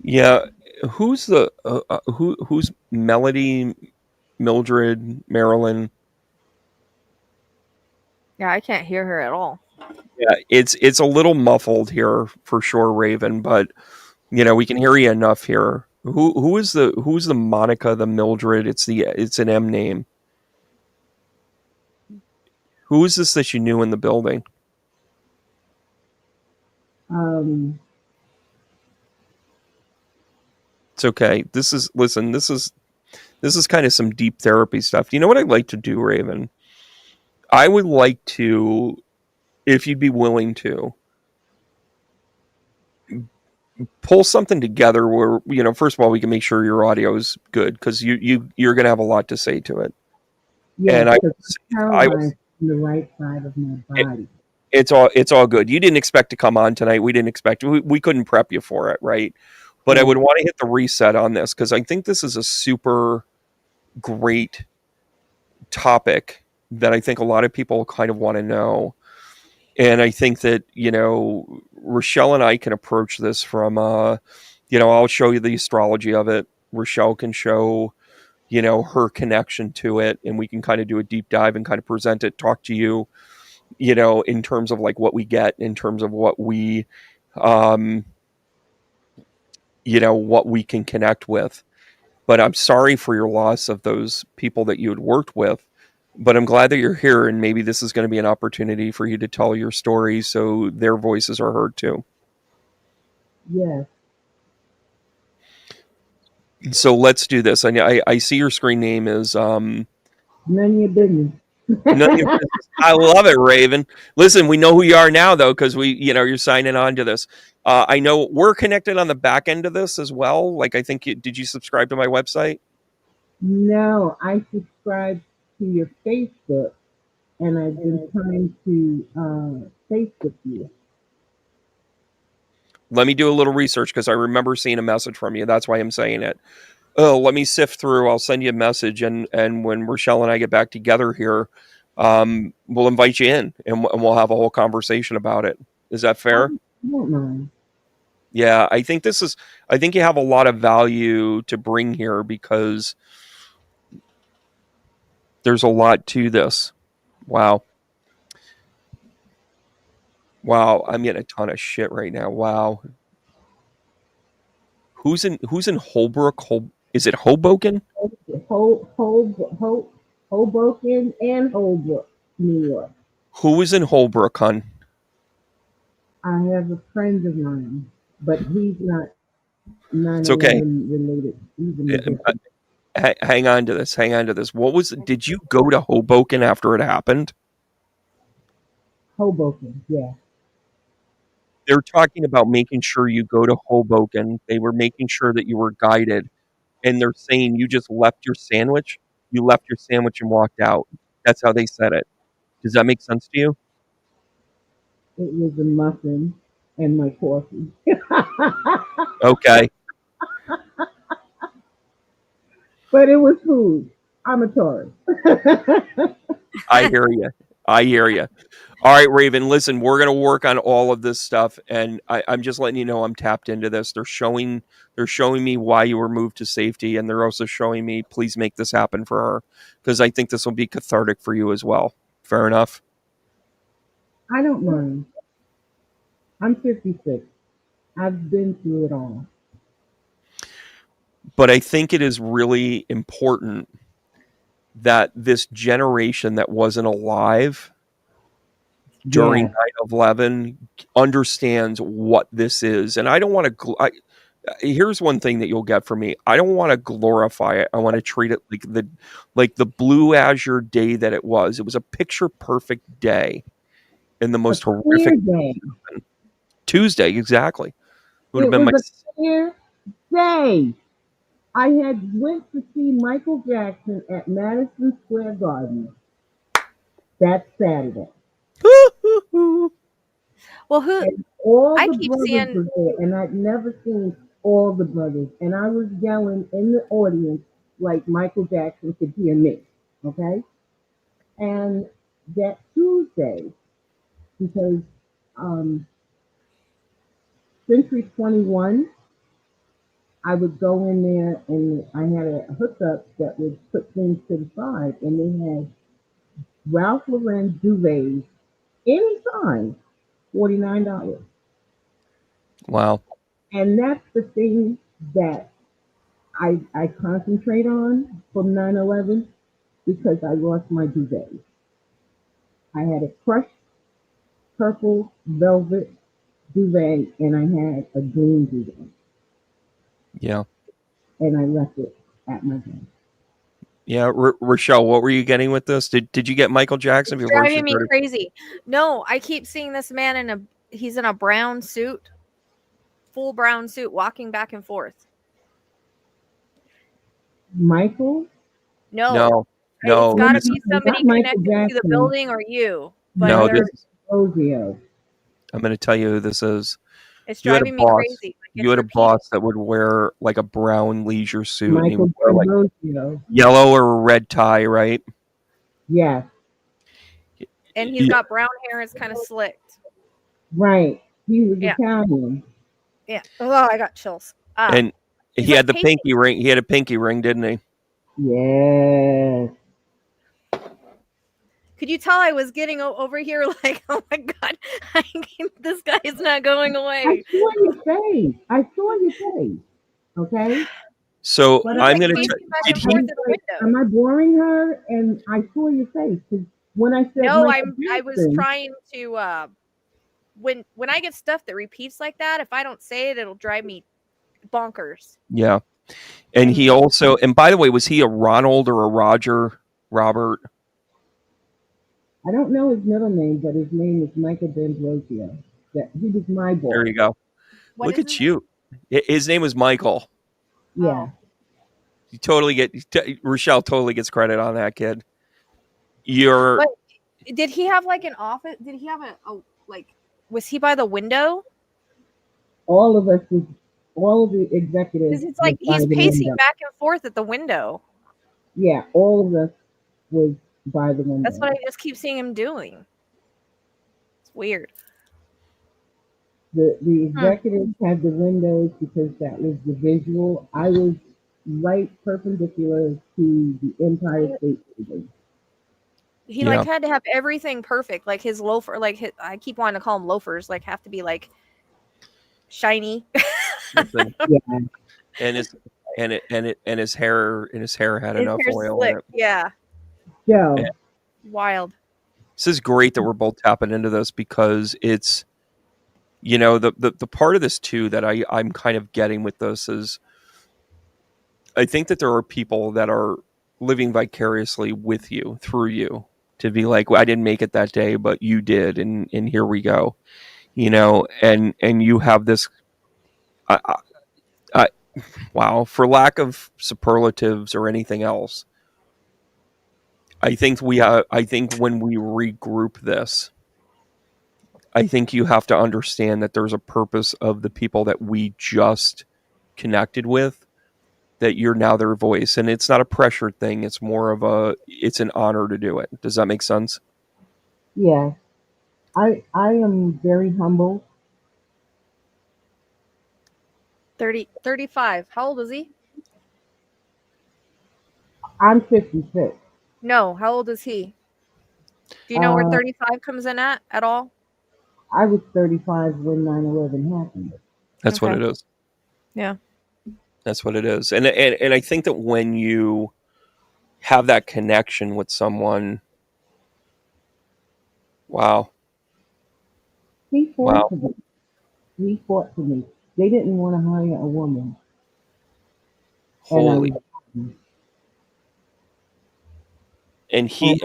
Speaker 1: Yeah, who's Melody, Mildred, Marilyn?
Speaker 2: Yeah, I can't hear her at all.
Speaker 1: Yeah, it's a little muffled here for sure, Raven, but we can hear you enough here. Who's the Monica, the Mildred? It's an M name. Who is this that you knew in the building? It's okay. This is kind of some deep therapy stuff. You know what I'd like to do, Raven? I would like to, if you'd be willing to, pull something together where, first of all, we can make sure your audio is good, because you're going to have a lot to say to it.
Speaker 3: Yeah, and I was on the right side of my body.
Speaker 1: It's all good. You didn't expect to come on tonight. We didn't expect we couldn't prep you for it, right? But I would want to hit the reset on this, because I think this is a super great topic that I think a lot of people kind of want to know. And I think that, Rochelle and I can approach this from, I'll show you the astrology of it. Rochelle can show, her connection to it, and we can kind of do a deep dive and kind of present it, talk to you, in terms of like what we get, in terms of what we, what we can connect with. But I'm sorry for your loss of those people that you had worked with. But I'm glad that you're here, and maybe this is going to be an opportunity for you to tell your story so their voices are heard too.
Speaker 3: Yes.
Speaker 1: So let's do this. I see your screen name is
Speaker 3: None of your business.
Speaker 1: None of your business. I love it, Raven. Listen, we know who you are now, though, because you're signing on to this. I know we're connected on the back end of this as well. Like, I think, did you subscribe to my website?
Speaker 3: No, I subscribed to your Facebook, and I've been trying to Facebook you.
Speaker 1: Let me do a little research because I remember seeing a message from you. That's why I'm saying it. Oh, let me sift through. I'll send you a message, and when Rochelle and I get back together here, we'll invite you in, and we'll have a whole conversation about it. Is that fair?
Speaker 3: I don't mind.
Speaker 1: Yeah, I think you have a lot of value to bring here because there's a lot to this. Wow, I'm getting a ton of shit right now. Wow. Who's in Holbrook? Is it Hoboken?
Speaker 3: Hoboken and Holbrook, New York.
Speaker 1: Who is in Holbrook, hon?
Speaker 3: I have a friend of mine, but he's not 9/11
Speaker 1: it's okay.
Speaker 3: related.
Speaker 1: Hang on to this. Did you go to Hoboken after it happened?
Speaker 3: Hoboken, yeah.
Speaker 1: They're talking about making sure you go to Hoboken. They were making sure that you were guided. And they're saying you just left your sandwich. You left your sandwich and walked out. That's how they said it. Does that make sense to you?
Speaker 3: It was a muffin and my coffee.
Speaker 1: Okay.
Speaker 3: But it was food. I'm a Taurus.
Speaker 1: I hear you. All right, Raven, listen, we're going to work on all of this stuff, and I'm just letting you know I'm tapped into this. They're showing me why you were moved to safety, and they're also showing me, please make this happen for her, because I think this will be cathartic for you as well. Fair enough?
Speaker 3: I don't mind. I'm 56. I've been through it all.
Speaker 1: But I think it is really important that this generation that wasn't alive during 9/11 understands what this is. And I don't want to here's one thing that you'll get from me. I don't want to glorify it. I want to treat it like the blue azure day that it was. It was a picture perfect day in the most horrific
Speaker 3: day.
Speaker 1: Tuesday, exactly.
Speaker 3: It was a clear day. I had went to see Michael Jackson at Madison Square Garden. That's Saturday.
Speaker 2: Well,
Speaker 3: I keep seeing were there, and I'd never seen all the brothers, and I was yelling in the audience like Michael Jackson could hear me. Okay, and that Tuesday, because Century 21, I would go in there and I had a hookup that would put things to the side, and they had Ralph Lauren duvets anytime, $49.
Speaker 1: Wow.
Speaker 3: And that's the thing that I concentrate on from 9/11 because I lost my duvet. I had a crushed purple velvet duvet and I had a green duvet.
Speaker 1: Yeah.
Speaker 3: And I left it at my house.
Speaker 1: Yeah, Rochelle, what were you getting with this? Did you get Michael Jackson?
Speaker 2: It's driving me crazy. No, I keep seeing this man he's in a brown suit, full brown suit, walking back and forth.
Speaker 3: Michael?
Speaker 1: No.
Speaker 2: It's got to be somebody connected to the building or you.
Speaker 1: But no, this
Speaker 3: is Rosio.
Speaker 1: I'm going to tell you who this is.
Speaker 2: It's driving me crazy.
Speaker 1: You had a boss that would wear like a brown leisure suit.
Speaker 3: Michael
Speaker 1: and he would wear
Speaker 3: like
Speaker 1: yellow or a red tie, right?
Speaker 3: Yeah.
Speaker 2: And he's got brown hair. It's kind of slicked.
Speaker 3: Right. He was Italian.
Speaker 2: Yeah. Oh, I got chills.
Speaker 1: And he had the pinky ring. He had a pinky ring, didn't he?
Speaker 3: Yes.
Speaker 2: Could you tell I was getting over here like, oh my God, this guy is not going away.
Speaker 3: I saw your face. Okay.
Speaker 1: So
Speaker 3: But
Speaker 1: I'm going
Speaker 2: to.
Speaker 1: Did he?
Speaker 3: Am I boring her? And I saw your face. When I said
Speaker 2: no, I was trying to. When I get stuff that repeats like that, if I don't say it, it'll drive me bonkers.
Speaker 1: Yeah. And he also, and by the way, was he a Ronald or a Robert?
Speaker 3: I don't know his middle name, but his name is Michael D'Ambrosio. He was my boy.
Speaker 1: There you go. Look at you. His name was Michael.
Speaker 3: Yeah.
Speaker 1: You totally Rochelle totally gets credit on that, kid.
Speaker 2: But did he have like an office? Did he have was he by the window?
Speaker 3: All of the executives.
Speaker 2: It's like he's pacing back and forth at the window.
Speaker 3: Yeah, all of us was by the window.
Speaker 2: That's what I just keep seeing him doing. It's weird.
Speaker 3: The executives had the windows because that was the visual. I was right perpendicular to the Empire State Building.
Speaker 2: He had to have everything perfect. Like his loafer, I keep wanting to call them loafers, have to be like shiny.
Speaker 3: Yeah.
Speaker 1: And his hair had enough oil in it.
Speaker 2: Yeah.
Speaker 3: Yeah.
Speaker 2: Wild.
Speaker 1: This is great that we're both tapping into this because it's, the part of this too that I'm kind of getting with this is I think that there are people that are living vicariously with you, through you, to be like, well, I didn't make it that day, but you did, and here we go, and you have this, wow, for lack of superlatives or anything else, I think when we regroup this, I think you have to understand that there's a purpose of the people that we just connected with, that you're now their voice. And it's not a pressure thing. It's more of it's an honor to do it. Does that make sense?
Speaker 3: Yeah. I am very humble.
Speaker 2: 35. How old is he?
Speaker 3: I'm 56.
Speaker 2: No, how old is he? Do you know where 35 comes in at all?
Speaker 3: I was 35 when 9/11 happened.
Speaker 1: That's what it is.
Speaker 2: Yeah.
Speaker 1: That's what it is. And I think that when you have that connection with someone, wow.
Speaker 3: He fought for me. They didn't want to hire a woman.
Speaker 1: Holy. And he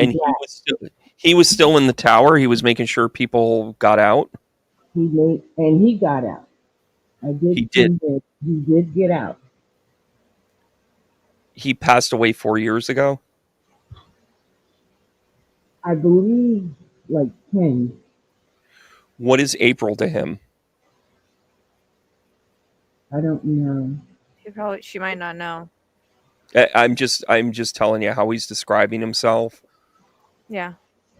Speaker 1: was still in the tower. He was making sure people got out.
Speaker 3: He got out. He did get out.
Speaker 1: He passed away 4 years ago.
Speaker 3: I believe 10.
Speaker 1: What is April to him?
Speaker 3: I don't know.
Speaker 2: She might not know.
Speaker 1: I'm just telling you how he's describing himself.
Speaker 2: Yeah.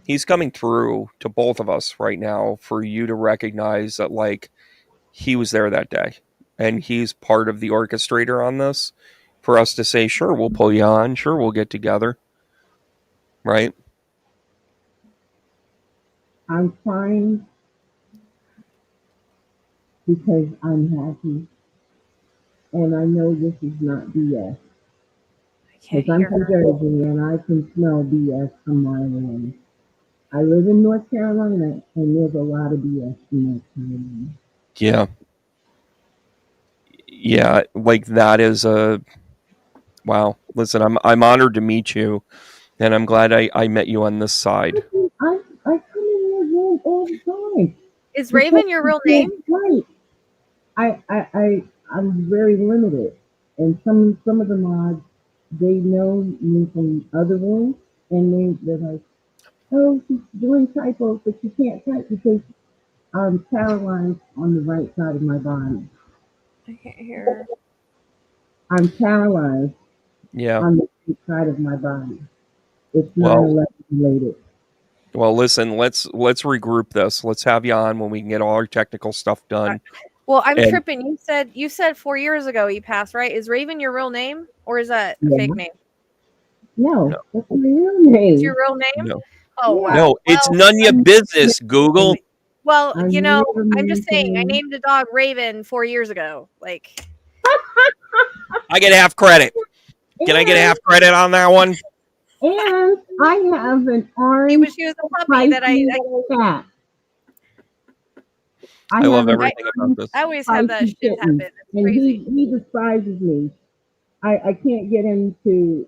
Speaker 1: He's coming through to both of us right now for you to recognize that he was there that day and he's part of the orchestrator on this, for us to say, sure, we'll pull you on. Sure, we'll get together. Right.
Speaker 3: I'm fine because I'm happy. And I know this is not BS. Because I'm from Jersey and I can smell BS from my end. I live in North Carolina and there's a lot of BS in North Carolina.
Speaker 1: Yeah. Yeah, that is wow. Listen, I'm honored to meet you, and I'm glad I met you on this side.
Speaker 3: I come in your room all the time.
Speaker 2: Is Raven your real name?
Speaker 3: Right. I'm very limited, and some of the mods, they know me from other rooms, and they're like, oh, she's doing typos, but she can't type because I'm paralyzed on the right side of my body.
Speaker 2: I can't hear.
Speaker 3: I'm paralyzed.
Speaker 1: Yeah.
Speaker 3: On the right side of my body. It's not related.
Speaker 1: Well, listen, let's regroup this. Let's have you on when we can get all our technical stuff done.
Speaker 2: Well, I'm tripping. You said 4 years ago he passed, right? Is Raven your real name or is that a fake name?
Speaker 3: No, that's my real name.
Speaker 2: It's your real name?
Speaker 1: No.
Speaker 2: Oh, wow.
Speaker 1: No, it's none of your business, Google.
Speaker 2: Well, you know, I'm just saying, I named a dog Raven 4 years ago. Like,
Speaker 1: I get half credit. Can I get half credit on that one?
Speaker 3: And I have an orange.
Speaker 2: She was a puppy that I
Speaker 3: cat.
Speaker 1: I love everything about this.
Speaker 2: I always have that shit happen. It's
Speaker 3: and
Speaker 2: crazy.
Speaker 3: He despises me. I can't get him to.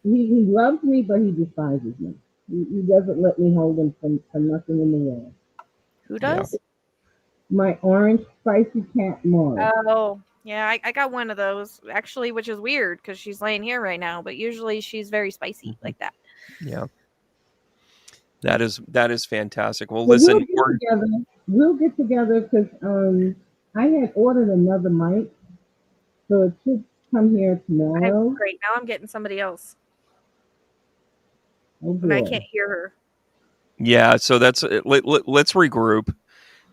Speaker 3: He loves me, but he despises me. He doesn't let me hold him for nothing in the world.
Speaker 2: Who does?
Speaker 3: Yeah. My orange spicy cat, Mars.
Speaker 2: Oh, yeah, I got one of those actually, which is weird because she's laying here right now. But usually she's very spicy like that.
Speaker 1: Yeah, that is fantastic. Well, listen,
Speaker 3: we'll get together because I had ordered another mic, so it should come here tomorrow.
Speaker 2: Great. Now I'm getting somebody else.
Speaker 3: Oh,
Speaker 2: and I can't hear her.
Speaker 1: Yeah, so that's let's regroup,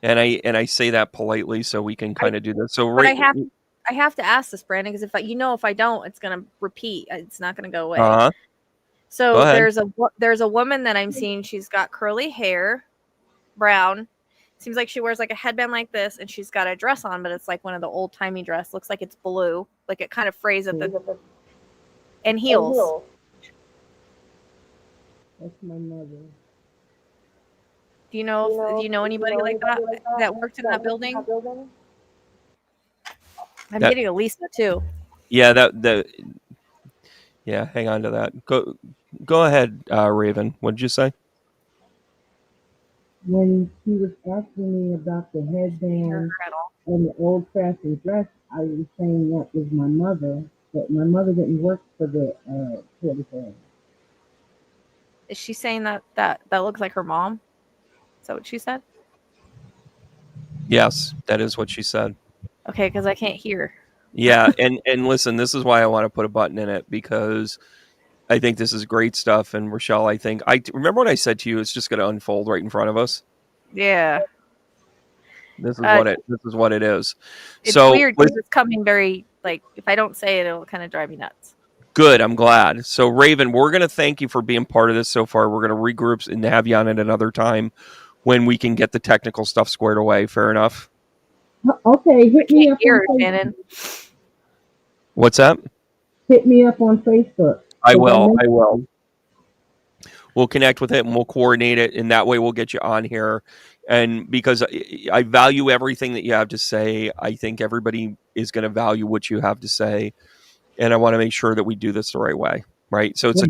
Speaker 1: and I say that politely so we can kind of do this. So,
Speaker 2: but I have to ask this, Brandon, because if I don't, it's gonna repeat. It's not gonna go away.
Speaker 1: Uh-huh.
Speaker 2: So there's a woman that I'm seeing. She's got curly hair, brown. Seems like she wears like a headband like this, and she's got a dress on, but it's like one of the old timey dress. Looks like it's blue, like it kind of frays at the and heels.
Speaker 3: That's my mother.
Speaker 2: Do you know anybody like that worked in that building? I'm getting a Lisa too.
Speaker 1: Yeah, yeah, hang on to that. Go ahead, Raven. What did you say?
Speaker 3: When she was asking me about the headband and the old-fashioned dress, I was saying that was my mother, but my mother didn't work for the Porter.
Speaker 2: Is she saying that looks like her mom? Is that what she said?
Speaker 1: Yes, that is what she said.
Speaker 2: Okay, because I can't hear.
Speaker 1: Yeah, and listen, this is why I want to put a button in it, because I think this is great stuff. And Rochelle, I remember what I said to you. It's just going to unfold right in front of us.
Speaker 2: Yeah,
Speaker 1: this is what it is.
Speaker 2: It's weird because it's coming very if I don't say it, it'll kind of drive me nuts.
Speaker 1: Good, I'm glad. So Raven, we're going to thank you for being part of this so far. We're going to regroup and have you on at another time when we can get the technical stuff squared away. Fair enough.
Speaker 3: Okay, hit me up on
Speaker 2: Shannon.
Speaker 1: What's that?
Speaker 3: Hit me up on Facebook.
Speaker 1: I will. We'll connect with it and we'll coordinate it, and that way we'll get you on here. And because I value everything that you have to say, I think everybody is going to value what you have to say, and I want to make sure that we do this the right way, right? So it's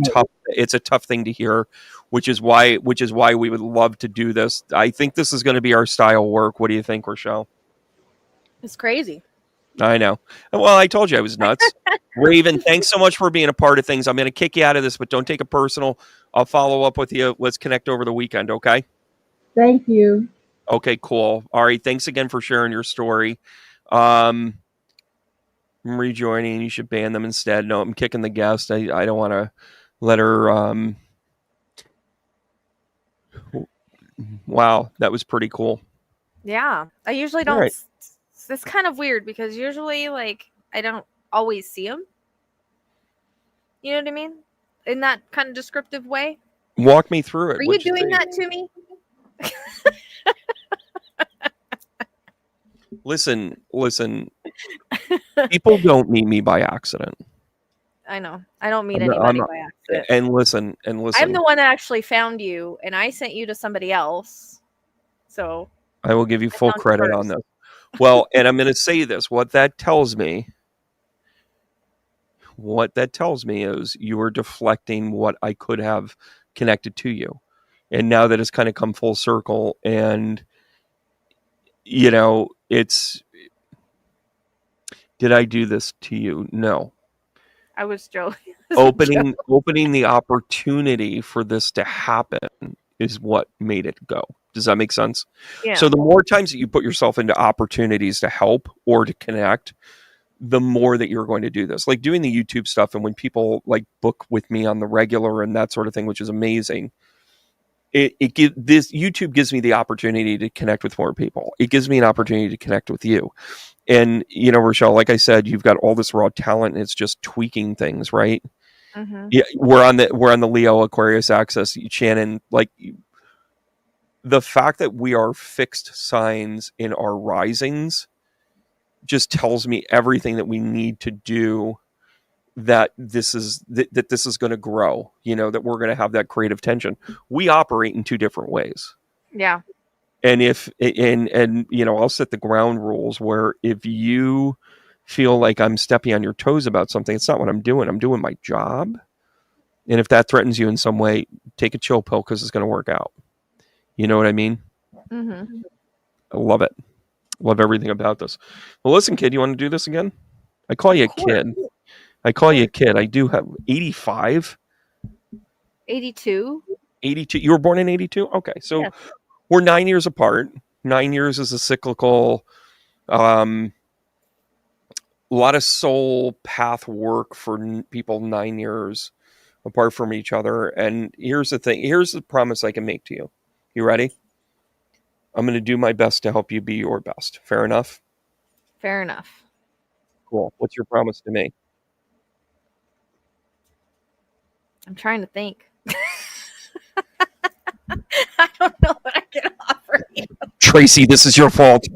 Speaker 1: a tough thing to hear, which is why we would love to do this. I think this is going to be our style work. What do you think, Rochelle?
Speaker 2: It's crazy.
Speaker 1: I know. Well, I told you I was nuts. Raven, thanks so much for being a part of things. I'm going to kick you out of this, but don't take it personal. I'll follow up with you. Let's connect over the weekend, okay?
Speaker 3: Thank you.
Speaker 1: Okay, cool. All right, thanks again for sharing your story. I'm rejoining. You should ban them instead. No, I'm kicking the guest. I don't want to let her... Wow, that was pretty cool.
Speaker 2: Yeah, I usually don't... Right. It's kind of weird because usually, I don't always see them. You know what I mean? In that kind of descriptive way.
Speaker 1: Walk me through it.
Speaker 2: Are you doing that to me?
Speaker 1: Listen. People don't meet me by accident.
Speaker 2: I know. I don't meet anybody by accident.
Speaker 1: And listen.
Speaker 2: I'm the one that actually found you, and I sent you to somebody else. So
Speaker 1: I will give you full credit on this. Well, and I'm going to say this. What that tells me is you are deflecting what I could have connected to you. And now that it's kind of come full circle, and, it's... Did I do this to you? No.
Speaker 2: I was joking.
Speaker 1: Opening the opportunity for this to happen is what made it go. Does that make sense?
Speaker 2: Yeah.
Speaker 1: So the more times that you put yourself into opportunities to help or to connect, the more that you're going to do this. Like doing the YouTube stuff, and when people book with me on the regular and that sort of thing, which is amazing. YouTube gives me the opportunity to connect with more people. It gives me an opportunity to connect with you. And, Rochelle, like I said, you've got all this raw talent, and it's just tweaking things, right? Yeah, we're on the Leo Aquarius axis, Shannon. Like, the fact that we are fixed signs in our risings just tells me everything that we need to do, that this is this is going to grow, that we're going to have that creative tension. We operate in two different ways.
Speaker 2: Yeah.
Speaker 1: And I'll set the ground rules where if you feel like I'm stepping on your toes about something, it's not what I'm doing. I'm doing my job. And if that threatens you in some way, take a chill pill, because it's going to work out. You know what I mean?
Speaker 2: Mm-hmm.
Speaker 1: I love it. Love everything about this. Well, listen, kid, you want to do this again? I call you a kid. I do have 85.
Speaker 2: 82.
Speaker 1: 82. You were born in 82? Okay. So yes. We're 9 years apart. 9 years is a cyclical, a lot of soul path work for people 9 years apart from each other. And here's the thing. Here's the promise I can make to you. You ready? I'm going to do my best to help you be your best. Fair enough?
Speaker 2: Fair enough.
Speaker 1: Cool. What's your promise to me?
Speaker 2: I'm trying to think. I don't know what I can offer you.
Speaker 1: Tracy, this is your fault.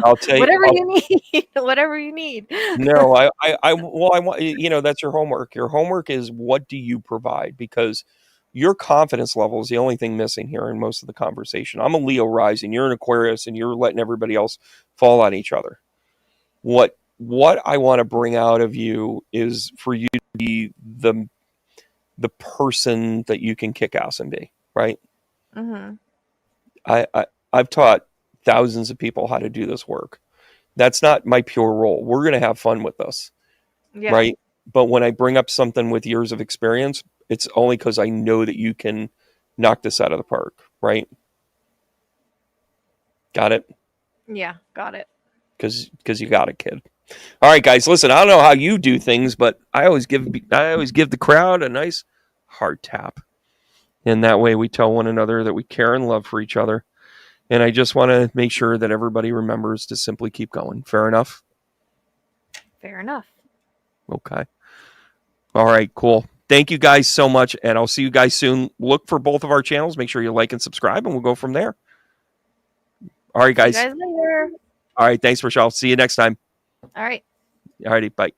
Speaker 1: I'll tell you.
Speaker 2: Whatever you need. Whatever you need.
Speaker 1: No, I want, that's your homework. Your homework is, what do you provide? Because your confidence level is the only thing missing here in most of the conversation. I'm a Leo rising. You're an Aquarius, and you're letting everybody else fall on each other. What I want to bring out of you is for you to be the person that you can kick ass and be, right?
Speaker 2: Mm-hmm.
Speaker 1: I've taught thousands of people how to do this work. That's not my pure role. We're going to have fun with this, right? But when I bring up something with years of experience, it's only because I know that you can knock this out of the park, right? Got it?
Speaker 2: Yeah, got it.
Speaker 1: Because you got it, kid. All right, guys, listen, I don't know how you do things, but I always give the crowd a nice heart tap. And that way we tell one another that we care and love for each other. And I just want to make sure that everybody remembers to simply keep going. Fair enough?
Speaker 2: Fair enough.
Speaker 1: Okay. All right, cool. Thank you guys so much, and I'll see you guys soon. Look for both of our channels. Make sure you like and subscribe, and we'll go from there. All right, guys.
Speaker 2: See you guys later.
Speaker 1: All right, thanks, Rochelle. See you next time.
Speaker 2: All right.
Speaker 1: All righty, bye.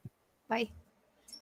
Speaker 2: Bye.